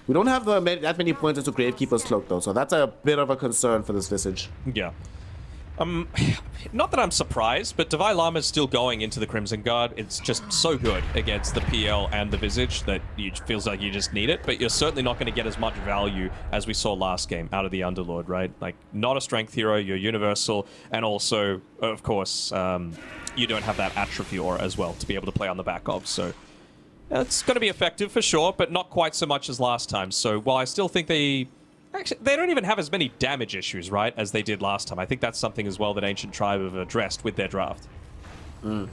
We don't have that many points into Gravekeeper's Cloak though, so that's a bit of a concern for this Visage. Yeah. Not that I'm surprised, but Devi Lama's still going into the Crimson Guard. It's just so good against the PL and the Visage that it feels like you just need it, but you're certainly not going to get as much value as we saw last game out of the Underlord, right? Like, not a strength hero, you're universal, and also, of course, you don't have that atrophy aura as well to be able to play on the back of, so it's going to be effective for sure, but not quite so much as last time. So while I still think they Actually, they don't even have as many damage issues, right, as they did last time. I think that's something as well that Ancient Tribe have addressed with their draft. Oh,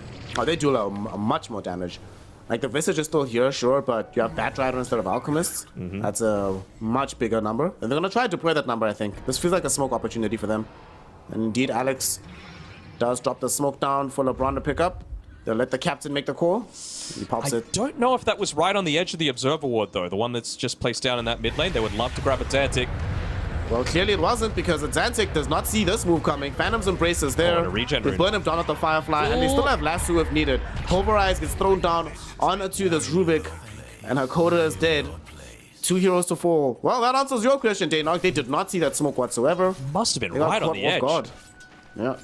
they do much more damage. Like, the Visage is still here, sure, but you have Bat Rider instead of Alchemists. That's a much bigger number. And they're going to try to deploy that number, I think. This feels like a smoke opportunity for them. And indeed, Alex does drop the smoke down for LeBron to pick up. They'll let the captain make the call. He pops it. I don't know if that was right on the edge of the Observer Ward, though. The one that's just placed down in that mid lane. They would love to grab a Zantic. Well, clearly it wasn't, because Zantic does not see this move coming. Phantom's Embrace is there. and a regen They rune. burn him down with the Firefly, and they still have Lasso if needed. Pulverize gets thrown down onto this Rubik, and Hakoda is dead. 2 heroes to fall. Well, that answers your question, Daynok. They did not see that smoke whatsoever. Must have been They got right on caught the off edge. guard. Yeah.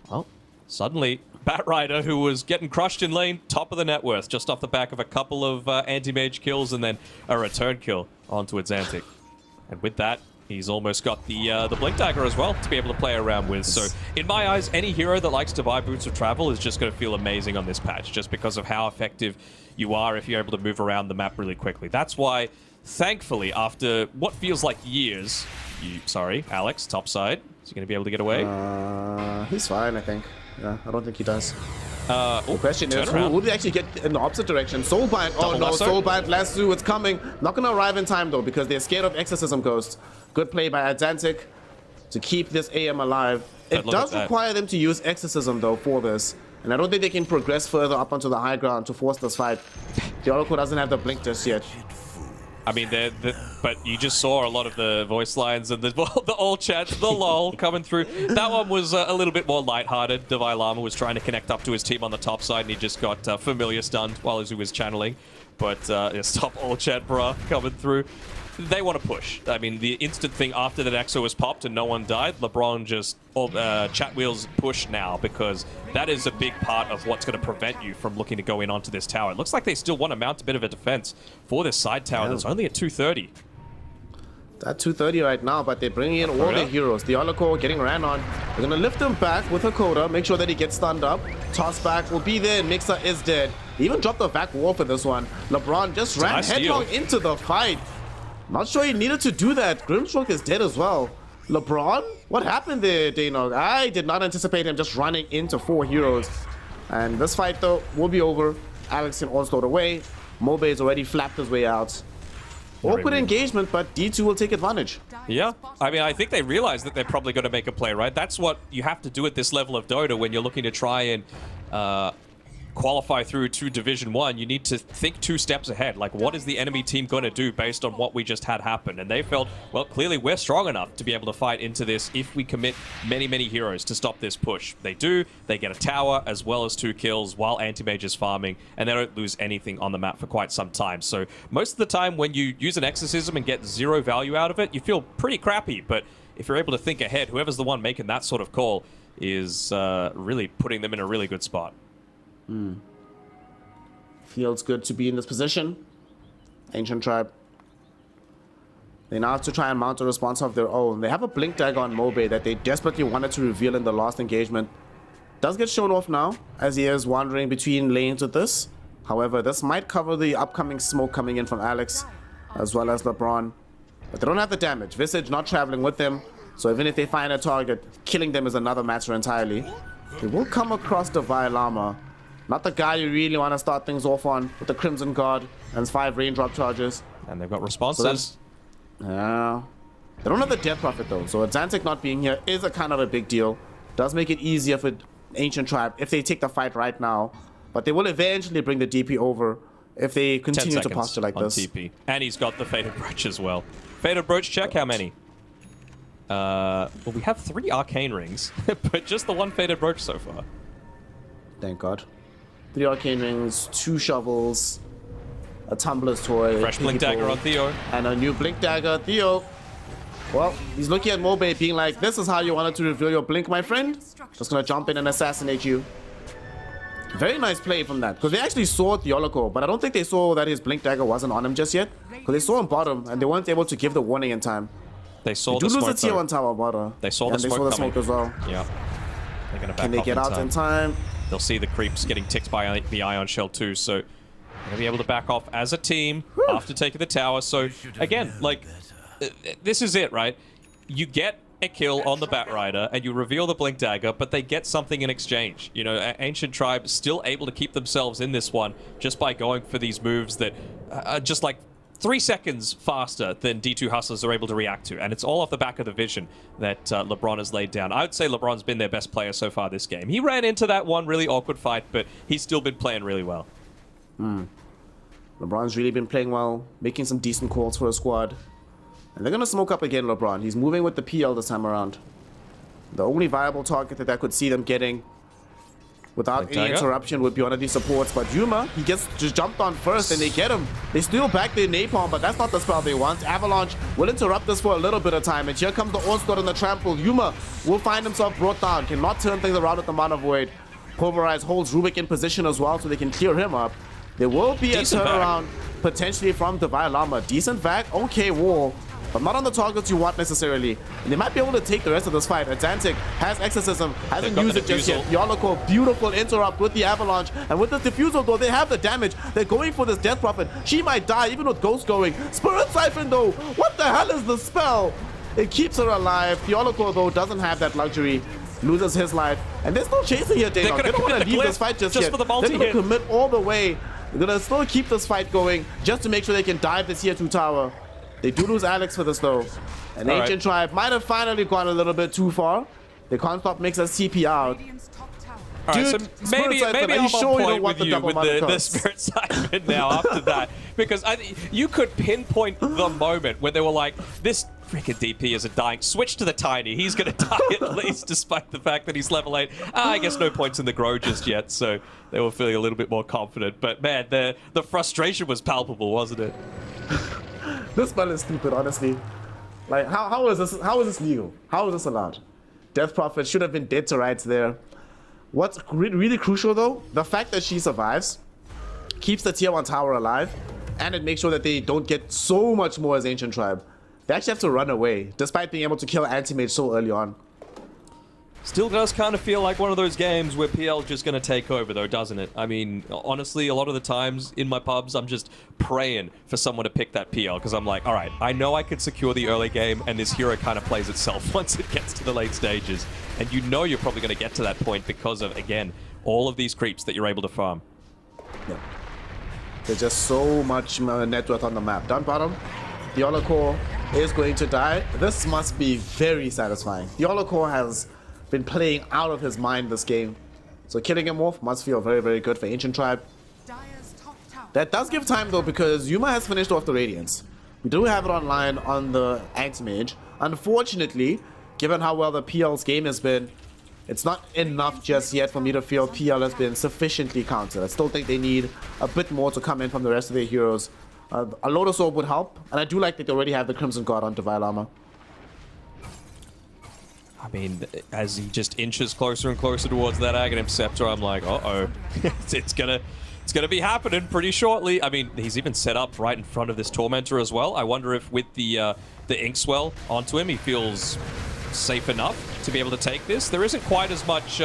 Well, suddenly, Bat Rider, who was getting crushed in lane, top of the net worth, just off the back of a couple of anti-mage kills and then a return kill onto Zantic. And with that, he's almost got the Blink Dagger as well to be able to play around with. So, in my eyes, any hero that likes to buy Boots of Travel is just going to feel amazing on this patch, just because of how effective you are if you're able to move around the map really quickly. That's why, thankfully, after what feels like years, sorry, Alex, top side, is he going to be able to get away? He's fine, I think. Yeah, I don't think he does. The The question is, who did actually get in the opposite direction? Soulbind. Oh Double no, lasso? Soulbind, Lasso, it's coming. Not gonna arrive in time though, because they're scared of Exorcism Ghost. Good play by Atlantic to keep this AM alive. It But look does at that. require them to use Exorcism though for this. And I don't think they can progress further up onto the high ground to force this fight. The Oracle doesn't have the blink just yet. I mean, but you just saw a lot of the voice lines and the all chats, the lol coming through. That one was a little bit more lighthearted. Devi Lama was trying to connect up to his team on the top side, and he just got familiar stunned while he was channeling. But stop all chat, bruh, coming through. They want to push. I mean, the instant thing after the Nexo was popped and no one died, LeBron just chat wheels push now, because that is a big part of what's going to prevent you from looking to go in onto this tower. It looks like they still want to mount a bit of a defense for this side tower that's only at 230. It's at 230 right now, but they're bringing in all yeah? their heroes. The Oracle getting ran on. They're gonna lift him back with Hakoda, make sure that he gets stunned up. Toss back will be there, and Mixer is dead. They even dropped the back wall for this one. LeBron just ran nice headlong steal. into the fight. Not sure he needed to do that. Grimstroke is dead as well. LeBron? What happened there, Daynok? I did not anticipate him just running into 4 heroes. And this fight, though, will be over. Alex can onslaught away. Mobe's already flapped his way out. Awkward weird. engagement, but D2 will take advantage. Yeah, I mean, I think they realize that they're probably going to make a play, right? That's what you have to do at this level of Dota when you're looking to try and qualify through to Division 1. You need to think 2 steps ahead. Like, what is the enemy team going to do based on what we just had happen? And they felt, well, clearly we're strong enough to be able to fight into this if we commit many, many heroes to stop this push. They do. They get a tower as well as 2 kills while Anti-Mage is farming, and they don't lose anything on the map for quite some time. So most of the time when you use an Exorcism and get 0 value out of it, you feel pretty crappy. But if you're able to think ahead, whoever's the one making that sort of call is really putting them in a really good spot. Feels good to be in this position. Ancient Tribe. They now have to try and mount a response of their own. They have a Blink Dagger on Mobe that they desperately wanted to reveal in the last engagement. Does get shown off now, as he is wandering between lanes with this. However, this might cover the upcoming smoke coming in from Alex, as well as LeBron. But they don't have the damage. Visage not traveling with them, so even if they find a target, killing them is another matter entirely. They will come across Devi Lama. Not the guy you really want to start things off on with the Crimson Guard and his 5 raindrop charges. And they've got responses. Yeah. They don't have the Death Prophet though, so Zantic not being here is a kind of a big deal. Does make it easier for Ancient Tribe if they take the fight right now. But they will eventually bring the DP over if they 10 continue to seconds posture like on this. TP. And he's got the Fated Brooch as well. Fated Brooch, check how many? Well, we have 3 Arcane Rings, but just the 1 Fated Brooch so far. Thank God. 3 Arcane Rings, 2 shovels, a Tumbler's Toy. Fresh Blink people, Dagger on Theo. And a new Blink Dagger. Theo. Well, he's looking at Mobe being like, this is how you wanted to reveal your Blink, my friend? Just gonna jump in and assassinate you. Very nice play from that. Because they actually saw the Oracle, but I don't think they saw that his Blink Dagger wasn't on him just yet. Because they saw him bottom, and they weren't able to give the warning in time. They saw They the do lose smoke, the tier though. 1 tower bottom. They saw and the they smoke saw the coming. smoke as well. Yeah. They're gonna back Can they off get out in time? They'll see the creeps getting ticked by the Ion Shell too, so Gonna be able to back off as a team after taking the tower. So again, like, this is it, right? You get a kill on the Batrider and you reveal the Blink Dagger, but they get something in exchange. You know, Ancient Tribe still able to keep themselves in this one just by going for these moves that are just like 3 seconds faster than D2 Hustlers are able to react to. And it's all off the back of the vision that LeBron has laid down. I would say LeBron's been their best player so far this game. He ran into that one really awkward fight, but he's still been playing really well. LeBron's really been playing well, making some decent calls for a squad. And they're going to smoke up again, LeBron. He's moving with the PL this time around. The only viable target that I could see them getting without any interruption would be one of these supports. But Yuma, he gets just jumped on first and they get him. They steal back their napalm, but that's not the spell they want. Avalanche will interrupt this for a little bit of time. And here comes the onslaught and the trample. Yuma will find himself brought down. Cannot turn things around with the Mana Void. Pulverize holds Rubik in position as well so they can clear him up. There will be a turnaround potentially from Divine Llama. Decent vac, okay wall, but not on the targets you want necessarily. And they might be able to take the rest of this fight. Atlantic has Exorcism, hasn't used it just yet. Yoloko, beautiful interrupt with the Avalanche. And with the Diffusal though, they have the damage. They're going for this Death Prophet. She might die even with Ghost going. Spirit Siphon though, what the hell is the spell? It keeps her alive. Yoloko though doesn't have that luxury. Loses his life. And they're still chasing here, Danon. They don't want to leave this fight just yet. For the they're going to commit all the way. They're going to still keep this fight going just to make sure they can dive this tier 2 tower. They do lose Alex for this though. And Ancient Tribe might have finally gone a little bit too far. They can't stop makes us CP out. Dude, so maybe I'm on point with you with the Spirit Siphon now after that. Because you could pinpoint the moment when they were like, this freaking DP isn't dying. Switch to the Tiny. He's going to die at least, despite the fact that he's level 8. I guess no points in the Grow just yet, so they were feeling a little bit more confident. But man, the frustration was palpable, wasn't it? This spell is stupid, honestly. Like, how is this legal? How is this allowed? Death Prophet should have been dead to rights there. What's really crucial though, the fact that she survives keeps the tier 1 tower alive, and it makes sure that they don't get so much more as Ancient Tribe. They actually have to run away, despite being able to kill Anti-Mage so early on. Still does kind of feel like one of those games where PL is just going to take over, though, doesn't it? I mean, honestly, a lot of the times in my pubs, I'm just praying for someone to pick that PL, because I'm like, all right, I know I can secure the early game, and this hero kind of plays itself once it gets to the late stages. And you know you're probably going to get to that point because of, again, all of these creeps that you're able to farm. Yeah. There's just so much net worth on the map. Down bottom, the Yoloko is going to die. This must be very satisfying. The Yoloko has been playing out of his mind this game. So killing him off must feel very, very good for Ancient Tribe. That does give time though, because Yuma has finished off the Radiance. We do have it online on the Anti-Mage. Unfortunately, given how well the PL's game has been, it's not enough just yet for me to feel PL has been sufficiently countered. I still think they need a bit more to come in from the rest of their heroes. A Lotus Orb would help, and I do like that they already have the Crimson Guard on Divine Llama. I mean, as he just inches closer and closer towards that Aghanim Scepter, I'm like, uh-oh. it's gonna be happening pretty shortly. I mean, he's even set up right in front of this Tormentor as well. I wonder if with the Inkswell onto him, he feels safe enough to be able to take this. There isn't quite as much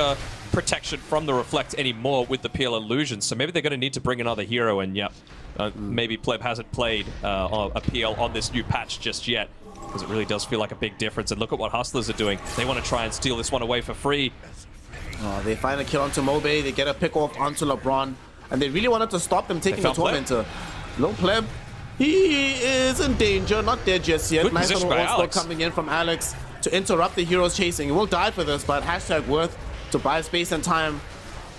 protection from the Reflect anymore with the PL Illusion, so maybe they're going to need to bring another hero, and yep, maybe Pleb hasn't played a PL on this new patch just yet, because it really does feel like a big difference. And look at what Hustlers are doing. They want to try and steal this one away for free. They find a kill onto Mobe, they get a pick off onto LeBron, and they really wanted to stop them taking the Tormentor. Low Pleb, he is in danger, not dead just yet. Good nice little onslaught coming in from Alex to interrupt the heroes chasing. He will die for this, but hashtag worth to buy space and time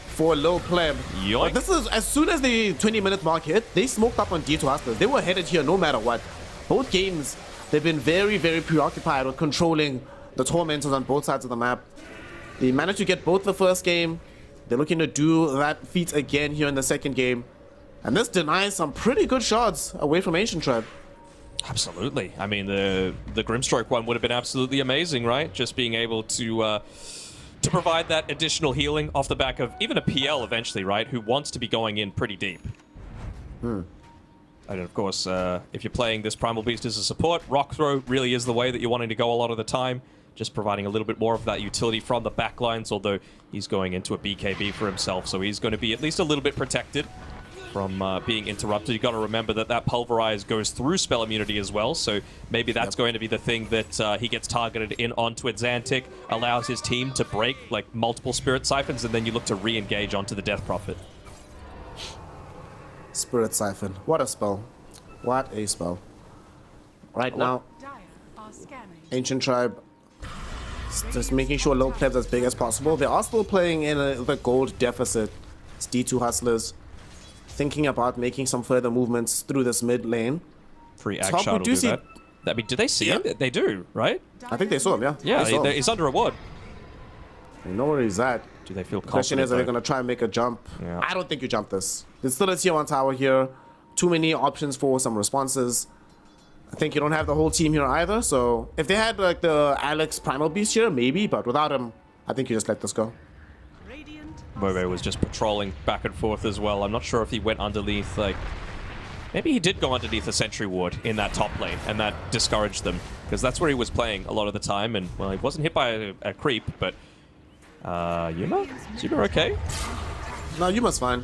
for Low Pleb. But this is, as soon as the 20-minute mark hit, they smoked up on D2 Hustlers. They were headed here no matter what. Both games, they've been very, very preoccupied with controlling the Tormentors on both sides of the map. They managed to get both the first game. They're looking to do that feat again here in the second game. And this denies some pretty good shots away from Ancient Tribe. Absolutely. I mean, the Grimstroke one would have been absolutely amazing, right? Just being able to provide that additional healing off the back of even a PL eventually, right? Who wants to be going in pretty deep. And of course, if you're playing this Primal Beast as a support, Rock Throw really is the way that you're wanting to go a lot of the time. Just providing a little bit more of that utility from the backlines, although he's going into a BKB for himself, so he's going to be at least a little bit protected. from being interrupted. You've got to remember that that Pulverize goes through spell immunity as well, so maybe that's going to be the thing that he gets targeted in onto Exantic, allows his team to break like multiple Spirit Siphons, and then you look to re-engage onto the Death Prophet. Spirit Siphon. What a spell. What a spell. Right now, Dire are scanning. Ancient Tribe just making sure low plebs as big as possible. They are still playing in the gold deficit. It's D2 Hustlers thinking about making some further movements through this mid lane. Free Top, action will we do do see- that. I mean, do they see him? They do, right? I think they saw him, yeah. Yeah, They saw him. he's under a ward. They know where he's at. Do they feel The question confident, is, are they though? going to try and make a jump? Yeah. I don't think you jump this. There's still a tier 1 tower here. Too many options for some responses. I think you don't have the whole team here either. So if they had like the Alex Primal Beast here, maybe. But without him, I think you just let this go. Radiant Mobe was just patrolling back and forth as well. I'm not sure if he went underneath, like... Maybe he did go underneath a sentry ward in that top lane, and that discouraged them. Because that's where he was playing a lot of the time, and, well, he wasn't hit by a creep, but... Yuma? Is Yuma okay? No, you must fine.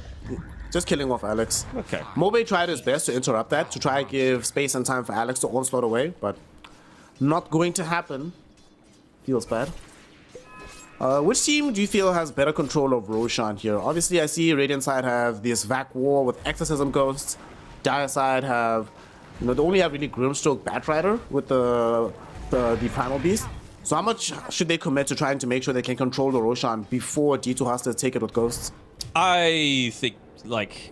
Just killing off Alex. Okay. Mobe tried his best to interrupt that, to try and give space and time for Alex to onslaught away, but not going to happen. Feels bad. Which team do you feel has better control of Roshan here? Obviously, I see Radiant side have this Vac War with Exorcism Ghosts. Dire side have, they only have really Grimstroke Batrider with the Primal Beast. So how much should they commit to trying to make sure they can control the Roshan before D2 Hustlers take it with Ghosts? I think, like,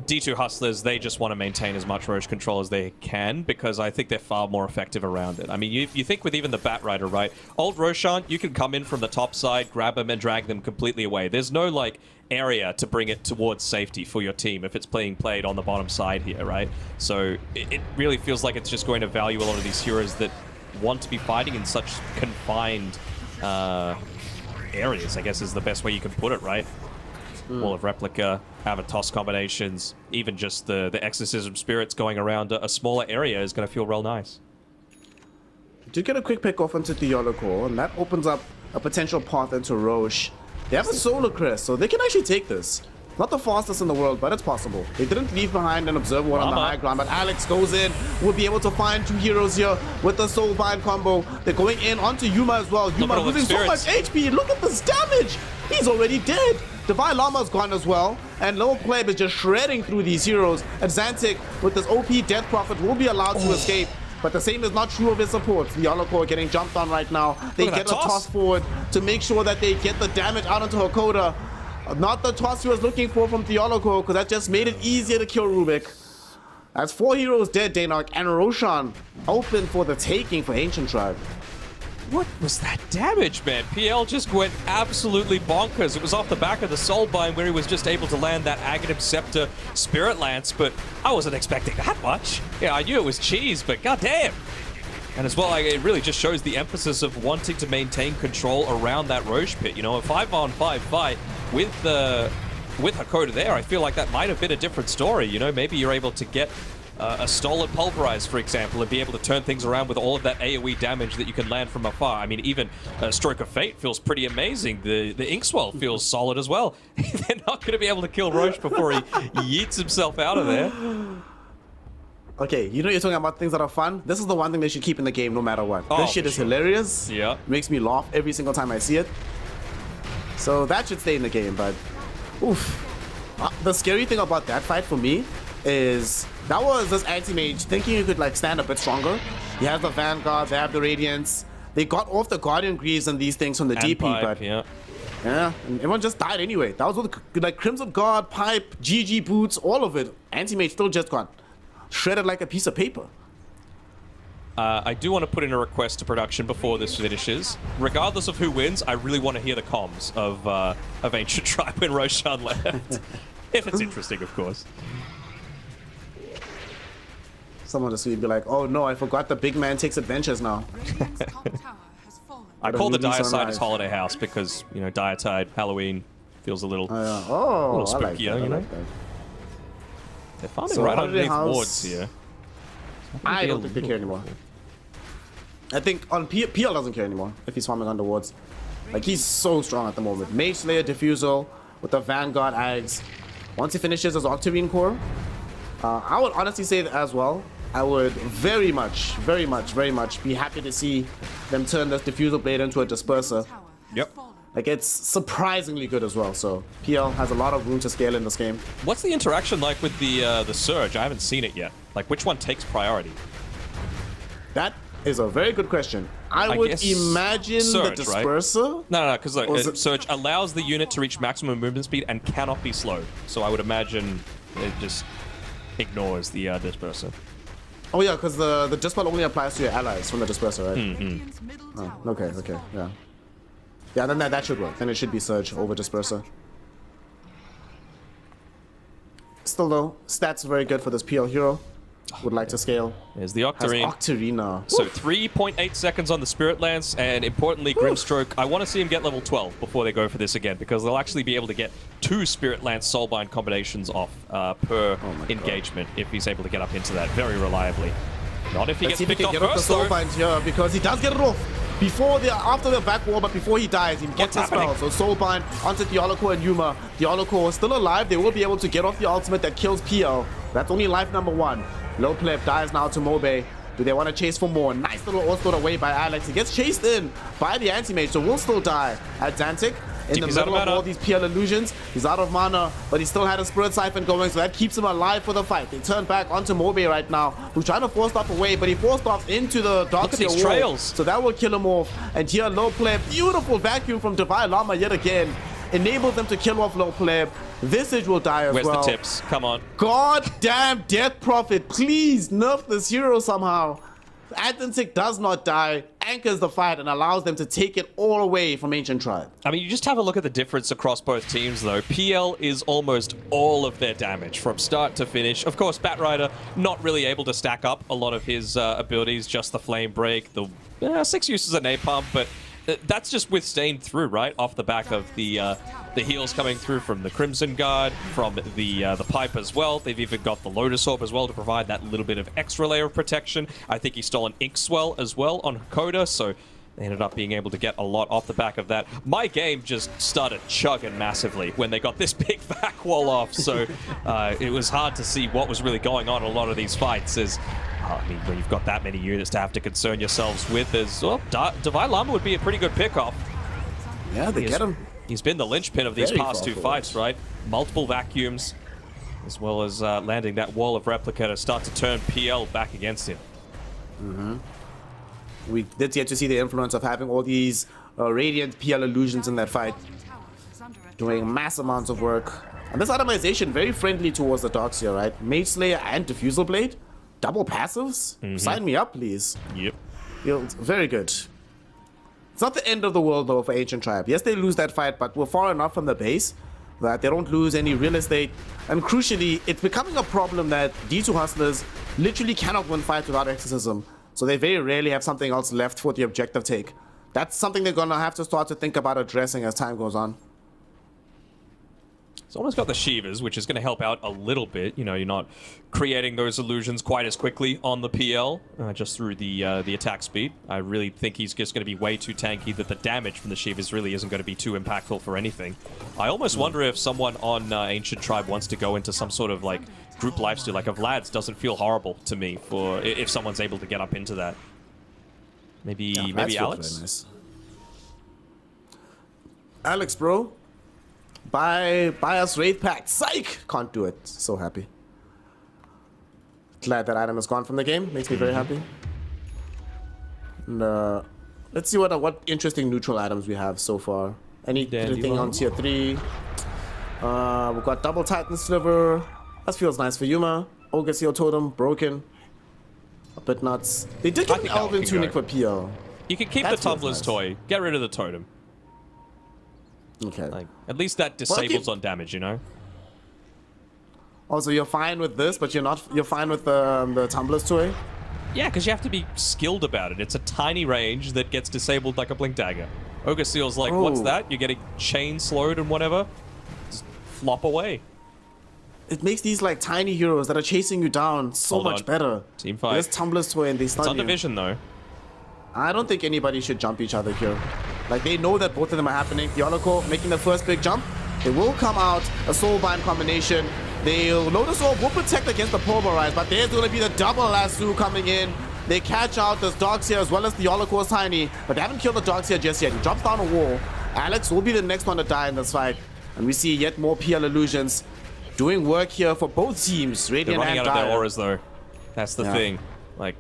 D2 Hustlers, they just want to maintain as much Roche control as they can, because I think they're far more effective around it. I mean, you think with even the Batrider, right? Old Roshan, you can come in from the top side, grab them, and drag them completely away. There's no, like, area to bring it towards safety for your team if it's being played on the bottom side here, right? So it really feels like it's just going to value a lot of these heroes that want to be fighting in such confined areas, I guess is the best way you can put it, right? Wall of Replica, Avatos combinations, even just the Exorcism Spirits going around a smaller area is going to feel real nice. Did get a quick pick off into Theolocore, and that opens up a potential path into Roche. They have a Solar Crest, so they can actually take this. Not the fastest in the world, but it's possible. They didn't leave behind an Observer one on the high ground, but Alex goes in. We'll be able to find 2 heroes here with the Soulbind combo. They're going in onto Yuma as well. Yuma losing so much HP. Look at this damage. He's already dead. Divine Llama's gone as well, and Low Pleb is just shredding through these heroes. And Xantic, with this OP Death Prophet, will be allowed to escape. But the same is not true of his supports. The Yellowcore getting jumped on right now. They get a toss forward to make sure that they get the damage out onto Hakoda. Not the toss he was looking for from Theolocore, because that just made it easier to kill Rubik. That's 4 heroes dead, Daynark, and Roshan open for the taking for Ancient Tribe. What was that damage, man? PL just went absolutely bonkers. It was off the back of the Soulbind where he was just able to land that Aghanim Scepter Spirit Lance, but I wasn't expecting that much. Yeah, I knew it was cheese, but goddamn. And as well, it really just shows the emphasis of wanting to maintain control around that Roche pit. You know, a 5-on-5 fight with Hakoda there, I feel like that might have been a different story. You know, maybe you're able to get a stolen Pulverize, for example, and be able to turn things around with all of that AoE damage that you can land from afar. I mean, even Stroke of Fate feels pretty amazing. The Inkswell feels solid as well. They're not going to be able to kill Roche before he yeets himself out of there. Okay, you know you're talking about things that are fun? This is the one thing they should keep in the game no matter what. Oh, this shit for is sure. hilarious. Yeah. Makes me laugh every single time I see it. So that should stay in the game, but... Oof. The scary thing about that fight for me is... That was this anti-mage thinking he could like stand a bit stronger. He has the Vanguard, they have the Radiance. They got off the Guardian Greaves and these things from the DP, Pipe, but... yeah. Yeah, and everyone just died anyway. That was with like Crimson Guard, Pipe, GG Boots, all of it. Anti-mage still just got shredded like a piece of paper. I do want to put in a request to production before this finishes. Regardless of who wins, I really want to hear the comms of Ancient Tribe when Roshan left. If it's interesting, of course. Someone just would be like, oh no, I forgot the big man takes adventures now. Radiant's top tower has fallen. I call the movie Dire side sunrise. as Holiday House because, you know, Diretide, Halloween feels a little, Oh, little I like spookier, that, you I know? like that. They're farming So right Holiday underneath House- wards here. I don't think they care anymore. I think on PL doesn't care anymore if he's farming underwards. Like, he's so strong at the moment. Mage Slayer, Diffusal with the Vanguard Ags. Once he finishes his Octarine core, I would honestly say that as well. I would very much be happy to see them turn this diffusal blade into a disperser. Tower has Yep. fallen. Like, it's surprisingly good as well. So PL has a lot of room to scale in this game. What's the interaction like with the surge? I haven't seen it yet. Like, which one takes priority? That is a very good question. I would guess imagine surge, the right? disperser. No, because like, Or is it- surge allows the unit to reach maximum movement speed and cannot be slowed. So I would imagine it just ignores the disperser. Oh yeah, because the dispel only applies to your allies from the disperser, right? Radiant's middle tower Okay, has okay, fallen. yeah. Yeah, then that should work. Then it should be Surge over Disperser. Still though, stats are very good for this PL hero. Would like to scale. There's the Has Octarine. Octarina. So 3.8 seconds on the Spirit Lance, and importantly, Grimstroke. I want to see him get level 12 before they go for this again, because they'll actually be able to get 2 Spirit Lance Soulbind combinations off per engagement if he's able to get up into that very reliably. Not if he Let's gets see if he picked can off get off the first, though. Soulbind here, because he does get it off. After the back wall, but before he dies, he gets his spell. happening? So Soulbind onto Dialoko and Yuma. Dialoko is still alive. They will be able to get off the ultimate that kills PL. That's only life number 1. Low Pleb dies now to Mobe. Do they want to chase for more? Nice little all away by Alex. He gets chased in by the anti-mage, so will still die at Xantic. In the DP's out middle of of mana. all these PL illusions. He's out of mana, but he still had a Spirit Siphon going, so that keeps him alive for the fight. They turn back onto Mobe right now, who's trying to force off away, but he forced off into the Dark Look at these wall. trails. So that will kill him off. And here, Low Pleb, beautiful vacuum from Divine Llama yet again. Enables them to kill off Low Pleb. Visage will die as Where's well. the tips? Come on. God damn Death Prophet, please nerf this hero somehow. Atlantic does not die, anchors the fight, and allows them to take it all away from Ancient Tribe. I mean, you just have a look at the difference across both teams, though. PL is almost all of their damage from start to finish. Of course, Batrider not really able to stack up a lot of his abilities, just the Flame Break, the 6 uses of Napalm, but that's just withstained through, right? Off the back of the heals coming through from the Crimson Guard, from the Pipe as well. They've even got the Lotus Orb as well to provide that little bit of extra layer of protection. I think he stole an Ink Swell as well on Hakoda, so they ended up being able to get a lot off the back of that. My game just started chugging massively when they got this big back wall off, so it was hard to see what was really going on in a lot of these fights. I mean, when you've got that many units to have to concern yourselves with, well, Divine Llama would be a pretty good pickoff. Yeah, they get him. He's been the linchpin of these Very past 2 far fights, right? Multiple vacuums, as well as landing that wall of replica to start to turn PL back against him. We did get to see the influence of having all these Radiant PL illusions in that fight, Bottom tower is under attack. doing mass amounts of work. And this itemization, very friendly towards the Darkseer, right? Mage Slayer and Diffusal Blade. Double passives? Sign me up, please. Yep. Feels very good. It's not the end of the world, though, for Ancient Tribe. Yes, they lose that fight, but we're far enough from the base that they don't lose any real estate. And crucially, it's becoming a problem that D2 Hustlers literally cannot win fights without Exorcism. So they very rarely have something else left for the objective take. That's something they're going to have to start to think about addressing as time goes on. It's almost got the Shivas, which is going to help out a little bit. You know, you're not creating those illusions quite as quickly on the PL, just through the attack speed. I really think he's just going to be way too tanky that the damage from the Shivas really isn't going to be too impactful for anything. I almost wonder if someone on Ancient Tribe wants to go into some sort of, like, group lifesteal. Like, a Vlad's doesn't feel horrible to me for if someone's able to get up into that. Maybe That's Alex? very nice. Alex, bro. Buy us Wraith Pact. Psych! Can't do it. So happy. Glad that item is gone from the game. Makes me very happy. And, let's see what interesting neutral items we have so far. Anything on tier 3? We've got Double Titan Sliver. That feels nice for Yuma. Ogre Seal Totem. Broken. A bit nuts. They did get an think that Elven can Tunic go. for PL. You can keep That the feels Tumbler's nice. Toy. Get rid of the Totem. Okay. Like, at least that disables on damage, you know? Also, you're fine with this, but you're fine with the Tumbler's Toy? Yeah, because you have to be skilled about it. It's a tiny range that gets disabled like a Blink Dagger. Ogre Seal's like, what's Oh. that? You're getting chain slowed and whatever? Just flop away. It makes these like tiny heroes that are chasing you down so Hold much on. better. Team fight. There's Tumbler's Toy and they It's stun on you. division, though. I don't think anybody should jump each other here. Like, they know that both of them are happening. Yoloko making the first big jump. They will come out, a Soulbind combination. The Lotus Orb will protect against the Pulverize, but there's going to be the double lasso coming in. They catch out this Darkseer as well as the Holocaust Tiny, but they haven't killed the Darkseer just yet. He drops down a wall. Alex will be the next one to die in this fight. And we see yet more PL Illusions doing work here for both teams. They're Radiant running and out of their Dire. auras, though. That's the thing. Like,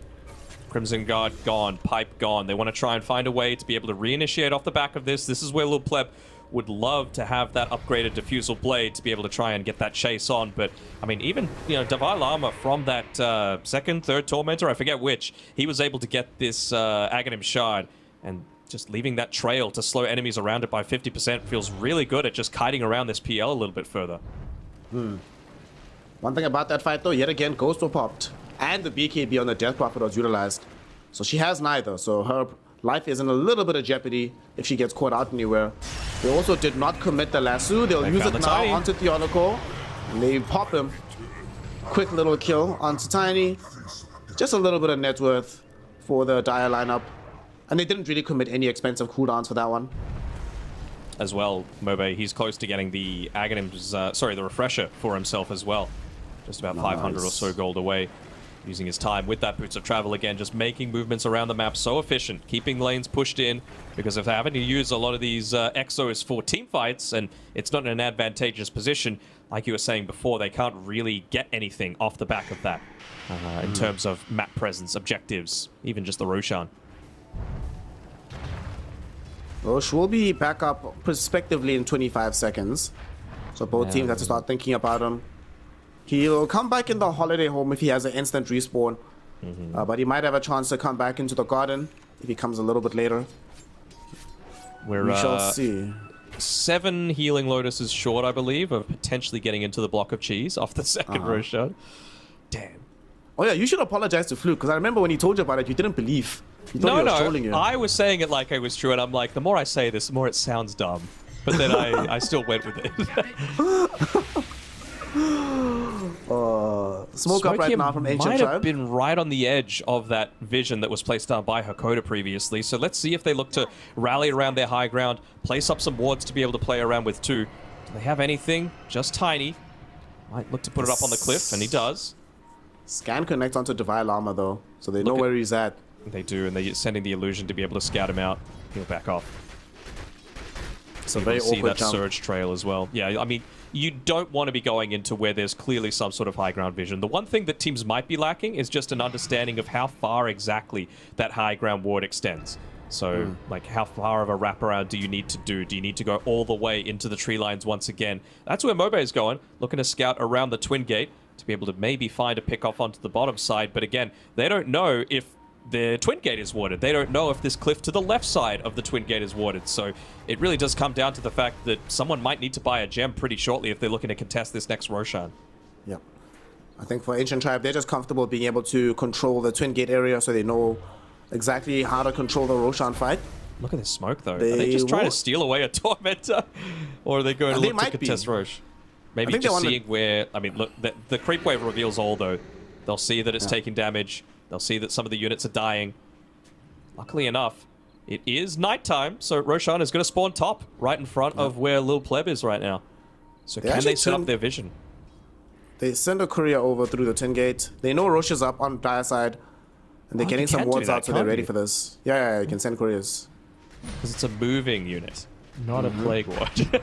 Crimson Guard gone, Pipe gone. They want to try and find a way to be able to reinitiate off the back of this. This is where Lil Pleb would love to have that upgraded Diffusal Blade to be able to try and get that chase on. But, I mean, even, Davai Lama from that second, third Tormentor, I forget which, he was able to get this Aghanim Shard, and just leaving that trail to slow enemies around it by 50% feels really good at just kiting around this PL a little bit further. One thing about that fight, though, yet again, Ghost were popped. And the BKB on the Death Prophet was utilized. So she has neither. So her life is in a little bit of jeopardy if she gets caught out anywhere. They also did not commit the lasso. They'll use it now onto Theonico. And they pop him. Quick little kill onto Tiny. Just a little bit of net worth for the Dire lineup. And they didn't really commit any expensive cooldowns for that one. As well, Mobe, he's close to getting the Aghanim's, the refresher for himself as well. Just about 500 or so gold away. Using his time with that Boots of Travel again, just making movements around the map so efficient, keeping lanes pushed in, because if they're having to use a lot of these exos for team fights, and it's not in an advantageous position, like you were saying before, they can't really get anything off the back of that in terms of map presence, objectives, even just the Roshan. Rosh will be back up prospectively in 25 seconds. So both teams have to start thinking about him. He'll come back in the holiday home if he has an instant respawn. But he might have a chance to come back into the garden if he comes a little bit later. We shall see. 7 healing Lotuses short, I believe, of potentially getting into the block of cheese off the second Roshan. Damn. Oh yeah, you should apologize to Fluke, because I remember when he told you about it, you didn't believe. You thought he was trolling you. I was saying it like I was true, and I'm like, the more I say this, the more it sounds dumb. But then I still went with it. Smoke up right now from Ancient might Tribe. have been right on the edge of that vision that was placed down by Hakoda previously. So let's see if they look to rally around their high ground, place up some wards to be able to play around with too. Do they have anything? Just Tiny. Might look to put it up on the cliff, and he does. Scan connects onto Davai Lama though, so they know where he's at. They do, and they're sending the illusion to be able to scout him out. He'll back off. So very see awkward that jump. surge trail as well. Yeah, I mean, you don't want to be going into where there's clearly some sort of high ground vision. The one thing that teams might be lacking is just an understanding of how far exactly that high ground ward extends. So, like, how far of a wraparound do you need to do? Do you need to go all the way into the tree lines once again? That's where Mobe is going, looking to scout around the Twin Gate to be able to maybe find a pick off onto the bottom side. But again, they don't know if the Twin Gate is warded. They don't know if this cliff to the left side of the Twin Gate is warded. So it really does come down to the fact that someone might need to buy a gem pretty shortly if they're looking to contest this next Roshan. Yep. I think for Ancient Tribe, they're just comfortable being able to control the Twin Gate area, so they know exactly how to control the Roshan fight. Look at this smoke, though. Are they just trying to steal away a Tormentor? Or are they going to look to contest Rosh? Maybe just seeing where... I mean, look, the creep wave reveals all, though. They'll see that it's taking damage. They'll see that some of the units are dying. Luckily enough, it is nighttime, so Roshan is going to spawn top right in front of where Lil Pleb is right now. So can they set up their vision? They send a courier over through the Tin Gate. They know Rosh is up on Dire side. And they're getting some wards out, so they're ready for this. Yeah, you can send couriers. Because it's a moving unit, not a plague ward.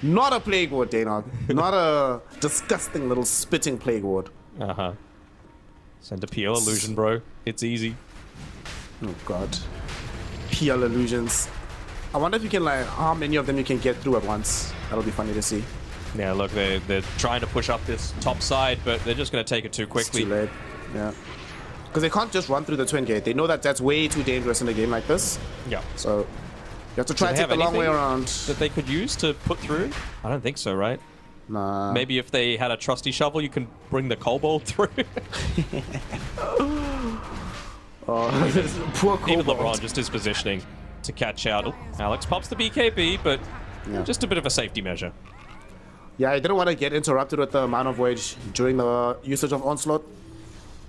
Not a plague ward, Danog. Not a disgusting little spitting plague ward. Uh-huh. Send a PL illusion, bro. It's easy. Oh, God. PL illusions. I wonder if you can, like, how many of them you can get through at once. That'll be funny to see. Yeah, look, they're trying to push up this top side, but they're just going to take it too quickly. It's too late. Yeah. Because they can't just run through the Twin Gate. They know that that's way too dangerous in a game like this. Yeah. So you have to try to take the long way around. That they could use to put through? I don't think so, right? Nah. Maybe if they had a trusty shovel, you can bring the kobold through. Poor kobold. Even LeBron, just his positioning to catch out. Oh, Alex pops the BKB, but just a bit of a safety measure. Yeah, I didn't want to get interrupted with the amount of wage during the usage of Onslaught.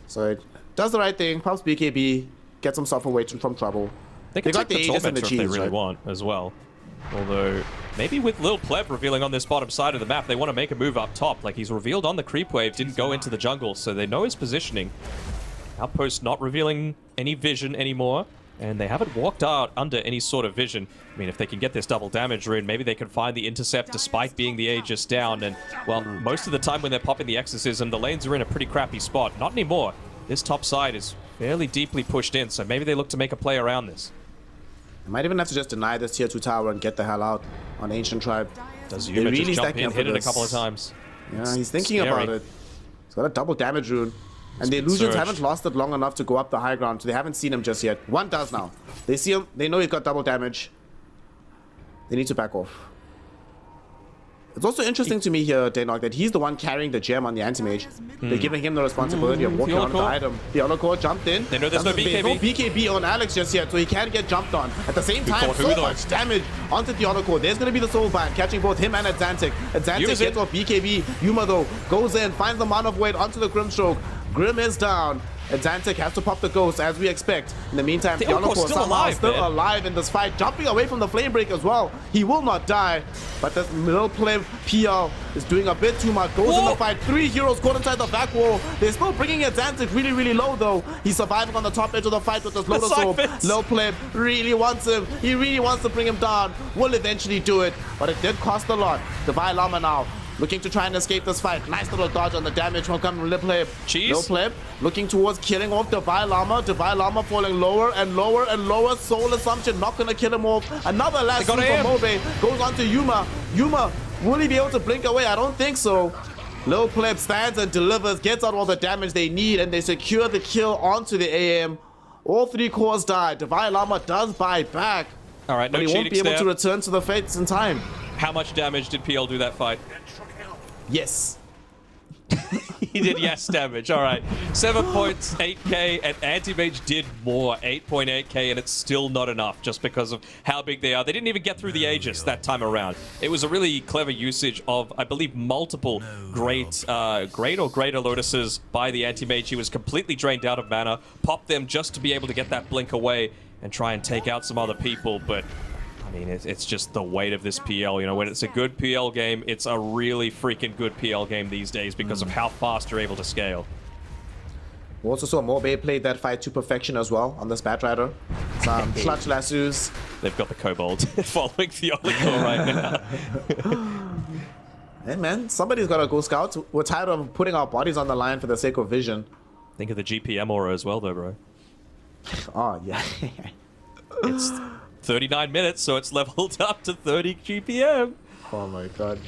So it does the right thing, pops BKB, gets himself away from trouble. They can take the Aegis and Tormentor if they cheese, really right? want as well. Although, maybe with Lil Pleb revealing on this bottom side of the map, they want to make a move up top. Like, he's revealed on the creep wave, didn't go into the jungle, so they know his positioning. Outpost not revealing any vision anymore, and they haven't walked out under any sort of vision. I mean, if they can get this double damage rune, maybe they can find the intercept despite being the Aegis down. And, well, most of the time when they're popping the Exorcism, the lanes are in a pretty crappy spot. Not anymore. This top side is fairly deeply pushed in, so maybe they look to make a play around this. I might even have to just deny this tier 2 tower and get the hell out on Ancient Tribe. Does They're Yuma really just jump stacking in, up for hit it a this. couple of times? Yeah, he's thinking Scary. about it. He's got a double damage rune. And the Speed illusions surge. haven't lasted long enough to go up the high ground, so they haven't seen him just yet. One does now. They see him, they know he's got double damage. They need to back off. It's also interesting to me here, Daynok, that he's the one carrying the gem on the anti-mage. They're giving him the responsibility of walking on the item. The Core jumped in. They know there's no There's BKB. no BKB on Alex just yet, so he can't get jumped on. At the same time, caught who, so though? much damage onto the Core. There's going to be the Soul Bind, catching both him and Atlantic. Atlantic Yuma's gets in. off BKB. Yuma, though, goes in, finds the amount of weight onto the Grimstroke. Grim is down. Atlantic has to pop the ghost as we expect. In the meantime, The Core Oracle's still somehow alive, still man. alive in this fight, jumping away from the flame break as well. He will not die, but this middle play PL is doing a bit too much. Goes in Whoa. the fight. 3 heroes caught inside the back wall. They're still bringing Atlantic really, really low though. He's surviving on the top edge of the fight with this Lotus side Orb. fence. Low play really wants him. He really wants to bring him down. Will eventually do it, but it did cost a lot. Divine Llama now looking to try and escape this fight. Nice little dodge on the damage from coming from Lil Pleb. Cheese. Lil Pleb looking towards killing off Divine Llama. Divine Llama falling lower and lower and lower. Soul Assumption not gonna kill him off. Another last got move him. from Mobe. Goes on to Yuma. Yuma, will he be able to blink away? I don't think so. Lil Pleb stands and delivers, gets out all the damage they need, and they secure the kill onto the AM. All 3 cores die. Divine Llama does buy back. All right, no But he won't be cheating able to there. return to the fates in time. How much damage did PL do that fight? Yes. He did yes damage. All right. 7 points, 8k, and Anti-Mage did more, 8.8k, and it's still not enough just because of how big they are. They didn't even get through the Aegis that time around. It was a really clever usage of, I believe, multiple great or greater Lotuses by the Anti-Mage. He was completely drained out of mana, popped them just to be able to get that blink away and try and take out some other people, but I mean, it's just the weight of this PL. You know, when it's a good PL game, it's a really freaking good PL game these days because of how fast you're able to scale. We also saw Mobe play that fight to perfection as well on this Batrider. Some clutch lassos. They've got the Kobold following the Olico right now. Hey man, somebody's got to go scout. We're tired of putting our bodies on the line for the sake of vision. Think of the GPM aura as well, though, bro. Oh, yeah. It's 39 minutes, so it's leveled up to 30 GPM. Oh my god.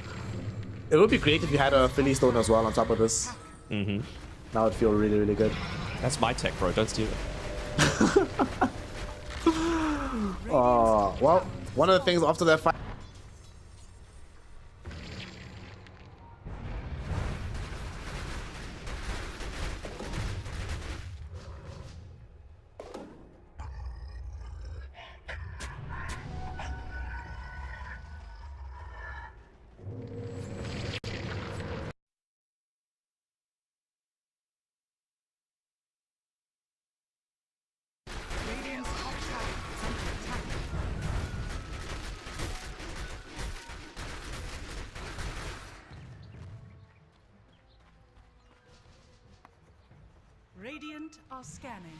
It would be great if you had a Philly Stone as well on top of this. Mm-hmm. That would feel really, really good. That's my tech, bro. Don't steal it. Well, one of the things after that fight. Radiant's top tower is under attack. Radiant are scanning.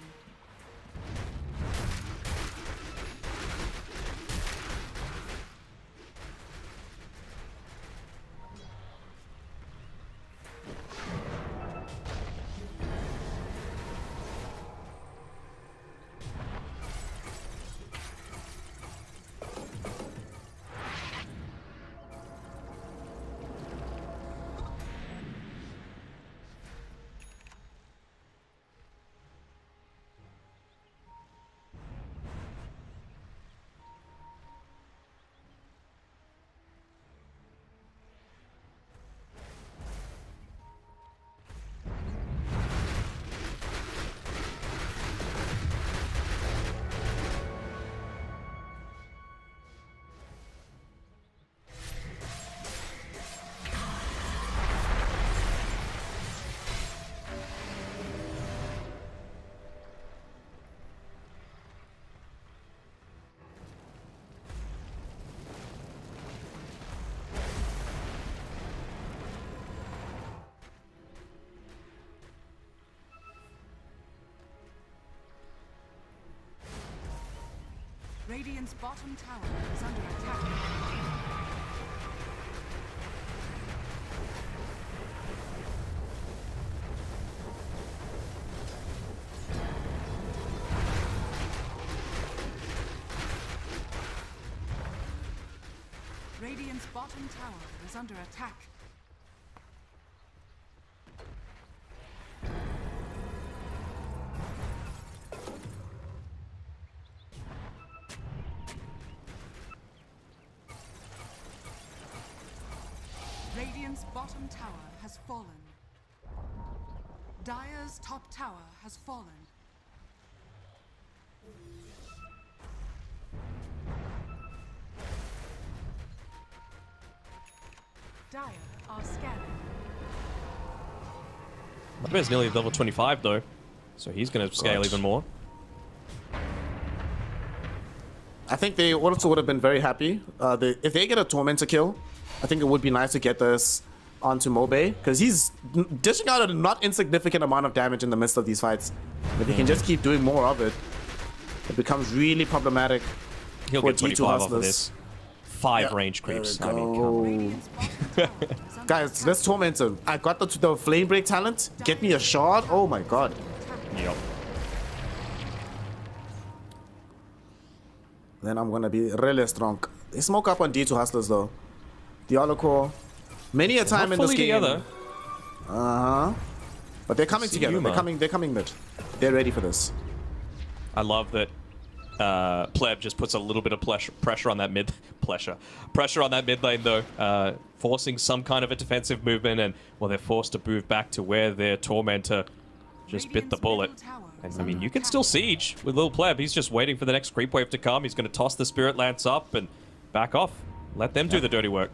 Radiant's bottom tower is under attack. Radiant's bottom tower is under attack. Radiant's bottom tower has fallen. Dire's top tower has fallen. Dire are scanning. I bet it's nearly level 25 though, so he's going to scale even more. I think they also would have been very happy. If they get a Tormentor kill, I think it would be nice to get this onto Mobe, because he's dishing out a not insignificant amount of damage in the midst of these fights. If he can just keep doing more of it, it becomes really problematic. He'll for get D2 25 off of hustlers. this. 5 Yeah, range creeps. there I we mean, go. come on. Radiant's bottom tower is under Guys, attack. let's Tormentor. I got the Flame Break talent. Get me a shard. Oh my god. Yep. Then I'm gonna be really strong. They smoke up on D2 hustlers though. Dialocore. Many a time Not in this fully game. together. But they're coming See together. you, They're man. coming mid. They're ready for this. I love that Pleb just puts a little bit of pressure on that pressure on that mid lane though, forcing some kind of a defensive movement, and well, they're forced to move back to where their Tormentor just bit the Radiant's bullet. middle tower And is I mean, under you can attack. still siege with Lil Pleb. He's just waiting for the next creep wave to come. He's going to toss the Spirit Lance up and back off. Let them do the dirty work.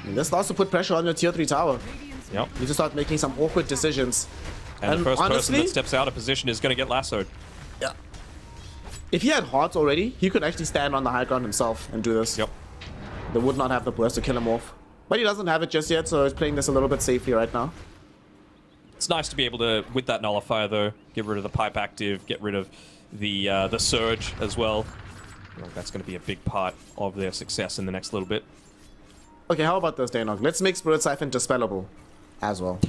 And this starts to put pressure on your tier 3 tower. Radiant's Yep. You just start making some awkward decisions. And the first person honestly, that steps out of position is going to get lassoed. yeah. If he had hearts already, he could actually stand on the high ground himself and do this. Yep. They would not have the burst to kill him off. But he doesn't have it just yet, so he's playing this a little bit safely right now. It's nice to be able to, with that nullifier though, get rid of the pipe active, get rid of the surge as well. Well, that's going to be a big part of their success in the next little bit. Okay, how about this, Danog? Let's make Spirit Siphon dispellable as well.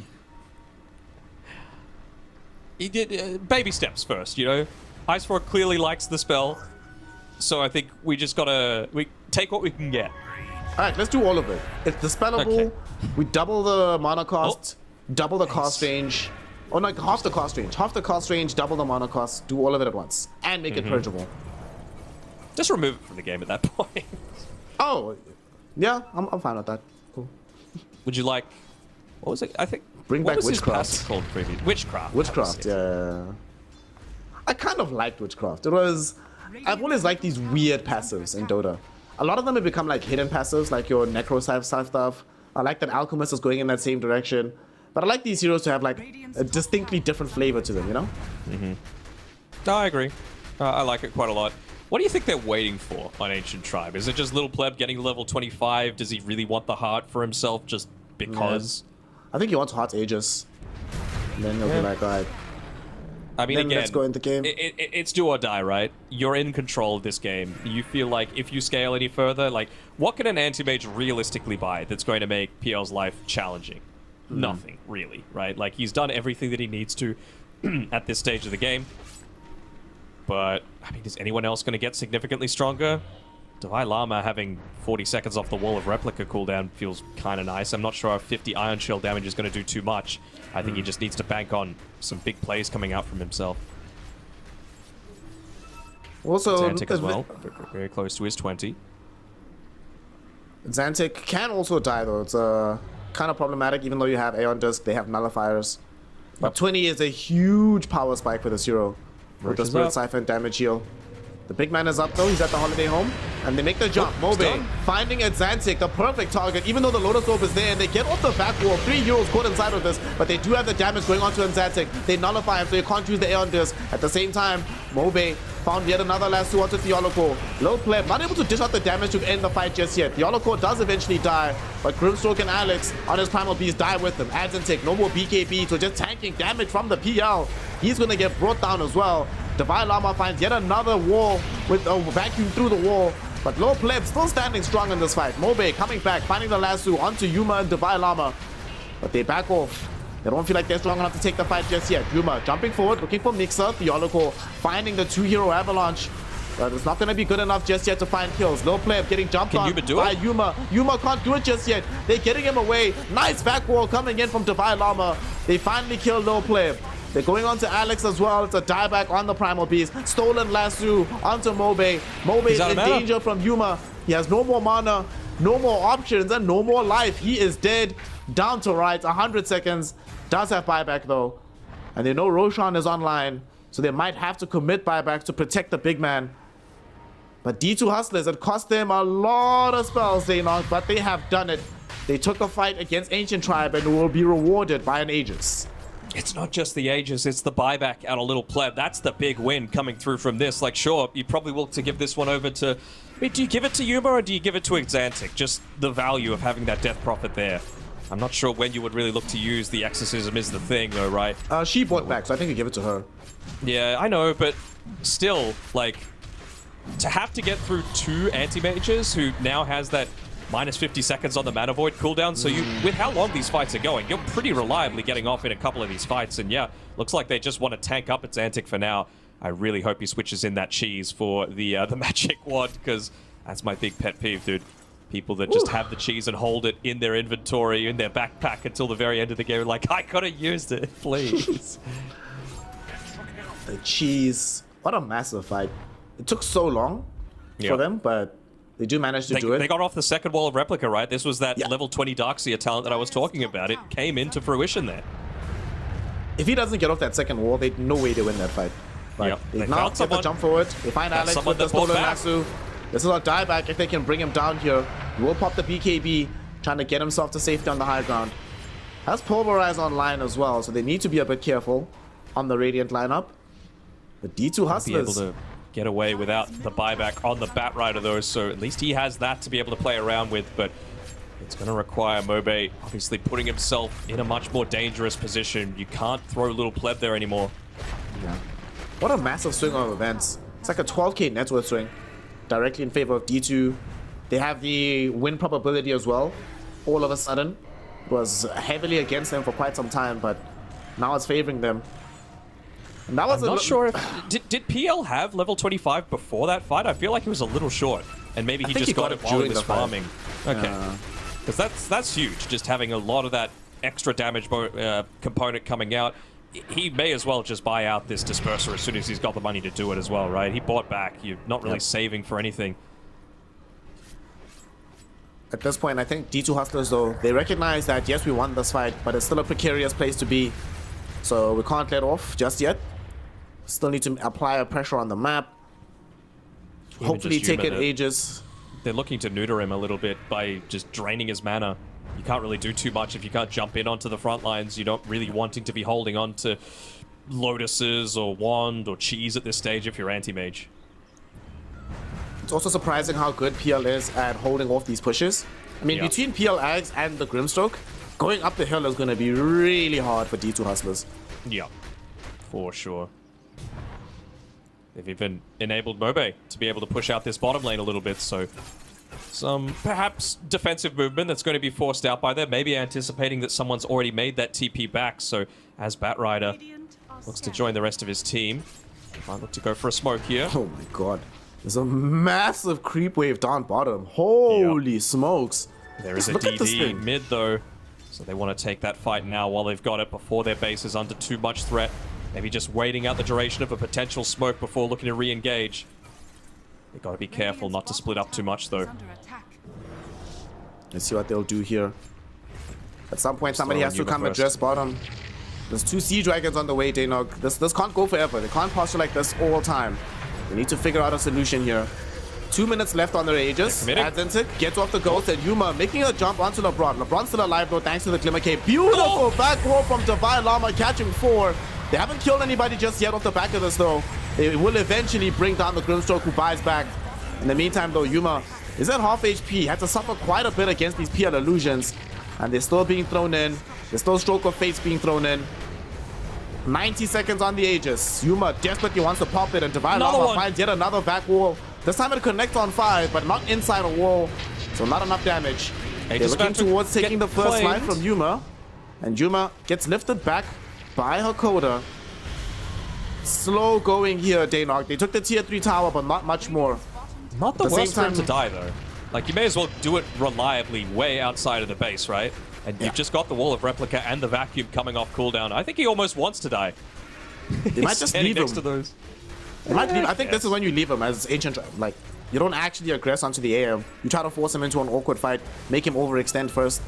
He did baby steps first, you know. Ice4 clearly likes the spell, so I think we just gotta take what we can get. Alright, let's do all of it. It's dispellable. Okay. We double the mana cost, double the Nice. cost range. Or like half the cost range. Half the cost range, double the mana cost, do all of it at once. And make it purgeable. Just remove it from the game at that point. Oh, yeah, I'm fine with that. Cool. Would you like? What was it? I think. Bring what back was his Witchcraft. passive called previous? Witchcraft. Witchcraft, yeah. I kind of liked Witchcraft. It was... I've always liked these weird passives in Dota. A lot of them have become like hidden passives, like your Necro stuff. I like that Alchemist is going in that same direction. But I like these heroes to have like a distinctly different flavor to them, you know? No, I agree. I like it quite a lot. What do you think they're waiting for on Ancient Tribe? Is it just Little Pleb getting to level 25? Does he really want the heart for himself just because? I think he wants Hot Aegis. And then he'll be like, alright. I mean, Then again, let's go into game. it's do or die, right? You're in control of this game. You feel like if you scale any further, like, what can an anti-mage realistically buy that's going to make PL's life challenging? Nothing, really, right? Like, he's done everything that he needs to at this stage of the game. But, I mean, is anyone else going to get significantly stronger? Divine Llama having 40 seconds off the wall of replica cooldown feels kind of nice. I'm not sure if 50 Iron Shell damage is going to do too much. I think he just needs to bank on some big plays coming out from himself. Also, Xantic as well, very close to his 20. Xantic can also die though. It's kind of problematic, even though you have Aeon Disc, they have nullifiers. But 20 is a huge power spike for this hero. With the Roach is Spirit up. Siphon damage heal. The big man is up though, he's at the holiday home. And they make the jump. Oh, it's Mobe done. finding at Xantic the perfect target, even though the Lotus Orb is there, and they get off the back wall. 3 heroes caught inside of this, but they do have the damage going on to Xantic. They nullify him, so you can't use the Aeon Disc. At the same time, Mobe found yet another lasso onto Theoloco. Low Pleb, not able to dish out the damage to end the fight just yet. Theoloco does eventually die, but Grimstroke and Alex on his Primal Beast die with him. Xantic, no more BKB, so just tanking damage from the PL. He's gonna get brought down as well. Divine Llama finds yet another wall with a vacuum through the wall. But Low Pleb still standing strong in this fight. Mobe coming back, finding the lasso onto Yuma and Divine Llama. But they back off. They don't feel like they're strong enough to take the fight just yet. Yuma jumping forward, looking for Mixer. Theological finding the 2-hero avalanche. But it's not going to be good enough just yet to find kills. Low Pleb getting jumped on by Yuma. Yuma can't do it just yet. They're getting him away. Nice back wall coming in from Divine Llama. They finally kill Low Pleb. They're going on to Alex as well. It's a dieback on the Primal Beast. Stolen lasso onto Mobe. Mobe is in danger from Yuma. He has no more mana, no more options, and no more life. He is dead. Down to right. 100 seconds. Does have buyback though. And they know Roshan is online. So they might have to commit buyback to protect the big man. But D2 Hustlers, it cost them a lot of spells, but they have done it. They took a fight against Ancient Tribe and will be rewarded by an Aegis. It's not just the Aegis, it's the buyback out of Little Pleb. That's the big win coming through from this. Like, sure, you probably will to give this one over to... Wait, do you give it to Yuma or do you give it to Exantic? Just the value of having that Death Prophet there. I'm not sure when you would really look to use the Exorcism is the thing, though, right? She bought back, so I think you give it to her. Yeah, I know, but still, like... To have to get through 2 anti-mages who now has that minus 50 seconds on the Mana Void cooldown, so you, with how long these fights are going, you're pretty reliably getting off in a couple of these fights, and yeah, looks like they just want to tank up its Antic for now. I really hope he switches in that cheese for the magic wand, because that's my big pet peeve, dude. People that just have the cheese and hold it in their inventory, in their backpack until the very end of the game, like, I could have used it, please. The cheese. What a massive fight. It took so long for them, but they do manage to do it. They got off the second wall of Replica, right? This was that level 20 Darkseer talent that I was talking about. It came into fruition there. If he doesn't get off that second wall, there's no way they win that fight. But they now get the jump forward. They find Alex with the stolen lasso. This is a dieback. If they can bring him down here, he will pop the BKB, trying to get himself to safety on the high ground. Has Pulverize online as well, so they need to be a bit careful on the Radiant lineup. But D2 Hustlers... get away without the buyback on the Batrider though, so at least he has that to be able to play around with, but it's going to require Mobe obviously putting himself in a much more dangerous position. You can't throw Little Pleb there anymore. Yeah. What a massive swing of events. It's like a 12k net worth swing directly in favor of D2. They have the win probability as well. All of a sudden, it was heavily against them for quite some time, but now it's favoring them. And that was I'm not sure if... Did PL have level 25 before that fight? I feel like he was a little short. And maybe he just got it while he was farming. Okay. Because that's huge, just having a lot of that extra damage component coming out. He may as well just buy out this Disperser as soon as he's got the money to do it as well, right? He bought back. You're not really saving for anything. At this point, I think D2 Hustlers, though, they recognize that, yes, we won this fight, but it's still a precarious place to be. So we can't let off just yet. Still need to apply a pressure on the map. Hopefully take it ages. They're looking to neuter him a little bit by just draining his mana. You can't really do too much if you can't jump in onto the front lines. You're not really wanting to be holding on to Lotuses or Wand or Cheese at this stage if you're anti-mage. It's also surprising how good PL is at holding off these pushes. I mean, between PL Ags and the Grimstroke, going up the hill is going to be really hard for D2 Hustlers. Yeah, for sure. They've even enabled Mobe to be able to push out this bottom lane a little bit, so some perhaps defensive movement that's going to be forced out by them, maybe anticipating that someone's already made that TP back, so as Batrider looks to join the rest of his team, might look to go for a smoke here. Oh my god. There's a massive creep wave down bottom. Holy smokes. There is a DD mid though, so they want to take that fight now while they've got it before their base is under too much threat. Maybe just waiting out the duration of a potential smoke before looking to re-engage. They gotta be careful not to split up too much though. Let's see what they'll do here. At some point somebody has to come address bottom. There's 2 Sea Dragons on the way, Danog. This can't go forever. They can't posture like this all time. They need to figure out a solution here. 2 minutes left on their Aegis. Adzentic gets off the ghost, and Yuma making a jump onto LeBron. LeBron's still alive though, thanks to the Glimmer Cape. Beautiful back roll from Divine Llama, catching 4. They haven't killed anybody just yet off the back of this though. They will eventually bring down the Grimstroke, who buys back. In the meantime though, Yuma is at half HP. Had to suffer quite a bit against these PL illusions. And they're still being thrown in. There's still Stroke of Fates being thrown in. 90 seconds on the Aegis. Yuma desperately wants to pop it, and Divine Another Lava one. finds yet another back wall. This time it connects on 5, but not inside a wall, so not enough damage. They're Aegis looking about to towards taking the get first life claimed. from Yuma, and Yuma gets lifted back by Hakoda. Slow going here, Daynok. They took the tier 3 tower, but not much more. Not the At the worst same for him to time- die, though. Like, you may as well do it reliably way outside of the base, right? And Yeah. you've just got the Wall of Replica and the Vacuum coming off cooldown. I think he almost wants to die. They might just Standing leave next him. to those. They might leave. I think this Yes. is when you leave him as Ancient. Like, you don't actually aggress onto the AM. You try to force him into an awkward fight, make him overextend first.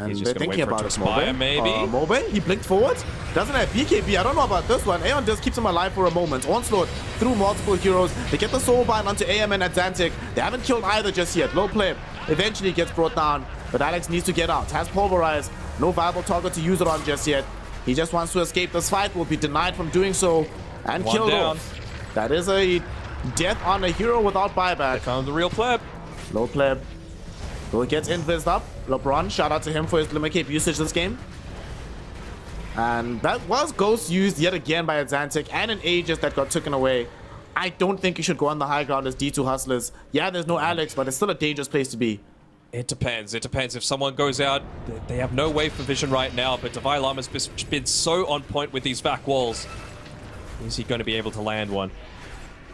And He's they're just gonna thinking wait for it about to it, expire, maybe? Mobe, he blinked forward. Doesn't have BKB. I don't know about this one. Aeon just keeps him alive for a moment. Onslaught through multiple heroes. They get the soul bind onto AM and Atlantic. They haven't killed either just yet. Low play eventually gets brought down, but Alex needs to get out. Has pulverized. No viable target to use it on just yet. He just wants to escape this fight. Will be denied from doing so and One killed down. off. That is a death on a hero without buyback. Found the real pleb. Low pleb. So it gets invised up. LeBron, shout out to him for his limit cape usage this game. And that was Ghost used yet again by Atlantic and an Aegis that got taken away. I don't think you should go on the high ground as D2 Hustlers. Yeah, there's no Alex, but it's still a dangerous place to be. It depends. It depends. If someone goes out, they have no way for vision right now, but Divine Llama's been so on point with these back walls. Is he going to be able to land one?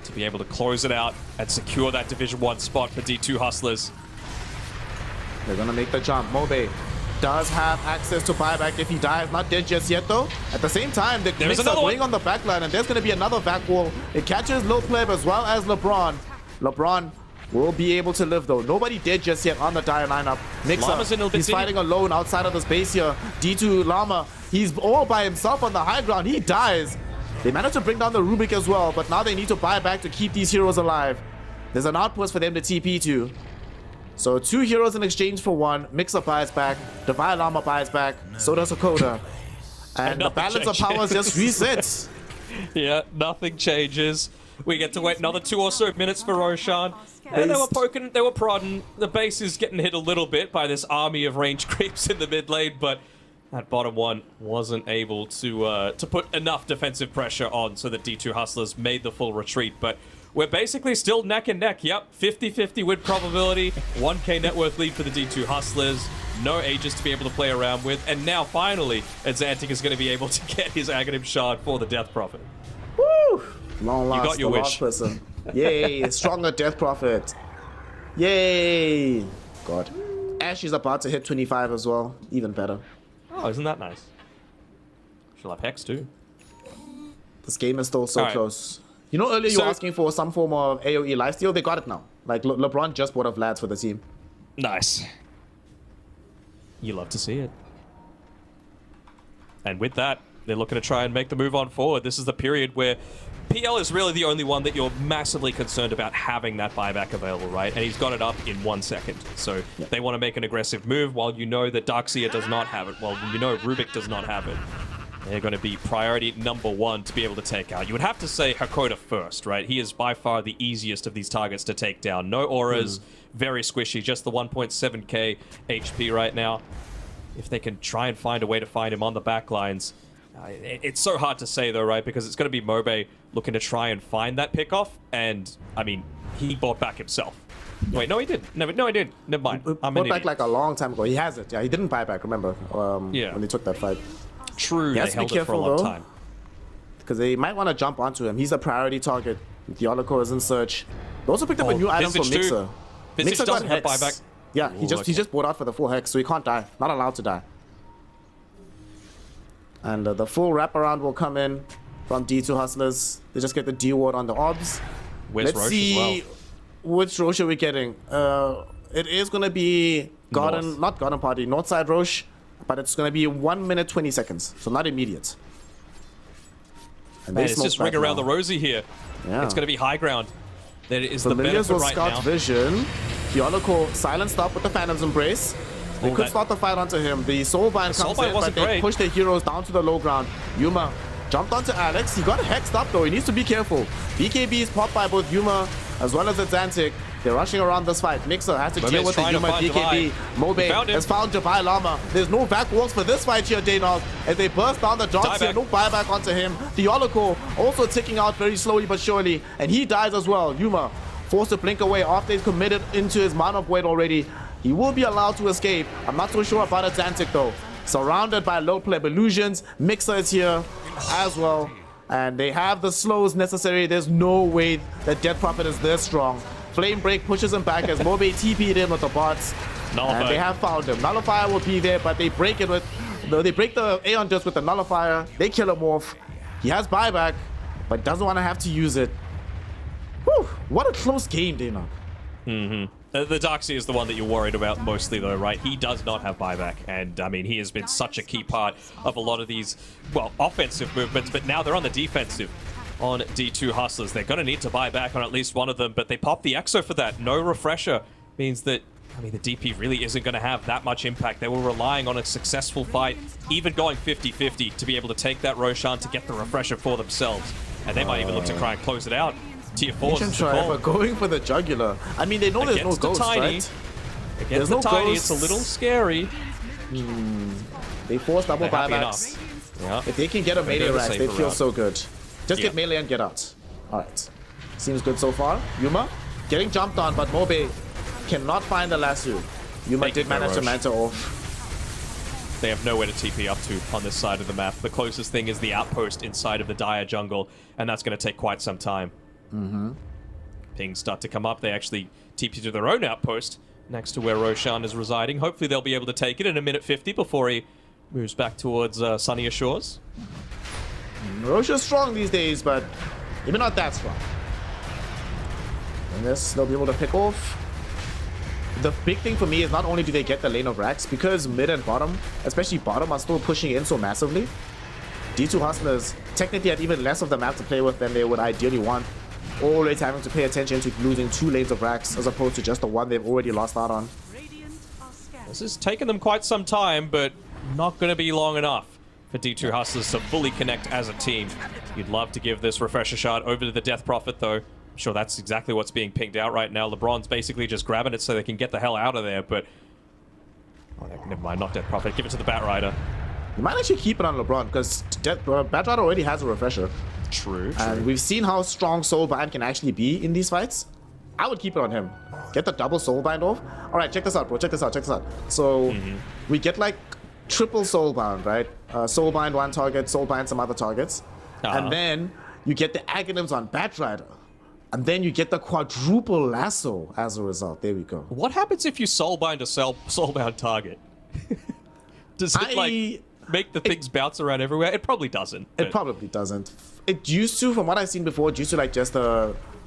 To be able to close it out and secure that Division 1 spot for D2 Hustlers. They're gonna make the jump. Mobe does have access to buyback if he dies. Not dead just yet though. At the same time, the There's mix are another going one. on the backline, and there's gonna be another back wall. It catches Lil Pleb as well as LeBron. LeBron will be able to live though. Nobody dead just yet on the dire lineup. Llama's in Mixer, a bit he's deep. fighting alone outside of the space here. D2 Llama, he's all by himself on the high ground. He dies. They managed to bring down the Rubik as well, but now they need to buy back to keep these heroes alive. There's an outpost for them to TP to. So 2 heroes in exchange for 1. Mixer buys back. Divine Llama buys back. So does Hakoda. And the nothing balance of powers just resets. Yeah, nothing changes. We get to wait another 2 or so minutes for Roshan. And they were poking, they were prodding. The base is getting hit a little bit by this army of range creeps in the mid lane, but that bottom one wasn't able to put enough defensive pressure on so that D2 Hustlers made the full retreat. But we're basically still neck and neck. Yep, 50-50 win probability. 1k net worth lead for the D2 Hustlers. No Aegis to be able to play around with. And now, finally, Atlantic is going to be able to get his Aghanim Shard for the Death Prophet. Woo! Long last, got your the wish. last person. Yay! Stronger Death Prophet. Yay! God. Ash is about to hit 25 as well. Even better. Oh, isn't that nice? She'll have Hex too. This game is still so All right. close. You know, earlier you were So- asking for some form of AoE lifesteal. They got it now. Like, LeBron just bought a Vlad for the team. Nice. You love to see it. And with that, they're looking to try and make the move on forward. This is the period where PL is really the only one that you're massively concerned about having that buyback available, right? And he's got it up in 1 second. So they want to make an aggressive move while you know that Darkseer does not have it, while you know Rubik does not have it. They're going to be priority number 1 to be able to take out. You would have to say Hakoda first, right? He is by far the easiest of these targets to take down. No auras, very squishy, just the 1.7k HP right now. If they can try and find a way to find him on the back lines. It's so hard to say though, right? Because it's going to be Mobe looking to try and find that pickoff. And, I mean, he bought back himself. Wait, no he didn't. No, he didn't. Never mind. I'm an Bought back idiot. like a long time ago. He has it. Yeah, he didn't buy back, remember? Yeah. When they took that fight. True, He they has to be held it for a careful, long though. time. Because they might want to jump onto him. He's a priority target. The Oracle is in search. They also picked up a new item for Visage too. Mixer. Visage Mixer got doesn't have Hex. buyback. Yeah, he Ooh, just okay. bought out for the full Hex, so he can't die. Not allowed to die. And the full wraparound will come in from D2 Hustlers. They just get the D ward on the orbs. Where's Let's Roche see as which Roche are we getting. It is going to be Garden, North. not Garden Party, Northside Roche, but it's going to be 1 minute 20 seconds, so not immediate. And Man, it's smoke just ring back around now. the rosy here. Yeah. It's going to be high ground. That is the Familiars benefit will right scout now. vision. The Oracle silenced up with the Phantom's Embrace. They Oh, could that- start the fight onto him. The Soulbind The comes Soulbind in, but wasn't they great. push their heroes down to the low ground. Yuma jumped onto Alex. He got hexed up though. He needs to be careful. BKB is popped by both Yuma as well as Atlantic. They're rushing around this fight. Mixer has to deal Mobe's with the trying to Yuma find BKB. Mobe Found him. has found Javai Lama. There's no back walls for this fight here, Daynov. As they burst down the dots here, Dieback. no buyback onto him. Diolico also ticking out very slowly but surely. And he dies as well. Yuma forced to blink away after he's committed into his amount of weight already. He will be allowed to escape. I'm not so sure about Atlantic though. Surrounded by low pleb illusions. Mixer is here as well. And they have the slows necessary. There's no way that Death Prophet is this strong. Flame Break pushes him back as Mobe TP'd in with the bots. Nullify. And they have found him. Nullifier will be there, but they break it with... They break the Aeon Dust with the Nullifier. They kill him off. He has buyback, but doesn't want to have to use it. Whew, what a close game, Dana. The Darkseer is the one that you're worried about mostly, though, right? He does not have buyback, and I mean, he has been such a key part of a lot of these, well, offensive movements, but now they're on the defensive on D2 Hustlers. They're going to need to buy back on at least one of them, but they pop the Exo for that. No refresher means that, I mean, the DP really isn't going to have that much impact. They were relying on a successful fight, even going 50-50, to be able to take that Roshan to get the refresher for themselves. And they might even look to try and close it out. Tier 4 is the call. But going for the jugular. I mean, they know there's no Against the ghost, Tiny. right? Against There's the no Tiny, ghosts. it's a little scary. They force double They're happy buybacks. enough. Yeah. If they can get a They melee go the rack, they safer feel route. so good. Just Yeah. get melee and get out. Alright. Seems good so far. Yuma getting jumped on, but Mobe cannot find the lasso. Yuma Thank you did for manage to Roche. manta off. They have nowhere to TP up to on this side of the map. The closest thing is the outpost inside of the Dire jungle, and that's going to take quite some time. Pings start to come up. They actually TP to their own outpost next to where Roshan is residing. Hopefully they'll be able to take it in a minute 50 before he moves back towards sunnier shores. Rosha's strong these days, but maybe not that strong. And this, they'll be able to pick off. The big thing for me is not only do they get the lane of racks, because mid and bottom, especially bottom, are still pushing in so massively. D2 Hustlers technically had even less of the map to play with than they would ideally want. Always having to pay attention to losing 2 lanes of racks as opposed to just the one they've already lost out on. Radiant are scattered. This has taken them quite some time, but not going to be long enough for D2 Hustlers to fully connect as a team. You'd love to give this refresher shot over to the Death Prophet, though. I'm sure that's exactly what's being pinged out right now. LeBron's basically just grabbing it so they can get the hell out of there, but... Oh, never mind, not Death Prophet. Give it to the Batrider. You might actually keep it on LeBron, because Batrider already has a refresher. True, And we've seen how strong Soulbind can actually be in these fights. I would keep it on him. Get the double Soulbind off. Alright, check this out, bro. Check this out. So, we get like triple Soulbind, right? Soulbind one target, Soulbind some other targets. And then you get the Aghanims on Batrider. And then you get the quadruple lasso as a result. There we go. What happens if you soulbind a soulbound target? Does it, like, make the things bounce around everywhere? It probably doesn't. It but- probably doesn't. It used to, from what I've seen before, it used to like just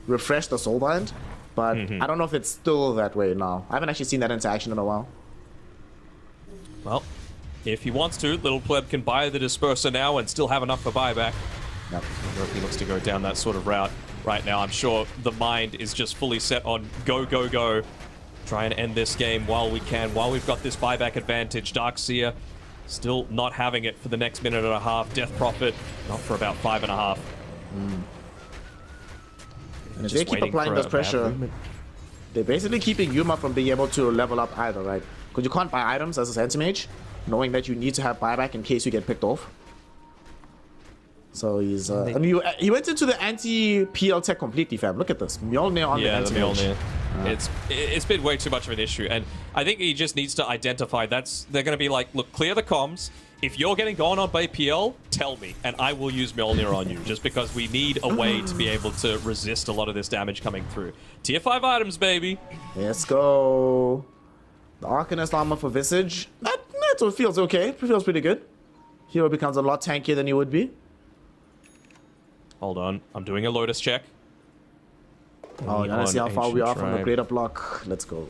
refresh the Soulbind. But I don't know if it's still that way now. I haven't actually seen that into action in a while. Well, if he wants to, Little Pleb can buy the Disperser now and still have enough for buyback. Yep. I wonder if he looks to go down that sort of route right now. I'm sure the mind is just fully set on go, go, go. Try and end this game while we can, while we've got this buyback advantage. Darkseer still not having it for the next minute and a half. Death Prophet, not for about 5.5. And if Just they keep waiting applying for this a bad pressure, movement. they're basically keeping Yuma from being able to level up either, right? Because you can't buy items as a Sentimage, knowing that you need to have buyback in case you get picked off. So he's... and he went into the anti-PL tech completely, fam. Look at this. Mjolnir on the Yeah, the anti-mage. Mjolnir. It's been way too much of an issue, and I think he just needs to identify they're going to be like, look, clear the comms. If you're getting gone on by PL, tell me, and I will use Mjolnir on you, just because we need a way to be able to resist a lot of this damage coming through. Tier 5 items, baby. Let's go. The Arcanist armor for Visage. That feels okay. It feels pretty good. Hero becomes a lot tankier than he would be. Hold on, I'm doing a Lotus check. Oh, you wanna see how far we are from the Tribe. greater block? Let's go.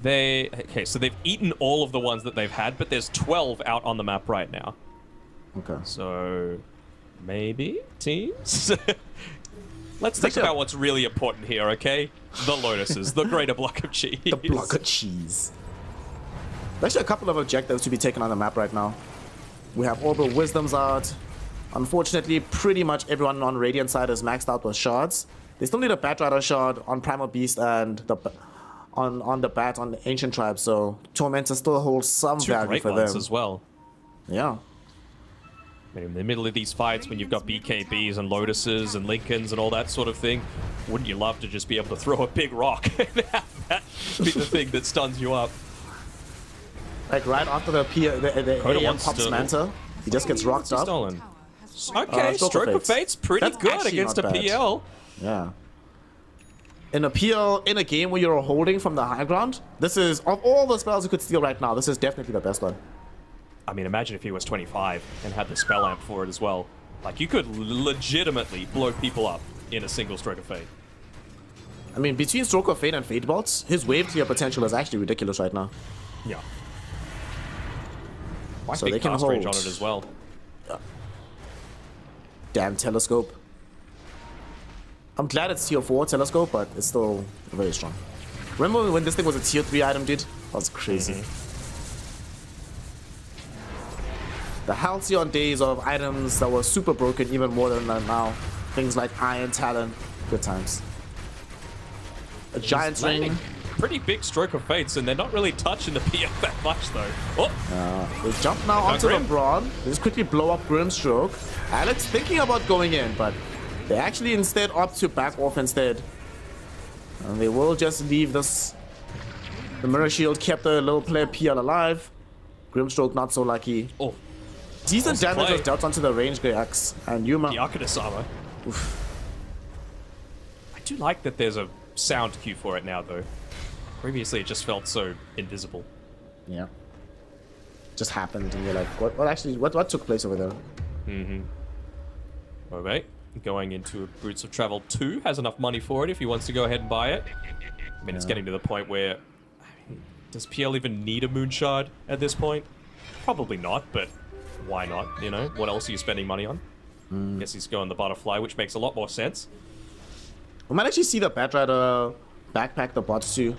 Okay, so they've eaten all of the ones that they've had, but there's 12 out on the map right now. Okay. So, maybe teams? Let's think Actually, about what's really important here, okay? The Lotuses, the greater block of cheese. The block of cheese. There's actually a couple of objectives to be taken on the map right now. We have Orbital Wisdoms out. Unfortunately, pretty much everyone on Radiant side is maxed out with shards. They still need a Batrider shard on Primal Beast and the on the Bat on the Ancient Tribe, so Tormentor still holds some Two value great for ones them. as well. Yeah. I mean, in the middle of these fights, when you've got BKBs and Lotuses and Lincolns and all that sort of thing, wouldn't you love to just be able to throw a big rock and have that be the thing that stuns you up? Like right after the Coda AM wants pops to- Manta, he just gets rocked up. Stolen. Tower has fallen. Okay, Stroke of Fate's pretty That's good actually against a not bad. PL. Yeah. In a PL, in a game where you're holding from the high ground, this is, of all the spells you could steal right now, this is definitely the best one. I mean, imagine if he was 25 and had the spell amp for it as well. Like, you could legitimately blow people up in a single Stroke of Fate. I mean, between Stroke of Fate and Fate Bolts, his wave clear potential is actually ridiculous right now. Yeah. Quite So big they can cast range on hold. it as well. Damn Telescope. I'm glad it's tier 4 Telescope, but it's still very strong. Remember when this thing was a tier 3 item, dude? That was crazy. The halcyon days of items that were super broken, even more than that now. Things like Iron Talon. Good times. A Giant's Landing Ring. pretty big Stroke of Fates, and they're not really touching the PF that much, though. Oh, They jump now onto the Grim. Brawn. They just quickly blow up Grimstroke. Alex thinking about going in, but they actually instead opt to back off instead. And they will just leave this. The Mirror Shield kept the little player PL alive. Grimstroke not so lucky. oh, Decent Awesome damage play. was dealt onto the range Grey Axe. And Yuma. the Arcanist armor. I do like that there's a sound cue for it now, though. Previously, it just felt so invisible. Yeah. Just happened and you're like, what took place over there? Okay, going into Boots of Travel 2, has enough money for it if he wants to go ahead and buy it. I mean, it's getting to the point where... I mean, does PL even need a Moonshard at this point? Probably not, but why not, you know? What else are you spending money on? Guess he's going the Butterfly, which makes a lot more sense. We might actually see the Batrider backpack the bots too.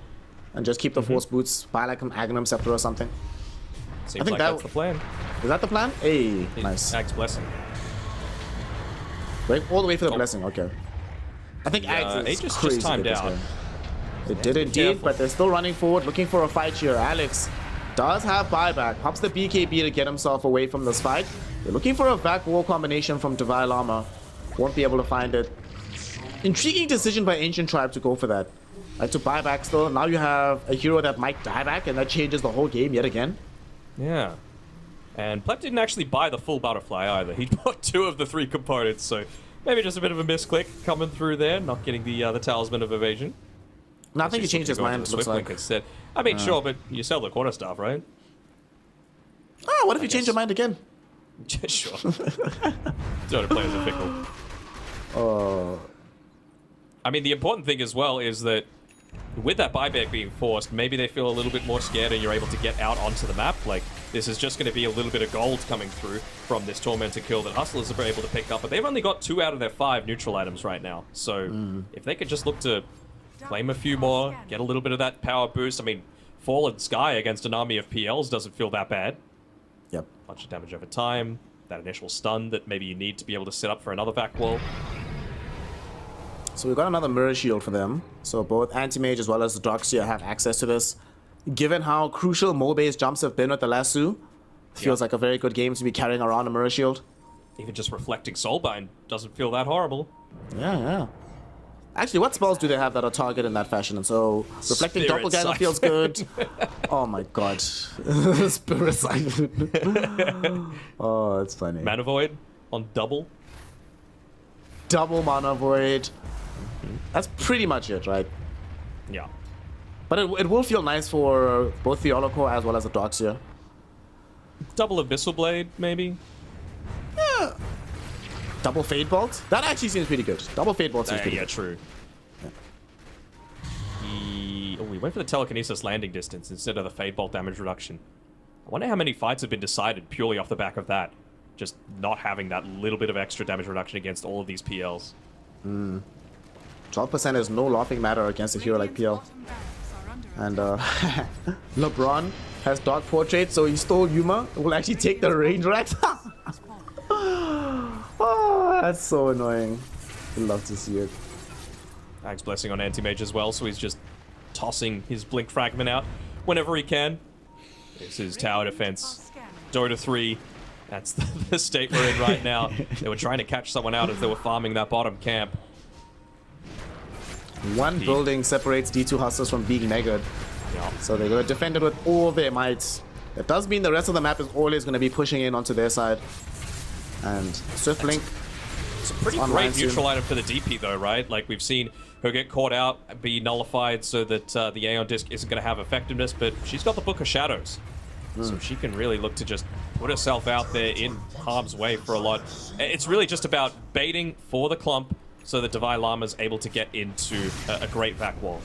And just keep the Force Boots, buy like an Aghanim Scepter or something. Seems think like that- that's the plan. Is that the plan? Hey, nice. Ag's Blessing. Wait, all the way for the Oh. blessing, okay. I think Ags is Aegis crazy just timed good this out. game. It did indeed, careful. but they're still running forward, looking for a fight here. Alex does have buyback, pops the BKB to get himself away from this fight. They're looking for a back wall combination from Divine Armor. Won't be able to find it. Intriguing decision by Ancient Tribe to go for that. Like to buy back still. Now you have a hero that might die back, and that changes the whole game yet again. Yeah. And Pleb didn't actually buy the full Butterfly either. He bought 2 of the 3 components, so maybe just a bit of a misclick coming through there, not getting the Talisman of Evasion. No, I think he Just changed his looking to go mind, to the looks Swift like. Link instead. I mean, sure, but you sell the quarterstaff, right? Ah, what if you guess. change your mind again? Sure. Don't play as a fickle. I mean, the important thing as well is that with that buyback being forced, maybe they feel a little bit more scared and you're able to get out onto the map. Like, this is just going to be a little bit of gold coming through from this Tormentor kill that Hustlers are able to pick up. But they've only got 2 out of their 5 neutral items right now. So if they could just look to claim a few more, get a little bit of that power boost. I mean, Fallen Sky against an army of PLs doesn't feel that bad. Yep. Bunch of damage over time. That initial stun that maybe you need to be able to set up for another back wall. So we've got another Mirror Shield for them. So both Anti-Mage as well as the Doxia have access to this. Given how crucial mole-based jumps have been with the Lasso, feels like a very good game to be carrying around a Mirror Shield. Even just reflecting Soulbind doesn't feel that horrible. Yeah, yeah. Actually, what spells do they have that are target in that fashion? And so Reflecting Spirit Doppelganger Siphon. feels good. Oh my god. Spirit Siphon. Oh, it's funny. Mana Void on double. Double Mana Void. That's pretty much it, right? Yeah. But it will feel nice for both the Theoloco as well as the Doxia. Double Abyssal Blade, maybe? Double Fade Bolt? That actually seems pretty good. Double Fade Bolt seems pretty Yeah, good. true. We went for the Telekinesis landing distance instead of the Fade Bolt damage reduction. I wonder how many fights have been decided purely off the back of that. Just not having that little bit of extra damage reduction against all of these PLs. 12% is no laughing matter against a hero like PL. Radiant's bottom barracks are under And LeBron has Dark Portrait, so he stole Yuma. Will actually take the range rack. Oh, that's so annoying. I'd love to see it. Ag's Blessing on Anti-Mage as well, so he's just tossing his Blink Fragment out whenever he can. This is tower defense. Dota 3. That's the state we're in right now. They were trying to catch someone out as they were farming that bottom camp. One building separates D2 Hustlers from being negative. Yeah. So they're going to defend it with all their might. That does mean the rest of the map is always going to be pushing in onto their side. And Swift Blink. It's a pretty great neutral item for the DP though, right? Like we've seen her get caught out, be nullified so that the Aeon Disc isn't going to have effectiveness, but she's got the Book of Shadows. So she can really look to just put herself out there in harm's way for a lot. It's really just about baiting for the clump so that Divine Llama's able to get into a great back wall.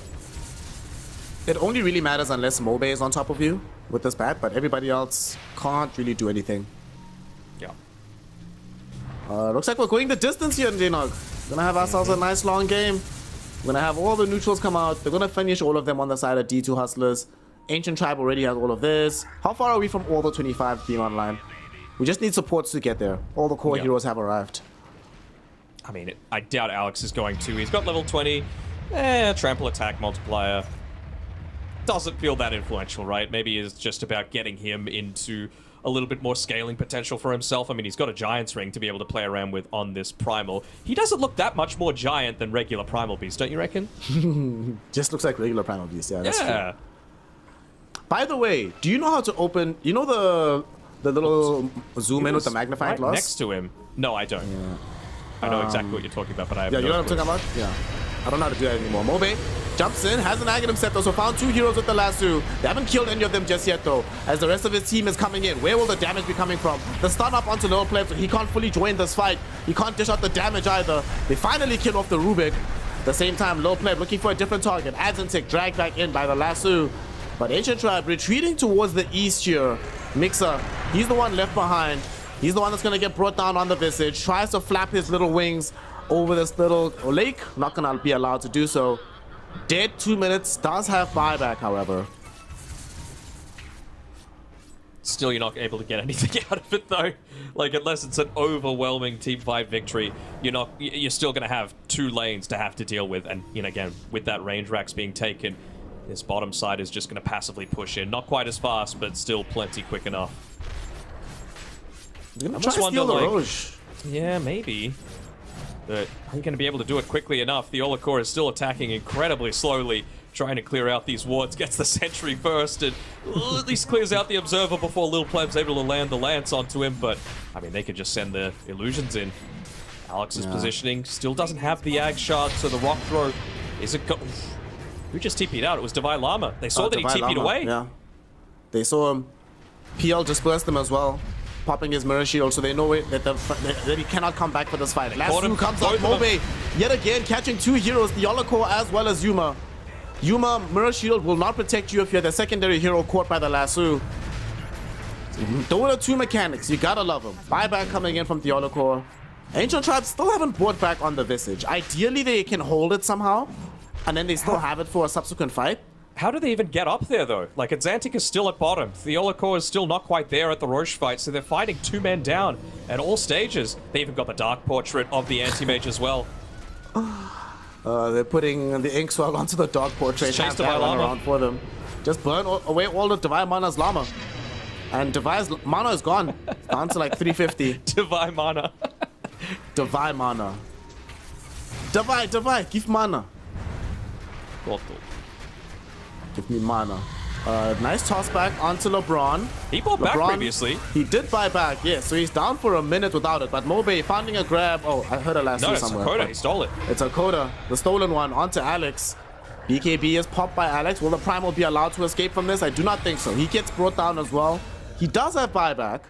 It only really matters unless Mobe is on top of you with this bat, but everybody else can't really do anything. Yeah. Looks like we're going the distance here in J-Nog. Gonna have ourselves a nice long game. We're gonna have all the neutrals come out. They're gonna finish all of them on the side of D2 Hustlers. Ancient Tribe already has all of this. How far are we from all the 25 being online? We just need supports to get there. All the core heroes have arrived. I mean, I doubt Alex is going to. He's got level 20. Trample attack multiplier. Doesn't feel that influential, right? Maybe it's just about getting him into a little bit more scaling potential for himself. I mean, he's got a Giant's Ring to be able to play around with on this Primal. He doesn't look that much more giant than regular Primal Beast, don't you reckon? Just looks like regular Primal Beast, yeah, that's yeah. true. By the way, do you know how to open... You know the little zoom in with the magnifying right glass? next to him. No, I don't. Yeah. I know exactly what you're talking about, but I have Yeah, no you know what I'm clue. talking about? Yeah. I don't know how to do that anymore. Mobe jumps in, has an Aghanim set though, so found 2 heroes with the lasso. They haven't killed any of them just yet though, as the rest of his team is coming in. Where will the damage be coming from? The stun up onto Little Pleb, so he can't fully join this fight. He can't dish out the damage either. They finally kill off the Rubik. At the same time, Little Pleb looking for a different target. Adzentic dragged back in by the lasso. But Ancient Tribe retreating towards the east here. Mixer, he's the one left behind. He's the one that's gonna get brought down on the Visage. Tries to flap his little wings over this little lake. Not gonna be allowed to do so. Dead 2 minutes. Does have buyback, however. Still, you're not able to get anything out of it though. Like, unless it's an overwhelming team fight victory, you're still gonna have 2 lanes to have to deal with. And you know, again, with that range racks being taken, this bottom side is just gonna passively push in. Not quite as fast, but still plenty quick enough. He's gonna try to steal the Roche. Yeah, maybe. But are you going to be able to do it quickly enough? The Olakor is still attacking incredibly slowly, trying to clear out these wards. Gets the sentry first and at least clears out the Observer before Little Pleb's able to land the lance onto him. But, I mean, they could just send the illusions in. Alex's positioning still doesn't have the Ag shard, so the rock throw isn't Who just TP'd out? It was Divine Llama. They saw that he TP'd away. Yeah. They saw him. PL dispersed them as well, popping his mirror shield, so they know that he cannot come back for this fight. Lasso comes out, Mobe yet again catching 2 heroes, the Olakor as well as Yuma. Yuma, mirror shield will not protect you if you're the secondary hero caught by the lasso. Dota 2 mechanics, you gotta love them. Buyback coming in from the Olakor. Ancient Tribes still haven't brought back on the Visage. Ideally, they can hold it somehow, and then they still have it for a subsequent fight. How do they even get up there, though? Like, Adzentic is still at bottom. The Olakor is still not quite there at the Roche fight, so they're fighting 2 men down at all stages. They even got the Dark Portrait of the Anti-Mage as well. They're putting the ink swell onto the Dark Portrait. Just chase Have that Divine run Llama. around for them. Just burn away all the Divine Mana's Llama. And Divine's mana is gone. It's down to like 350. Divine Mana. Divine Mana. Divine, give mana. Give me mana. Nice toss back onto LeBron. He bought back previously. He did buy back, yes. So he's down for a minute without it. But Mobe finding a grab. Oh, I heard a lasso somewhere. No, it's Koda. He stole it. It's a Koda, the stolen one, onto Alex. BKB is popped by Alex. Will the Primal be allowed to escape from this? I do not think so. He gets brought down as well. He does have buyback.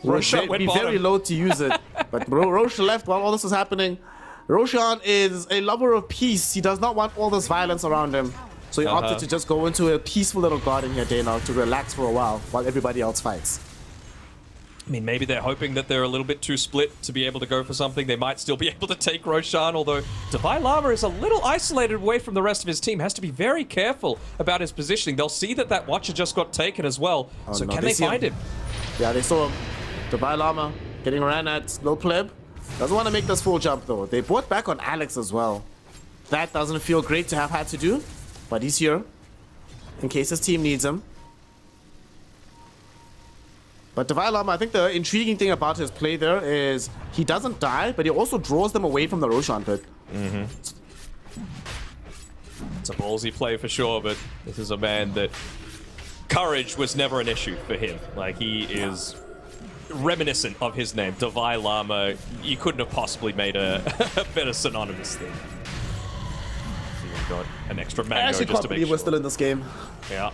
Roche Would be very low to use it. But Roche left while all this is happening. Roshan is a lover of peace. He does not want all this violence around him. So he opted to just go into a peaceful little garden here, Dana, to relax for a while everybody else fights. I mean, maybe they're hoping that they're a little bit too split to be able to go for something. They might still be able to take Roshan, although Divine Llama is a little isolated away from the rest of his team. Has to be very careful about his positioning. They'll see that that Watcher just got taken as well. Oh, so no, can they find him? Yeah, they saw him. Divine Llama getting ran at. Little Pleb doesn't want to make this full jump, though. They brought back on Alex as well. That doesn't feel great to have had to do, but he's here in case his team needs him. But Devilama, I think the intriguing thing about his play there is he doesn't die, but he also draws them away from the Roshan pit. It's a ballsy play for sure, but this is a man that courage was never an issue for him. Like, he is reminiscent of his name, Devilama. You couldn't have possibly made a better synonymous thing. You got an extra mango I actually just can't to make believe we're sure. still in this game. Yeah.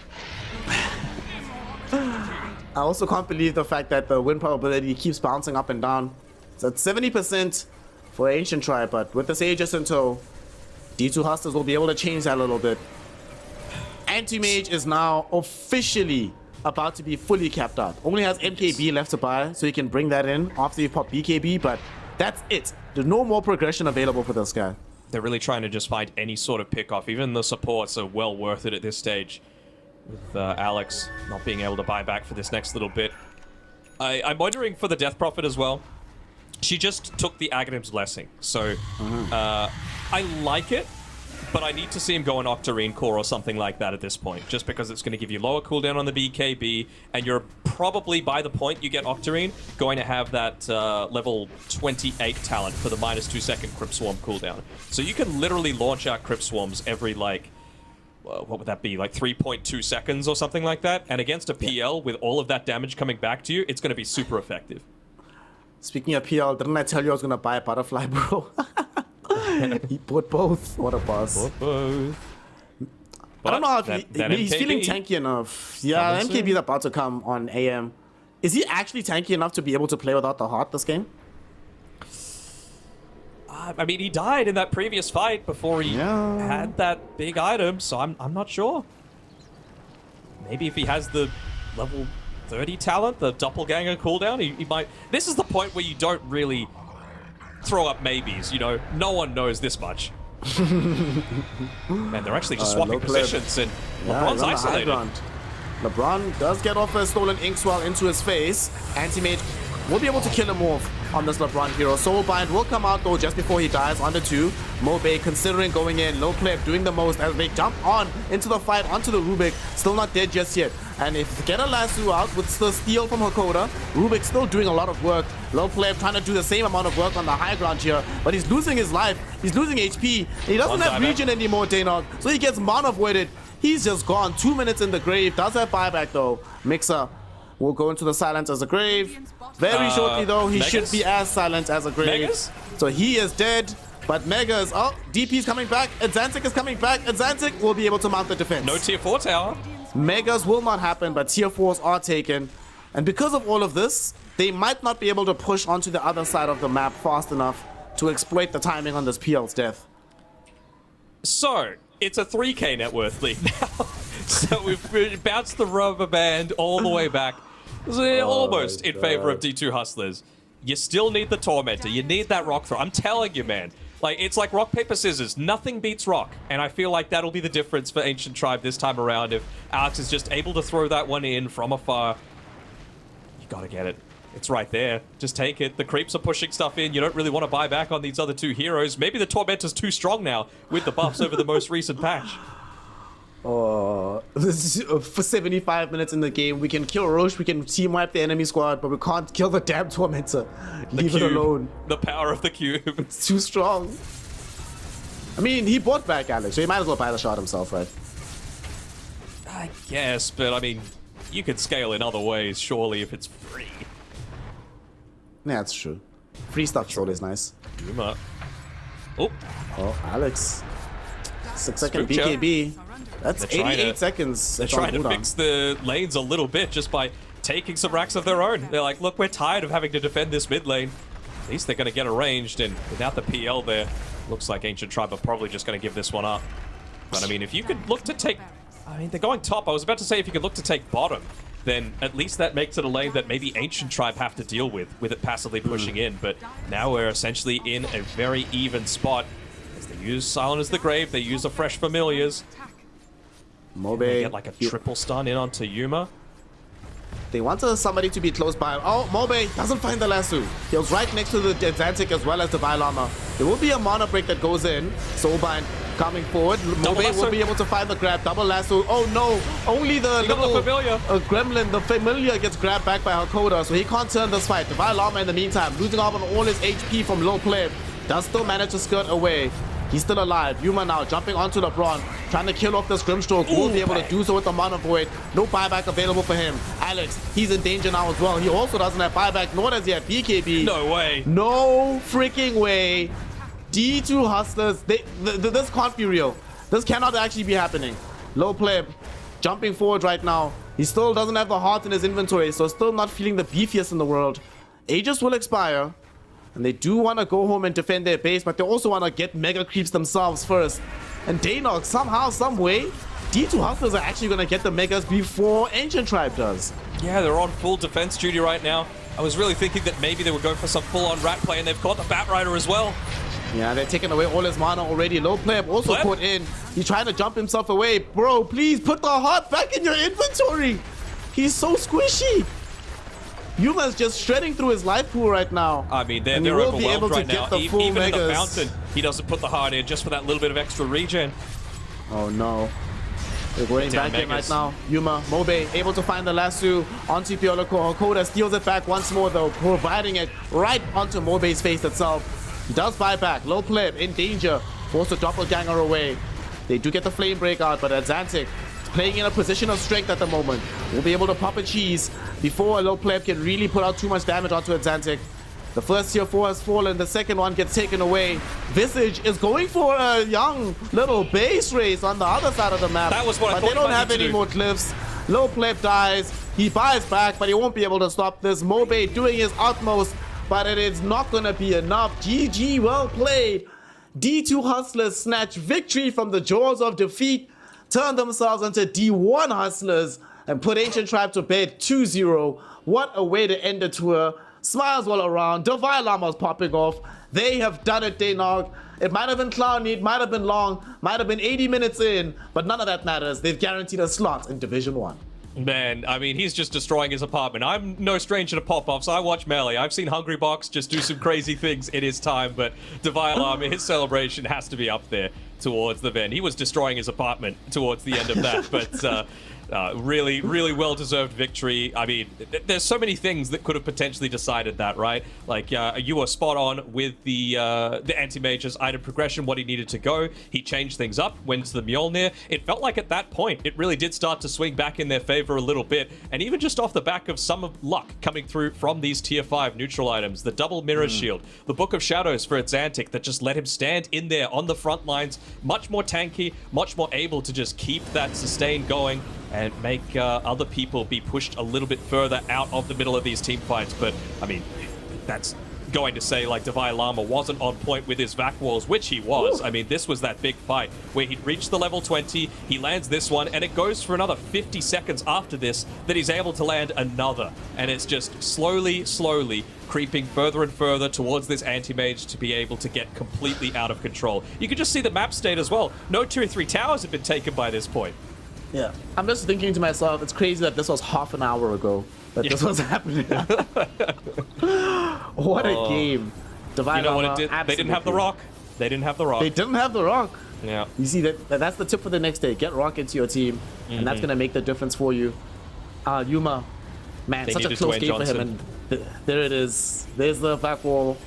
I also can't believe the fact that the win probability keeps bouncing up and down. It's at 70% for Ancient Tribe, but with this Aegis in tow, D2 Hustlers will be able to change that a little bit. Anti-Mage is now officially about to be fully capped out. Only has MKB left to buy, so he can bring that in after you pop BKB, but that's it. There's no more progression available for this guy. They're really trying to just find any sort of pick-off. Even the supports are well worth it at this stage. With Alex not being able to buy back for this next little bit. I'm wondering for the Death Prophet as well. She just took the Aghanim's Blessing. So, I like it, but I need to see him go on Octarine Core or something like that at this point. Just because it's going to give you lower cooldown on the BKB, and you're probably, by the point you get Octarine, going to have that level 28 talent for the -2 second Crypt Swarm cooldown. So you can literally launch out Crypt Swarms every, like, what would that be, like 3.2 seconds or something like that? And against a PL, with all of that damage coming back to you, it's going to be super effective. Speaking of PL, didn't I tell you I was going to buy a Butterfly, bro? He bought both. What a boss. Both. I don't know if he's MKB, feeling tanky enough. Yeah, MKB is about to come on AM. Is he actually tanky enough to be able to play without the heart this game? I mean, he died in that previous fight before he had that big item, so I'm not sure. Maybe if he has the level 30 talent, the doppelganger cooldown, he might... This is the point where you don't really throw up maybes, you know? No one knows this much. Man, they're actually just swapping positions, and LeBron's isolated. LeBron does get off a stolen ink swell into his face. Anti-Mage will be able to kill him off on this LeBron hero. Soulbind will come out though just before he dies under 2. Mobe considering going in. Low Pleb doing the most as they jump on into the fight onto the Rubik. Still not dead just yet. And if they get a lasso out with the steal from Hakoda, Rubik still doing a lot of work. Low Pleb trying to do the same amount of work on the high ground here, but he's losing his life. He's losing HP. He doesn't have regen anymore, Daynok, so he gets mana voided. He's just gone. 2 minutes in the grave. Does have buyback though. Mixer will go into the silence as a grave. Very shortly though, he should be as silent as a grave. Megas? So he is dead. But Megas, oh, DP's coming back. Adzancic is coming back. Adzancic will be able to mount the defense. No tier 4 tower. Megas will not happen, but tier 4s are taken. And because of all of this, they might not be able to push onto the other side of the map fast enough to exploit the timing on this PL's death. So, it's a 3K net worth league now. So we've bounced the rubber band all the way back. Almost in favor of D2 Hustlers. You still need the Tormentor. You need that rock throw. I'm telling you, man. Like, it's like rock, paper, scissors. Nothing beats rock. And I feel like that'll be the difference for Ancient Tribe this time around. If Alex is just able to throw that one in from afar, you gotta get it. It's right there. Just take it. The creeps are pushing stuff in. You don't really want to buy back on these other two heroes. Maybe the Tormentor's too strong now with the buffs over the most recent patch. For 75 minutes in the game, we can kill Roche, we can team wipe the enemy squad, but we can't kill the damn Tormentor. Leave it alone. The power of the cube. It's too strong. I mean, he bought back Alex, so he might as well buy the shot himself, right? I guess, but I mean, you could scale in other ways, surely, if it's free. Yeah, that's true. Free stuff is always nice. Yuma. Oh, Alex. 6-second Scripture. BKB. That's They're trying 88 to- seconds. they're trying to fix the lanes a little bit just by taking some racks of their own. They're like, look, we're tired of having to defend this mid lane. At least they're going to get arranged, and without the PL there, looks like Ancient Tribe are probably just going to give this one up. But I mean, if you could look to take... I mean, they're going top. I was about to say if you could look to take bottom, then at least that makes it a lane that maybe Ancient Tribe have to deal with it passively pushing in. But now we're essentially in a very even spot. As they use Silent as the Grave, they use the Fresh Familiars. Mobe. They get like a triple stun in onto Yuma. They want somebody to be close by. Oh, Mobe doesn't find the lasso. He was right next to the Atlantic as well as the Vilama. There will be a mana break that goes in. Soulbind coming forward. Mobe will be able to find the grab. Double lasso. Oh no, only the little gremlin, the familiar, gets grabbed back by Hakoda, so he can't turn this fight. The Vilama in the meantime, losing off on all his HP from low play, does still manage to skirt away. He's still alive. Yuma now jumping onto LeBron, trying to kill off this Grimstroke. Will be able to do so with the Mana Void. No buyback available for him. Alex, he's in danger now as well. He also doesn't have buyback, nor does he have BKB. No way. No freaking way. D2 Hustlers, this can't be real. This cannot actually be happening. Low play, jumping forward right now. He still doesn't have the heart in his inventory, so still not feeling the beefiest in the world. Aegis will expire. And they do want to go home and defend their base, but they also want to get mega creeps themselves first. And Daynok, somehow, some way, D2 Hustlers are actually going to get the megas before Ancient Tribe does. Yeah, they're on full defense duty right now. I was really thinking that maybe they were going for some full-on rat play, and they've caught the Batrider as well. Yeah, they're taking away all his mana already. Low play also put in. He's trying to jump himself away. Bro, please put the heart back in your inventory. He's so squishy. Yuma's just shredding through his life pool right now. I mean, they're overwhelmed right now. Even in the fountain, he doesn't put the heart in just for that little bit of extra regen. Oh no. They're going back in right now. Yuma, Mobe, able to find the lasso onto Pioloko. Hakoda steals it back once more though, providing it right onto Mobe's face itself. He does buy back. Low pleb in danger. Forced a doppelganger away. They do get the flame breakout, but Atlantic playing in a position of strength at the moment. Will be able to pop a cheese before a low pleb can really put out too much damage onto Atlantic. The first tier 4 has fallen, the second one gets taken away. Visage is going for a young little base race on the other side of the map. That was what I thought. But they don't have any more cliffs. Low pleb dies. He buys back, but he won't be able to stop this. Mobe doing his utmost, but it is not going to be enough. GG, well played. D2 Hustlers snatch victory from the jaws of defeat, turn themselves into D1 Hustlers, and put Ancient Tribe to bed 2-0. What a way to end the tour. Smiles all around. Divine Llama's popping off. They have done it, Daynok. It might have been clowny, it might have been long, might have been 80 minutes in, but none of that matters. They've guaranteed a slot in Division 1. Man, I mean, he's just destroying his apartment. I'm no stranger to pop-offs. I watch Melee. I've seen Hungry Box just do some crazy things in his time, but Divine Llama, his celebration has to be up there towards the end. He was destroying his apartment towards the end of that, but really, really well-deserved victory. I mean, there's so many things that could have potentially decided that, right? Like, you were spot on with the Anti-Mage's item progression, what he needed to go. He changed things up, went to the Mjolnir. It felt like at that point, it really did start to swing back in their favor a little bit, and even just off the back of some of luck coming through from these tier 5 neutral items, the double mirror shield, the Book of Shadows for Atlantic that just let him stand in there on the front lines, much more tanky, much more able to just keep that sustain going and make other people be pushed a little bit further out of the middle of these team fights. But, I mean, that's going to say, like, Divine Llama wasn't on point with his vac walls, which he was. Ooh. I mean, this was that big fight where he'd reached the level 20, he lands this one, and it goes for another 50 seconds after this that he's able to land another. And it's just slowly, slowly creeping further and further towards this anti-mage to be able to get completely out of control. You can just see the map state as well. No 2 or 3 towers have been taken by this point. Yeah, I'm just thinking to myself, it's crazy that this was half an hour ago that this was happening. What a game. Divine, you know what it did? They didn't have the rock. They didn't have the rock. They didn't have the rock. Yeah. You see, that's the tip for the next day. Get rock into your team, and that's going to make the difference for you. Yuma, man, such a close game for him. And there it is. There's the back wall.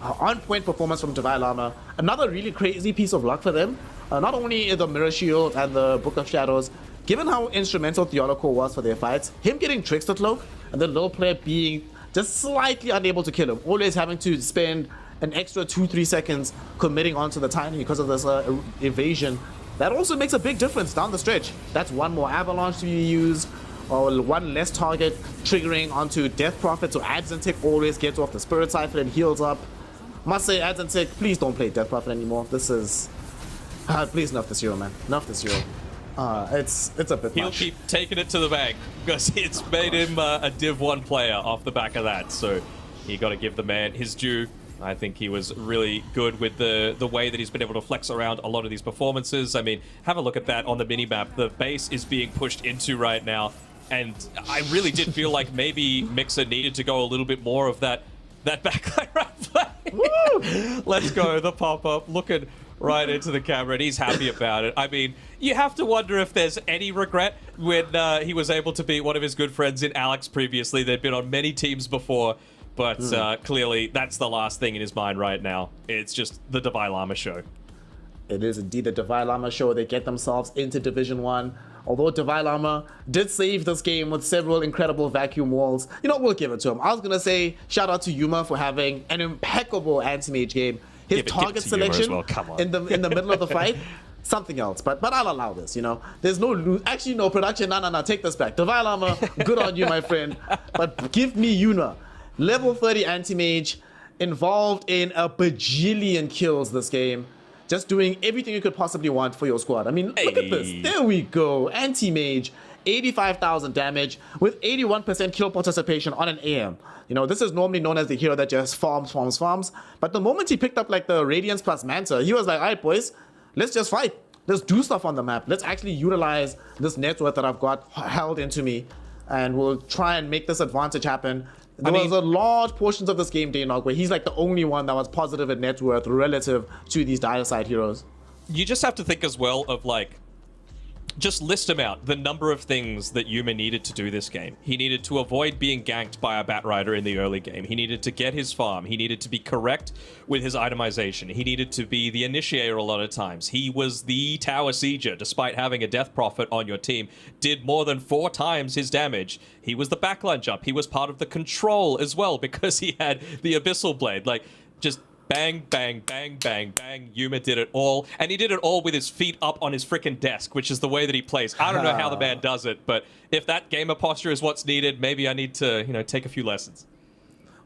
On-point performance from Divine Llama. Another really crazy piece of luck for them. Not only the Mirror Shield and the Book of Shadows, given how instrumental Theoloco was for their fights, him getting Trickster Cloak and the low player being just slightly unable to kill him, always having to spend an extra 2-3 seconds committing onto the Tiny because of this evasion, that also makes a big difference down the stretch. That's one more Avalanche to be used, or one less target triggering onto Death Prophet, so Adzentic always gets off the Spirit Siphon and heals up. Must say, Adzentic, please don't play Death Prophet anymore. This is... please nerf this hero, man. Nerf this hero. It's a bit He'll much. keep taking it to the bank because it's made him a Div 1 player off the back of that. So you got to give the man his due. I think he was really good with the way that he's been able to flex around a lot of these performances. I mean, have a look at that on the minimap. The base is being pushed into right now. And I really did feel like maybe Mixer needed to go a little bit more of that backline right play. Let's go, the pop-up, looking right into the camera, and he's happy about it. I mean, you have to wonder if there's any regret when he was able to beat one of his good friends in Alex previously. They'd been on many teams before, but clearly that's the last thing in his mind right now. It's just the Davai Lama show. It is indeed the Davai Lama show. They get themselves into Division 1. Although Davai Lama did save this game with several incredible vacuum walls, you know, we'll give it to him. I was going to say shout out to Yuma for having an impeccable anti-mage game. His target selection in the middle of the fight, something else. But I'll allow this, you know. There's no lose. Actually, no, production, no, take this back. Davai Lama, good on you, my friend. But give me Yuna. Level 30 anti-mage, involved in a bajillion kills this game. Just doing everything you could possibly want for your squad. I mean, look at this. There we go. Anti-mage, 85,000 damage with 81% kill participation on an AM. You know, this is normally known as the hero that just farms. But the moment he picked up like the Radiance plus Manta, he was like, all right, boys, let's just fight. Let's do stuff on the map. Let's actually utilize this network that I've got held into me. And we'll try and make this advantage happen. There was a large portions of this game, Daynog, where he's like the only one that was positive in net worth relative to these dire side heroes. You just have to think as well of like, just list them out, the number of things that Yuma needed to do this game. He needed to avoid being ganked by a Batrider in the early game. He needed to get his farm. He needed to be correct with his itemization. He needed to be the initiator a lot of times. He was the tower sieger, despite having a death prophet on your team. Did more than 4 times his damage. He was the backline jump. He was part of the control as well because he had the Abyssal Blade. Like, just bang, bang, bang, bang, bang. Yuma did it all. And he did it all with his feet up on his freaking desk, which is the way that he plays. I don't know how the man does it, but if that gamer posture is what's needed, maybe I need to, you know, take a few lessons.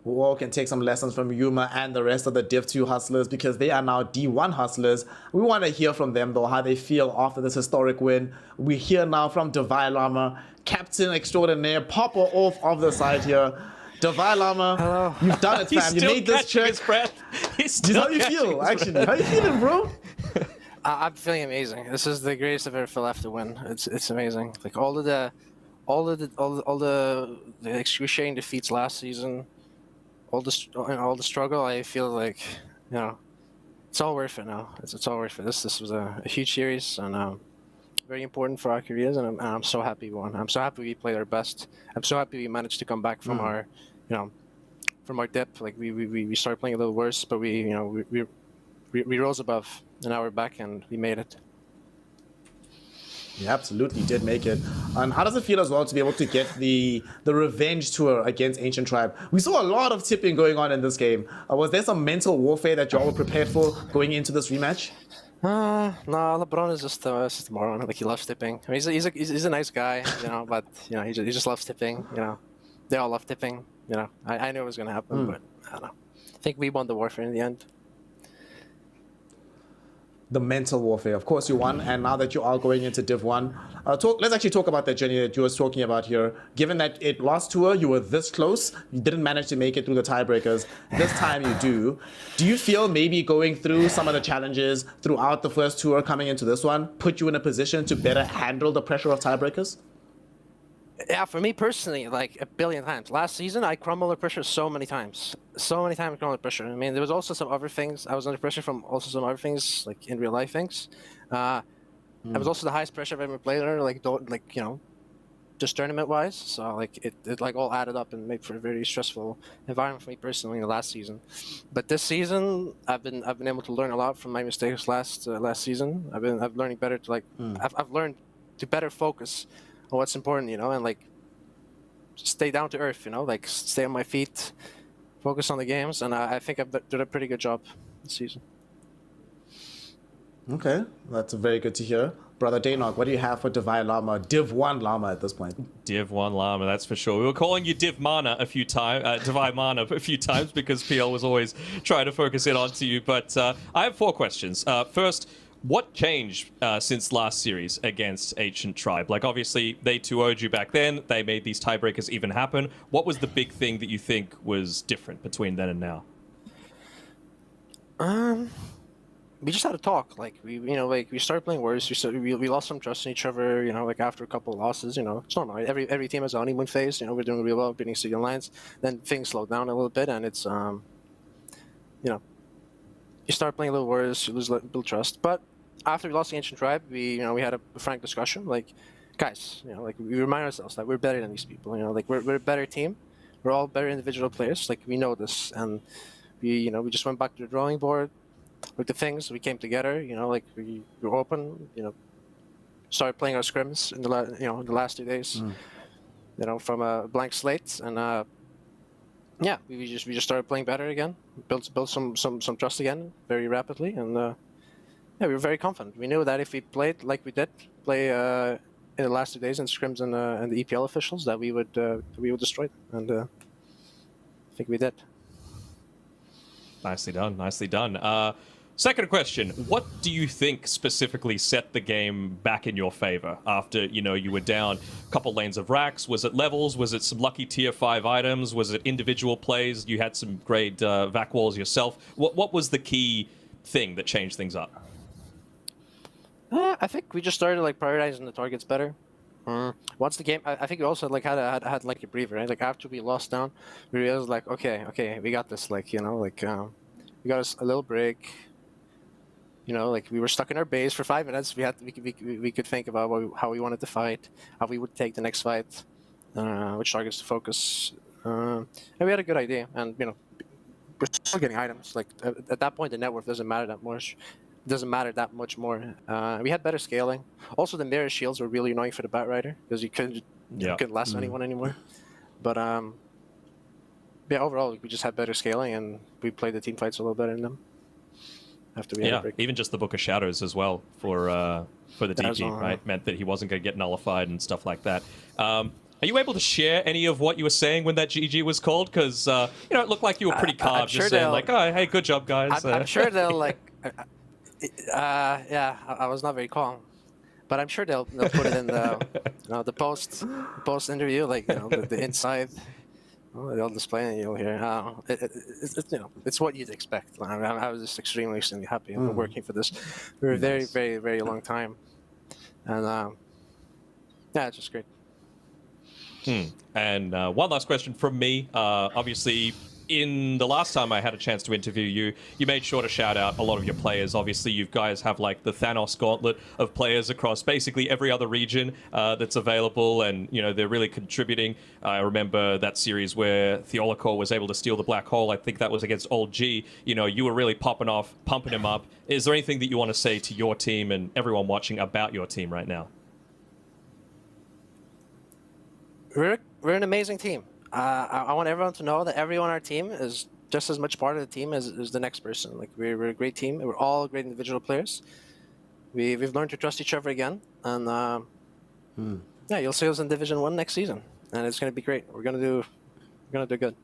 We all can take some lessons from Yuma and the rest of the Div 2 hustlers because they are now D1 hustlers. We want to hear from them, though, how they feel after this historic win. We hear now from Davai Lama, Captain Extraordinaire, popper off of the side here. Davai Lama, hello. You've done it, fam. You made this trick. How you feel, actually? How you feeling, bro? I'm feeling amazing. This is the greatest I've ever felt after win. It's amazing. Like all the excruciating defeats last season, all the struggle. I feel like, you know, it's all worth it now. It's all worth it. This was a huge series and very important for our careers, and I'm so happy we won. I'm so happy we played our best. I'm so happy we managed to come back from our, you know, from our dip. Like we started playing a little worse, but we rose above, and now we're back and we made it. You absolutely did make it. And how does it feel as well to be able to get the revenge tour against Ancient Tribe? We saw a lot of tipping going on in this game. Was there some mental warfare that y'all were prepared for going into this rematch? No, LeBron is just a moron. Like, he loves tipping. I mean, he's a nice guy, you know, but you know, he just loves tipping. You know, they all love tipping. You know, I knew it was gonna happen, but I don't know. I think we won the warfare in the end. The mental warfare. Of course you won, and now that you are going into Div 1, let's actually talk about that journey that you were talking about here. Given that it last tour, you were this close, you didn't manage to make it through the tiebreakers. This time you do. Do you feel maybe going through some of the challenges throughout the first tour coming into this one put you in a position to better handle the pressure of tiebreakers? Yeah, for me personally, like a billion times. Last season, I crumbled under pressure so many times. So many times I crumbled under pressure. I mean, there was also some other things. I was under pressure from also some other things, like in real life things. I was also the highest pressure I've ever played under, you know, just tournament-wise. So, like, it like all added up and made for a very stressful environment for me personally in the last season. But this season, I've been able to learn a lot from my mistakes last season. I've learning better to I've learned to better focus on what's important, you know, and like stay down to earth, you know, like stay on my feet, focus on the games, and I think I've done a pretty good job this season. Okay, that's very good to hear. Brother Daynog, what do you have for Davai Lama, Div 1 Lama at this point? Div 1 Lama, that's for sure. We were calling you Div Mana a few times, Davai Mana a few times because PL was always trying to focus it onto you. But I have 4 questions. First, what changed since last series against Ancient Tribe? Like, obviously, they 2-0'd you back then. They made these tiebreakers even happen. What was the big thing that you think was different between then and now? we just had to talk. Like we started playing worse. We lost some trust in each other. Like after a couple of losses. It's normal. Right? Every team has a honeymoon phase. We're doing real well, beating City Lions. Then things slow down a little bit, and it's you start playing a little worse. You lose a little trust. But after we lost the Ancient Tribe, we had a frank discussion. Like, guys, like we remind ourselves that we're better than these people. Like we're a better team. We're all better individual players. Like we know this, and we just went back to the drawing board. With the things, we came together. Like we were open. Started playing our scrims in the last 2 days. From a blank slate, and yeah, we just started playing better again. Built some trust again very rapidly, and yeah, we were very confident. We knew that if we played like we did play in the last 2 days in scrims and the EPL officials, that we would destroy them, and I think we did. Nicely done. Nicely done. Second question, what do you think specifically set the game back in your favor after, you were down a couple lanes of racks? Was it levels? Was it some lucky tier 5 items? Was it individual plays? You had some great vac walls yourself. What was the key thing that changed things up? I think we just started prioritizing the targets better. Once the game, I think we also had a breather, right? Like after we lost down, we realized okay, we got this. We got us a little break. We were stuck in our base for 5 minutes. We could think about how we wanted to fight, how we would take the next fight, which targets to focus, and we had a good idea. And we're still getting items. Like at that point, the net worth doesn't matter that much. It doesn't matter that much more. We had better scaling. Also, the mirror shields were really annoying for the Bat Rider because you couldn't last anyone anymore. But yeah, overall, we just had better scaling, and we played the team fights a little better in them. After we had a break. Even just the Book of Shadows as well for the DP, right? Meant that he wasn't going to get nullified and stuff like that. Are you able to share any of what you were saying when that GG was called? Because it looked like you were pretty calm, just saying oh, hey, good job, guys. I'm sure they'll yeah, I was not very calm, but I'm sure they'll put it in the the post interview, the inside. They'll display it and you'll hear. It's what you'd expect. I was just extremely happy. I've been working for this for a very, very, very long time, and yeah, it's just great. And one last question from me. Obviously, in the last time I had a chance to interview you, you made sure to shout out a lot of your players. Obviously, you guys have the Thanos gauntlet of players across basically every other region that's available, and they're really contributing. I remember that series where Theolacor was able to steal the black hole. I think that was against Old G. You were really popping off, pumping him up. Is there anything that you want to say to your team and everyone watching about your team right now? We're an amazing team. I want everyone to know that everyone on our team is just as much part of the team as the next person. We're a great team. We're all great individual players. We've learned to trust each other again, and yeah, you'll see us in Division 1 next season, and it's going to be great. We're gonna do good.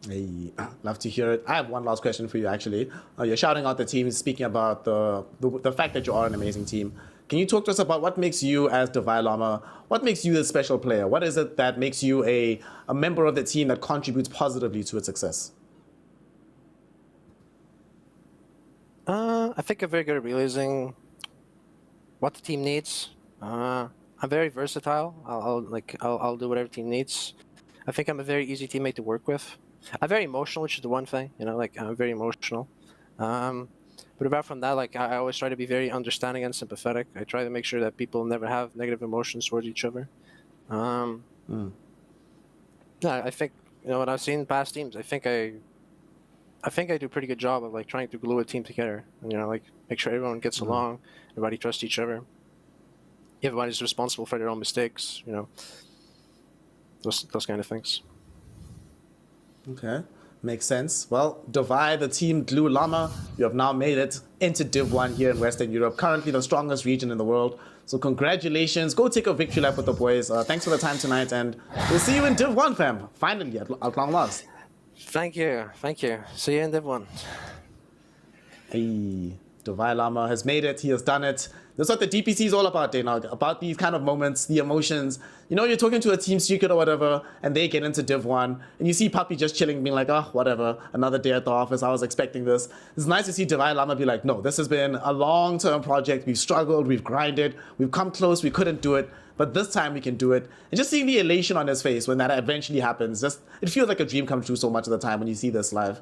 Hey, love to hear it. I have one last question for you, actually. You're shouting out the team, speaking about the fact that you are an amazing team. Can you talk to us about what makes you, as Divine Llama, what makes you a special player? What is it that makes you a member of the team that contributes positively to its success? I think I'm very good at realizing what the team needs. I'm very versatile. I'll do whatever the team needs. I think I'm a very easy teammate to work with. I'm very emotional, which is the one thing. I'm very emotional. But apart from that, I always try to be very understanding and sympathetic. I try to make sure that people never have negative emotions towards each other. Yeah, I think what I've seen in past teams, I think I do a pretty good job of trying to glue a team together. And, make sure everyone gets along, everybody trusts each other. Everybody's responsible for their own mistakes. Those kind of things. Okay. Makes sense. Well, Divide, the team Glue Llama, you have now made it into Div 1 here in Western Europe, currently the strongest region in the world. So congratulations. Go take a victory lap with the boys. Thanks for the time tonight, and we'll see you in Div 1, fam. Finally, at long last. Thank you. See you in Div 1. Hey, Divide Llama has made it. He has done it. That's what the DPC is all about, Danog, about these kind of moments, the emotions. You know, you're talking to a team secret or whatever, and they get into Div 1, and you see Puppy just chilling, being like, oh, whatever, another day at the office, I was expecting this. It's nice to see Divine Llama be like, no, this has been a long-term project. We've struggled, we've grinded, we've come close, we couldn't do it, but this time we can do it. And just seeing the elation on his face when that eventually happens, just it feels like a dream come true so much of the time when you see this live.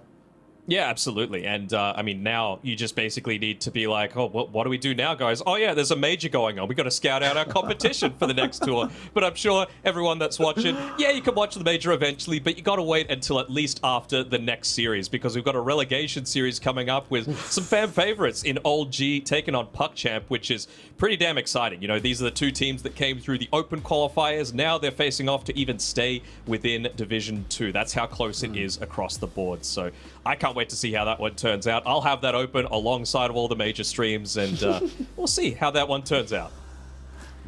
Yeah, absolutely. And I mean, now you just basically need to be like, oh, what do we do now, guys? Oh, yeah, there's a major going on. We got to scout out our competition for the next tour. But I'm sure everyone that's watching, yeah, you can watch the major eventually, but you got to wait until at least after the next series, because we've got a relegation series coming up with some fan favorites in Old G taking on PuckChamp, which is pretty damn exciting. You know, these are the two teams that came through the open qualifiers. Now they're facing off to even stay within Division 2. That's how close it is across the board. So I can't wait to see how that one turns out. I'll have that open alongside of all the major streams, and we'll see how that one turns out.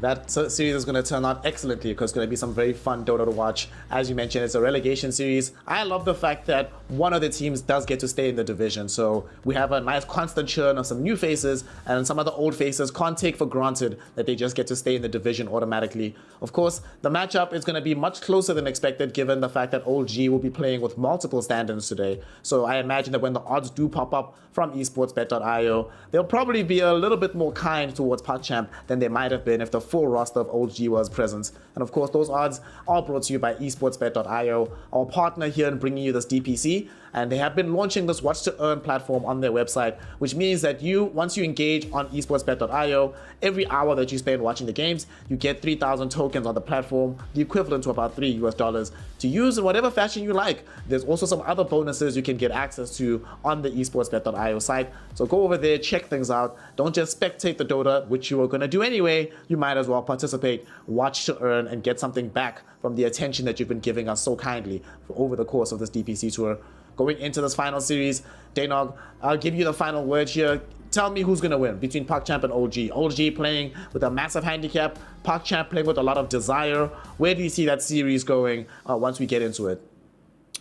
That series is going to turn out excellently because it's going to be some very fun Dota to watch. As you mentioned, it's a relegation series. I love the fact that one of the teams does get to stay in the division. So we have a nice constant churn of some new faces, and some of the old faces can't take for granted that they just get to stay in the division automatically. Of course, the matchup is going to be much closer than expected given the fact that Old G will be playing with multiple stand-ins today. So I imagine that when the odds do pop up from esportsbet.io, they'll probably be a little bit more kind towards PuckChamp than they might have been if the full roster of Old G was present. And of course, those odds are brought to you by esportsbet.io, our partner here in bringing you this DPC. And they have been launching this watch to earn platform on their website, which means that once you engage on esportsbet.io, every hour that you spend watching the games, you get 3,000 tokens on the platform, the equivalent to about $3 to use in whatever fashion you like. There's also some other bonuses you can get access to on the esportsbet.io site. So go over there, check things out. Don't just spectate the Dota, which you are going to do anyway. You might as well participate, watch to earn, and get something back from the attention that you've been giving us so kindly over the course of this DPC tour. Going into this final series, Danog, I'll give you the final word here. Tell me who's going to win between PuckChamp and OG. OG playing with a massive handicap, PuckChamp playing with a lot of desire. Where do you see that series going once we get into it?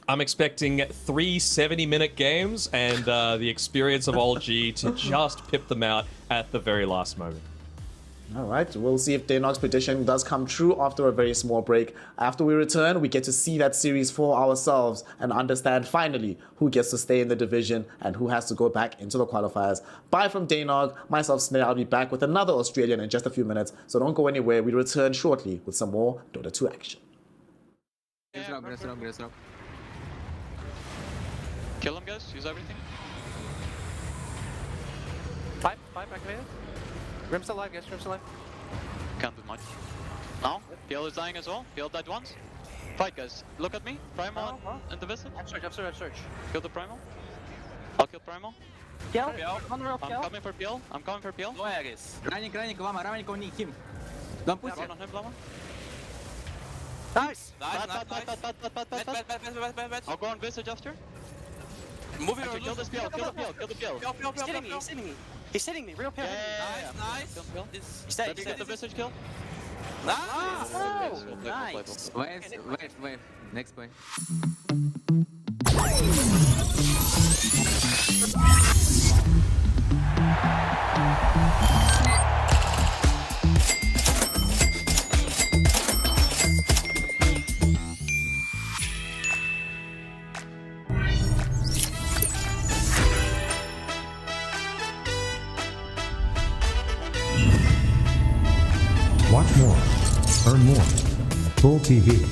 I'm expecting 3 70-minute games and the experience of OG to just pip them out at the very last moment. All right, we'll see if Danog's prediction does come true after a very small break. After we return, we get to see that series for ourselves and understand finally who gets to stay in the division and who has to go back into the qualifiers. Bye from Danog, myself Snare. I'll be back with another Australian in just a few minutes, so don't go anywhere. We return shortly with some more Dota 2 action. Kill him, guys. Use everything. Pipe activated. Rim's alive, guys. Rim's alive. Can't do much. Now, PL is dying as well. PL died once. Fight, guys. Look at me. Primal and the visit. I'm search. Kill the Primal. I'll kill Primal. Kill. I'm coming for PL. I'm coming for PL. Ранник, Лама, ранник on him. Don't push Run on him, Lama. Nice. Bad. I'll go on Visage after. Move it. Actually, kill this PL. Kill the PL. He's hitting me. Real pair. Nice. He's dead. Let's get the Visage kill. Nice. We'll play. Wave. Next play. Watch more, earn more. Full TV.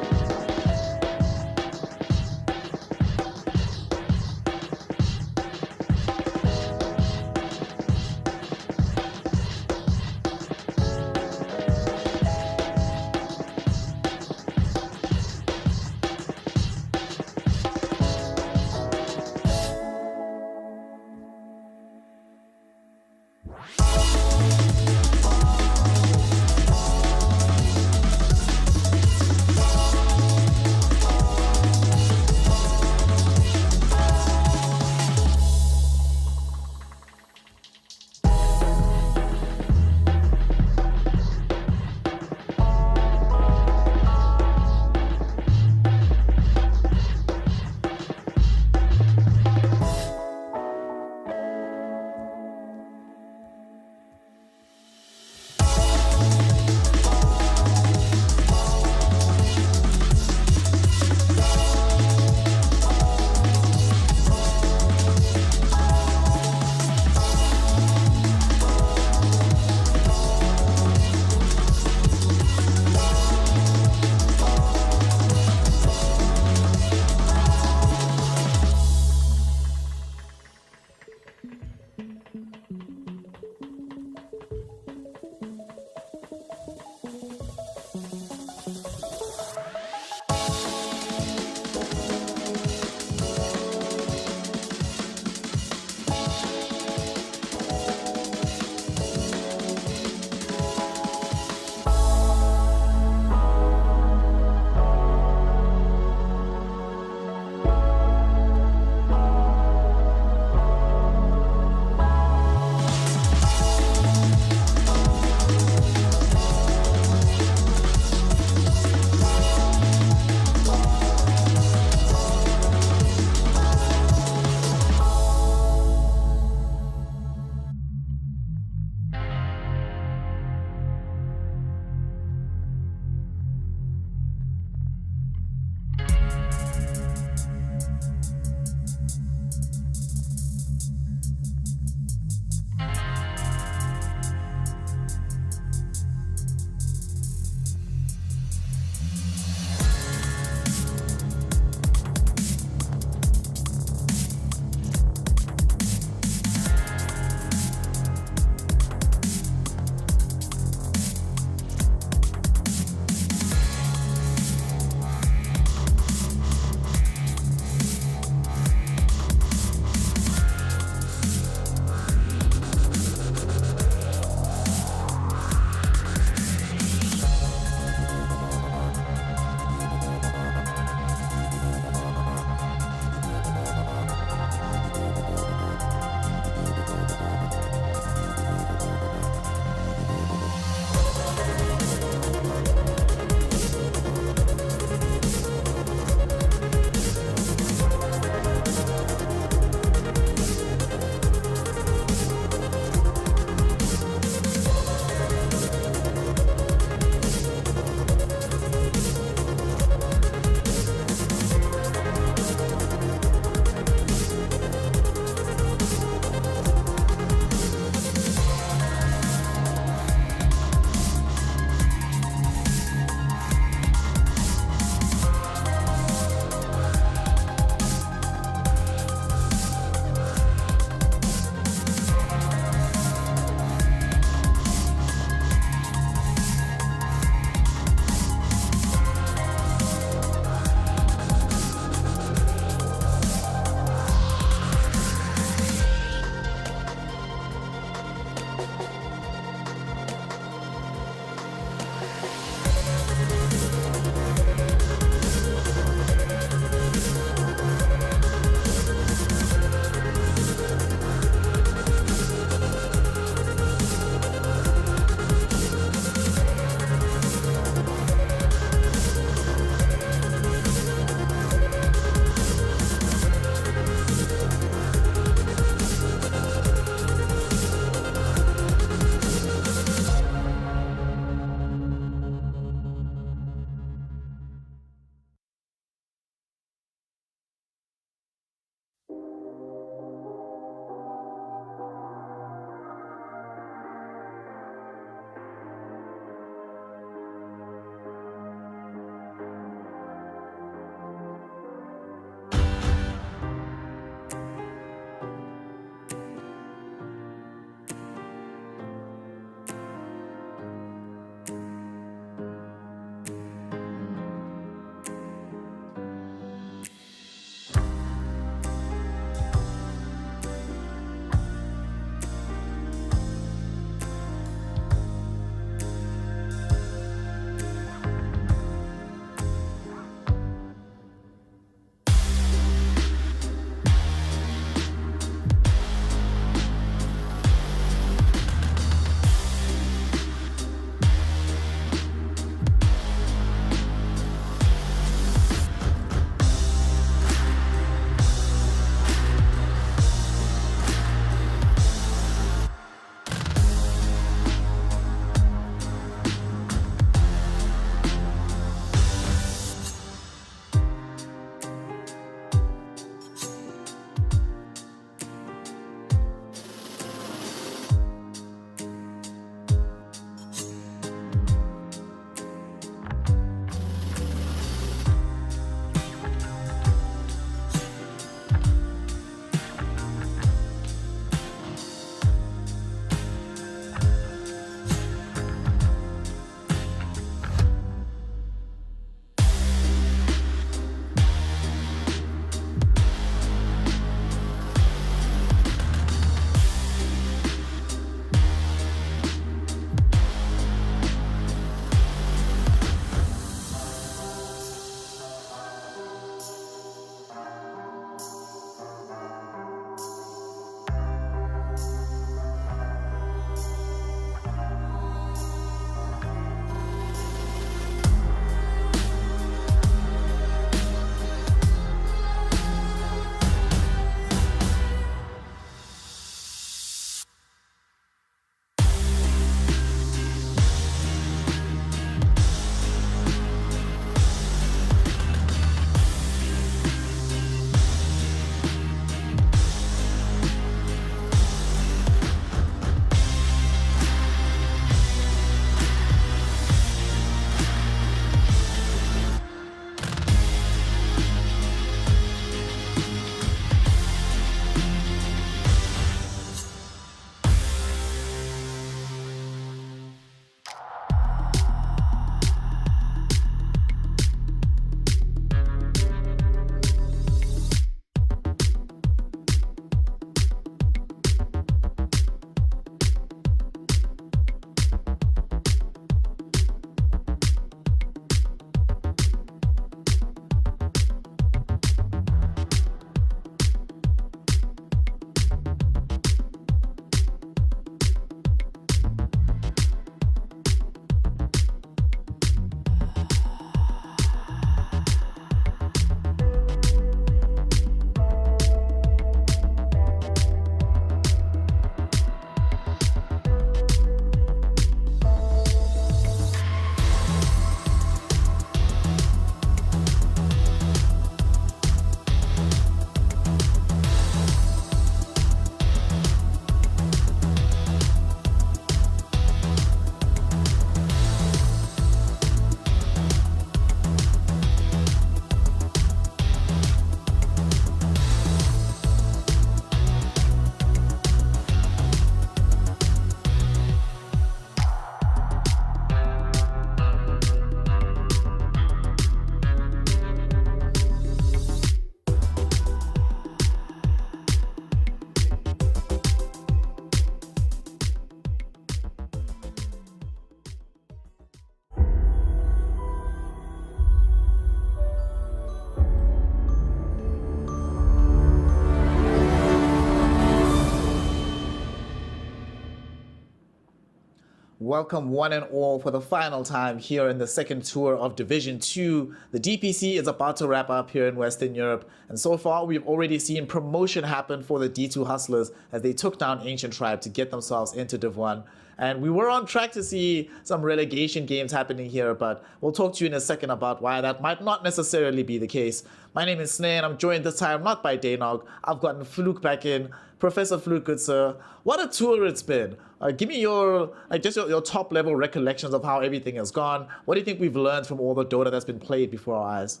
Welcome one and all for the final time here in the second tour of Division 2. The DPC is about to wrap up here in Western Europe, and so far we've already seen promotion happen for the D2 Hustlers as they took down Ancient Tribe to get themselves into Div 1. And we were on track to see some relegation games happening here, but we'll talk to you in a second about why that might not necessarily be the case. My name is Snare, and I'm joined this time not by Daynog. I've gotten Fluke back in. Professor Fluke, good sir. What a tour it's been. Give me your your top level recollections of how everything has gone. What do you think we've learned from all the Dota that's been played before our eyes?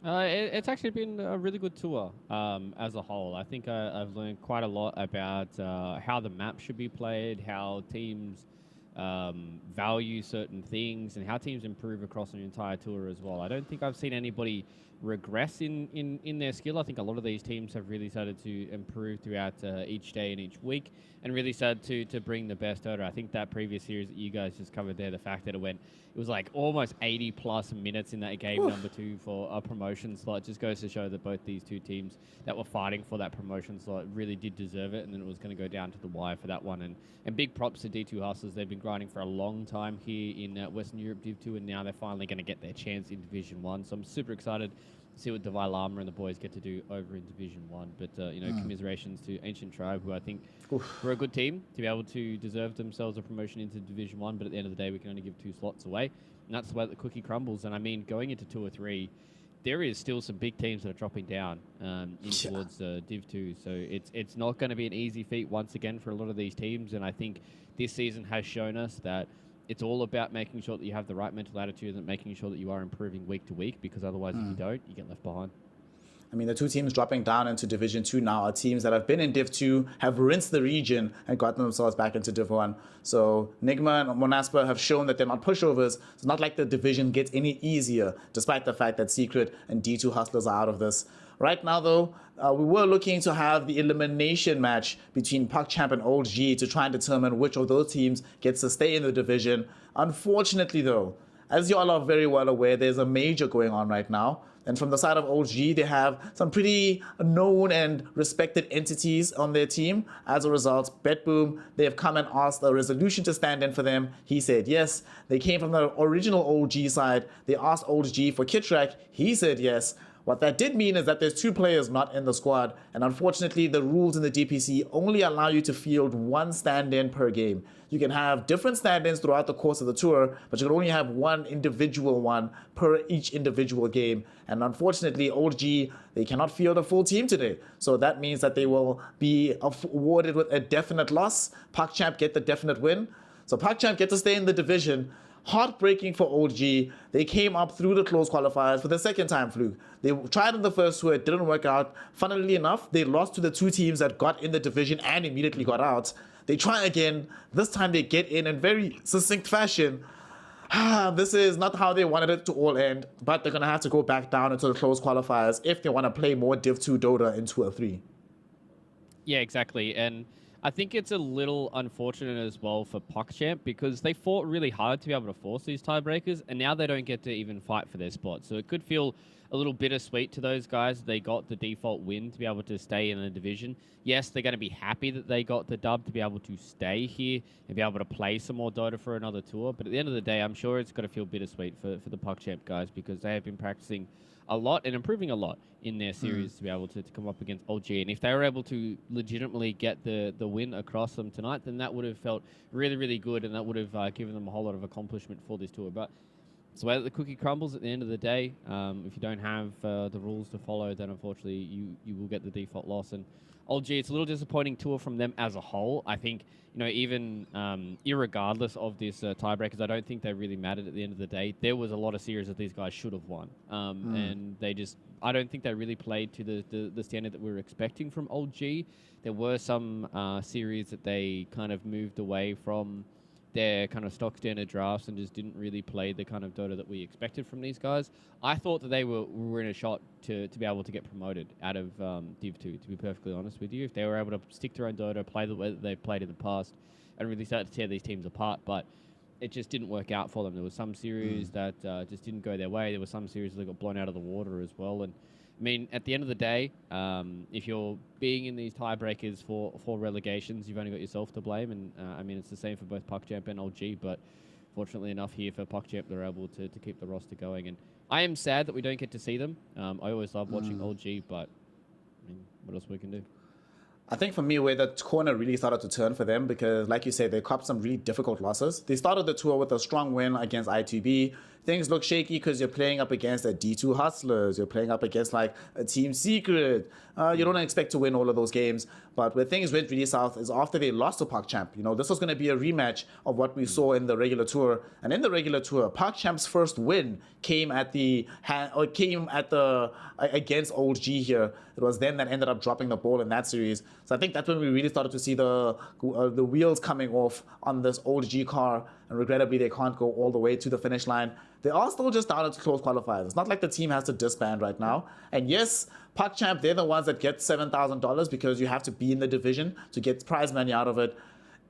It's actually been a really good tour as a whole. I think I've learned quite a lot about how the map should be played, how teams value certain things, and how teams improve across an entire tour as well. I don't think I've seen anybody regress in their skill. I think a lot of these teams have really started to improve throughout each day and each week, and really started to bring the best out. I think that previous series that you guys just covered there, the fact that it was like almost 80 plus minutes in that game number 2 for a promotion slot, just goes to show that both these two teams that were fighting for that promotion slot really did deserve it, and then it was going to go down to the wire for that one. And big props to D2 Hustlers. They've been grinding for a long time here in Western Europe Div 2, and now they're finally going to get their chance in Division 1. So I'm super excited to see what Devi Lama and the boys get to do over in Division 1. But, commiserations to Ancient Tribe, who I think were a good team to be able to deserve themselves a promotion into Division 1. But at the end of the day, we can only give 2 slots away. And that's the way that the cookie crumbles. And I mean, going into 2 or 3, there is still some big teams that are dropping down towards Div 2. So it's not going to be an easy feat once again for a lot of these teams. And I think this season has shown us that it's all about making sure that you have the right mental attitude and making sure that you are improving week to week, because otherwise if you don't, you get left behind. I mean, the 2 teams dropping down into Division 2 now are teams that have been in Div 2, have rinsed the region, and gotten themselves back into Div 1. So Nigma and Monaspa have shown that they're not pushovers. It's not like the division gets any easier, despite the fact that Secret and D2 Hustlers are out of this. Right now, though, we were looking to have the elimination match between PugChamp and Old G to try and determine which of those teams gets to stay in the division. Unfortunately, though, as you all are very well aware, there's a major going on right now. And from the side of OG, they have some pretty known and respected entities on their team. As a result, BetBoom, they have come and asked a resolution to stand in for them. He said yes. They came from the original OG side. They asked OG for Kitrak. He said yes. What that did mean is that there's 2 players not in the squad, and unfortunately the rules in the DPC only allow you to field 1 stand-in per game. You can have different stand-ins throughout the course of the tour, but you can only have 1 individual one per each individual game. And unfortunately, OG, they cannot field a full team today. So that means that they will be awarded with a definite loss. PugChamp get the definite win. So PugChamp get to stay in the division. Heartbreaking for OG. They came up through the close qualifiers for the second time, Fluke. They tried in the first tour, it didn't work out. Funnily enough, they lost to the 2 teams that got in the division and immediately got out. They try again. This time they get in very succinct fashion. This is not how they wanted it to all end, but they're going to have to go back down into the close qualifiers if they want to play more Div 2 Dota in 2 or 3. Yeah, exactly. And I think it's a little unfortunate as well for PugChamp, because they fought really hard to be able to force these tiebreakers, and now they don't get to even fight for their spot. So it could feel a little bittersweet to those guys. They got the default win to be able to stay in the division. Yes, they're going to be happy that they got the dub to be able to stay here and be able to play some more Dota for another tour. But at the end of the day, I'm sure it's got to feel bittersweet for the PugChamp guys, because they have been practicing a lot and improving a lot in their series to be able to come up against OG. And if they were able to legitimately get the win across them tonight, then that would have felt really, really good, and that would have given them a whole lot of accomplishment for this tour. But it's the way that the cookie crumbles at the end of the day. If you don't have the rules to follow, then unfortunately you will get the default loss. And OG, it's a little disappointing tour from them as a whole. I think, even irregardless of this tiebreakers, I don't think they really mattered at the end of the day. There was a lot of series that these guys should have won. And I don't think they really played to the standard that we were expecting from OG. There were some series that they kind of moved away from their kind of stock standard drafts and just didn't really play the kind of Dota that we expected from these guys. I thought that they were in a shot to be able to get promoted out of Div 2, to be perfectly honest with you. If they were able to stick to their own Dota, play the way that they've played in the past, and really start to tear these teams apart. But it just didn't work out for them. There was some series that just didn't go their way. There were some series that got blown out of the water as well. And I mean, at the end of the day, if you're being in these tiebreakers for relegations, you've only got yourself to blame. And I mean, it's the same for both PuckChamp and LG. But fortunately enough here for PuckChamp, they're able to keep the roster going. And I am sad that we don't get to see them. I always love watching LG, but I mean, what else we can do? I think for me, where the corner really started to turn for them, because like you said, they copped some really difficult losses. They started the tour with a strong win against I2B. Things look shaky because you're playing up against a D2 Hustlers. You're playing up against like a Team Secret. You don't expect to win all of those games. But where things went really south is after they lost to PuckChamp. You know, this was going to be a rematch of what we saw in the regular tour. And in the regular tour, PuckChamp's first win came at against Old G here. It was them that ended up dropping the ball in that series. So I think that's when we really started to see the wheels coming off on this Old G car. And regrettably, they can't go all the way to the finish line. They are still just down to close qualifiers. It's not like the team has to disband right now. And yes, PuckChamp, they're the ones that get $7,000 because you have to be in the division to get prize money out of it.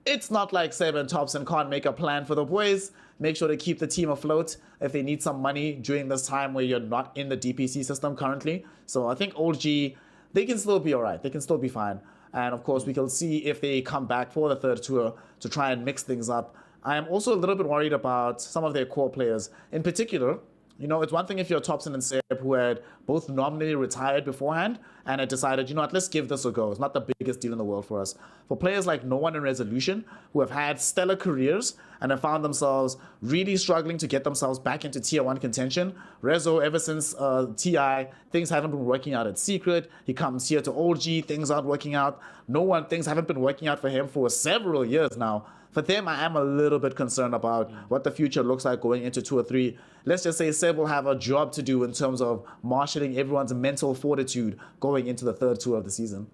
It's not like Seb and Thompson can't make a plan for the boys. Make sure to keep the team afloat if they need some money during this time where you're not in the DPC system currently. So I think Old G, they can still be all right. They can still be fine. And of course, we can see if they come back for the third tour to try and mix things up. I am also a little bit worried about some of their core players. In particular, you know, it's one thing if you're Thompson and Seb, who had both nominally retired beforehand and had decided, you know what, let's give this a go. It's not the biggest deal in the world for us. For players like No One and Resolution, who have had stellar careers and have found themselves really struggling to get themselves back into Tier 1 contention. Rezo, ever since TI, things haven't been working out at Secret. He comes here to OG, things aren't working out. No One, things haven't been working out for him for several years now. For them, I am a little bit concerned about what the future looks like going into 2 or 3. Let's just say Seb will have a job to do in terms of marshalling everyone's mental fortitude going into the third tour of the season.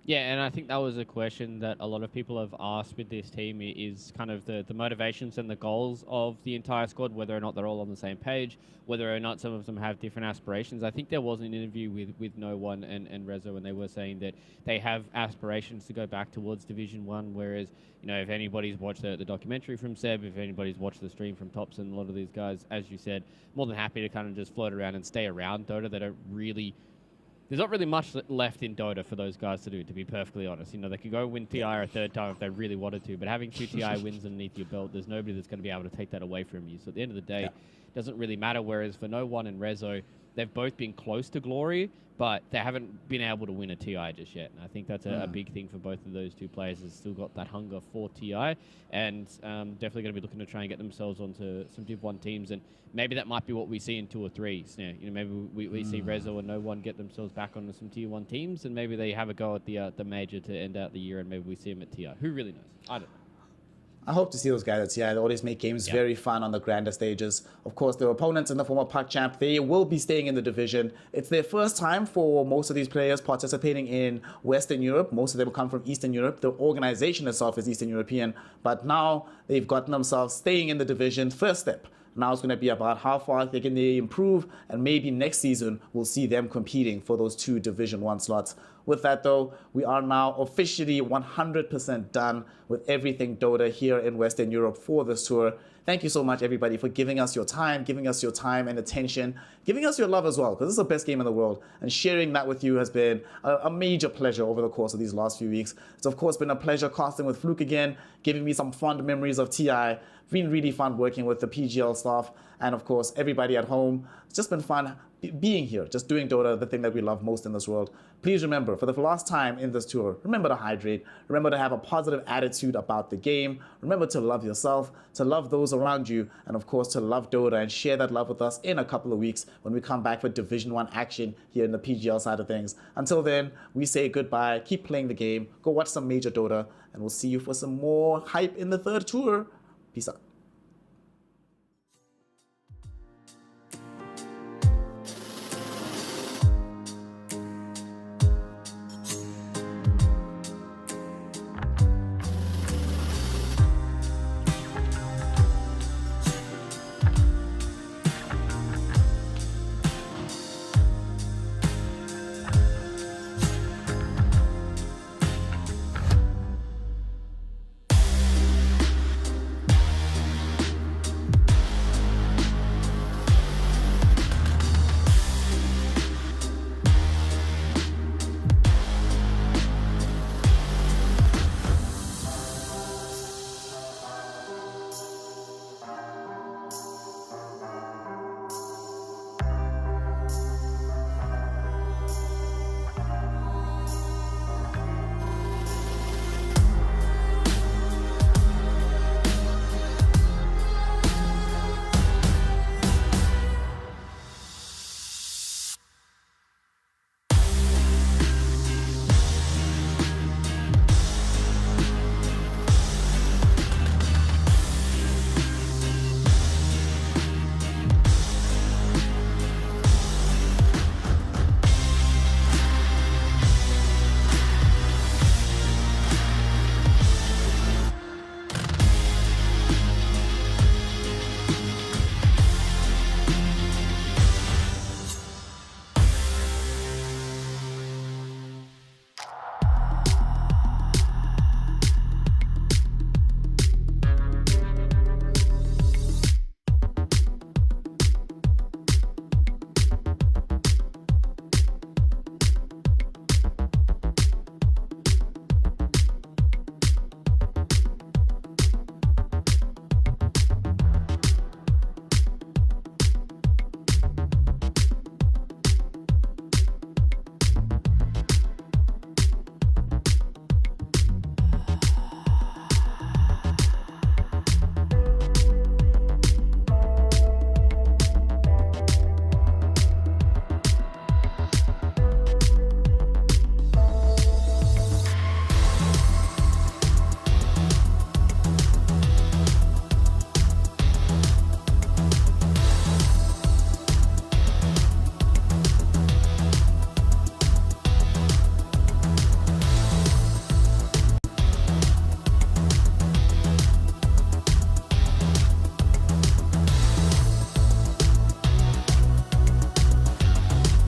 Yeah, and I think that was a question that a lot of people have asked with this team is kind of the motivations and the goals of the entire squad, whether or not they're all on the same page, whether or not some of them have different aspirations. I think there was an interview with No One and Rezo, and they were saying that they have aspirations to go back towards Division 1, whereas, you know, if anybody's watched the documentary from Seb, if anybody's watched the stream from Thompson, a lot of these guys, as you said, more than happy to kind of just float around and stay around Dota. They don't really... There's not really much left in Dota for those guys to do, to be perfectly honest. You know, they could go win TI a third time if they really wanted to, but having 2 TI wins underneath your belt, there's nobody that's going to be able to take that away from you. So at the end of the day, it doesn't really matter. Whereas for No One and Rezo, they've both been close to glory, but they haven't been able to win a TI just yet. And I think that's a big thing for both of those two players. Has still got that hunger for TI, and definitely going to be looking to try and get themselves onto some Div 1 teams. And maybe that might be what we see in 2 or 3. So, you know, maybe we see Rezo and No One get themselves back onto some Tier 1 teams, and maybe they have a go at the major to end out the year, and maybe we see them at TI. Who really knows? I don't know. I hope to see those guys at TI. They always make games very fun on the grander stages. Of course, their opponents in the former PuckChamp, they will be staying in the division. It's their first time for most of these players participating in Western Europe. Most of them come from Eastern Europe. The organization itself is Eastern European, but now they've gotten themselves staying in the division. First step. Now it's going to be about how far they can improve, and maybe next season we'll see them competing for those 2 Division 1 slots. With that though, we are now officially 100% done with everything Dota here in Western Europe for this tour. Thank you so much, everybody, for giving us your time and attention, giving us your love as well, because this is the best game in the world. And sharing that with you has been a major pleasure over the course of these last few weeks. It's, of course, been a pleasure casting with Fluke again, giving me some fond memories of TI. Been really fun working with the PGL staff, and, of course, everybody at home. It's just been fun being here, just doing Dota, the thing that we love most in this world. Please remember, for the last time in this tour, remember to hydrate, remember to have a positive attitude about the game, remember to love yourself, to love those around you, and of course to love Dota, and share that love with us in a couple of weeks when we come back for Division 1 action here in the PGL side of things. Until then, we say goodbye, keep playing the game, go watch some major Dota, and we'll see you for some more hype in the third tour. Peace out.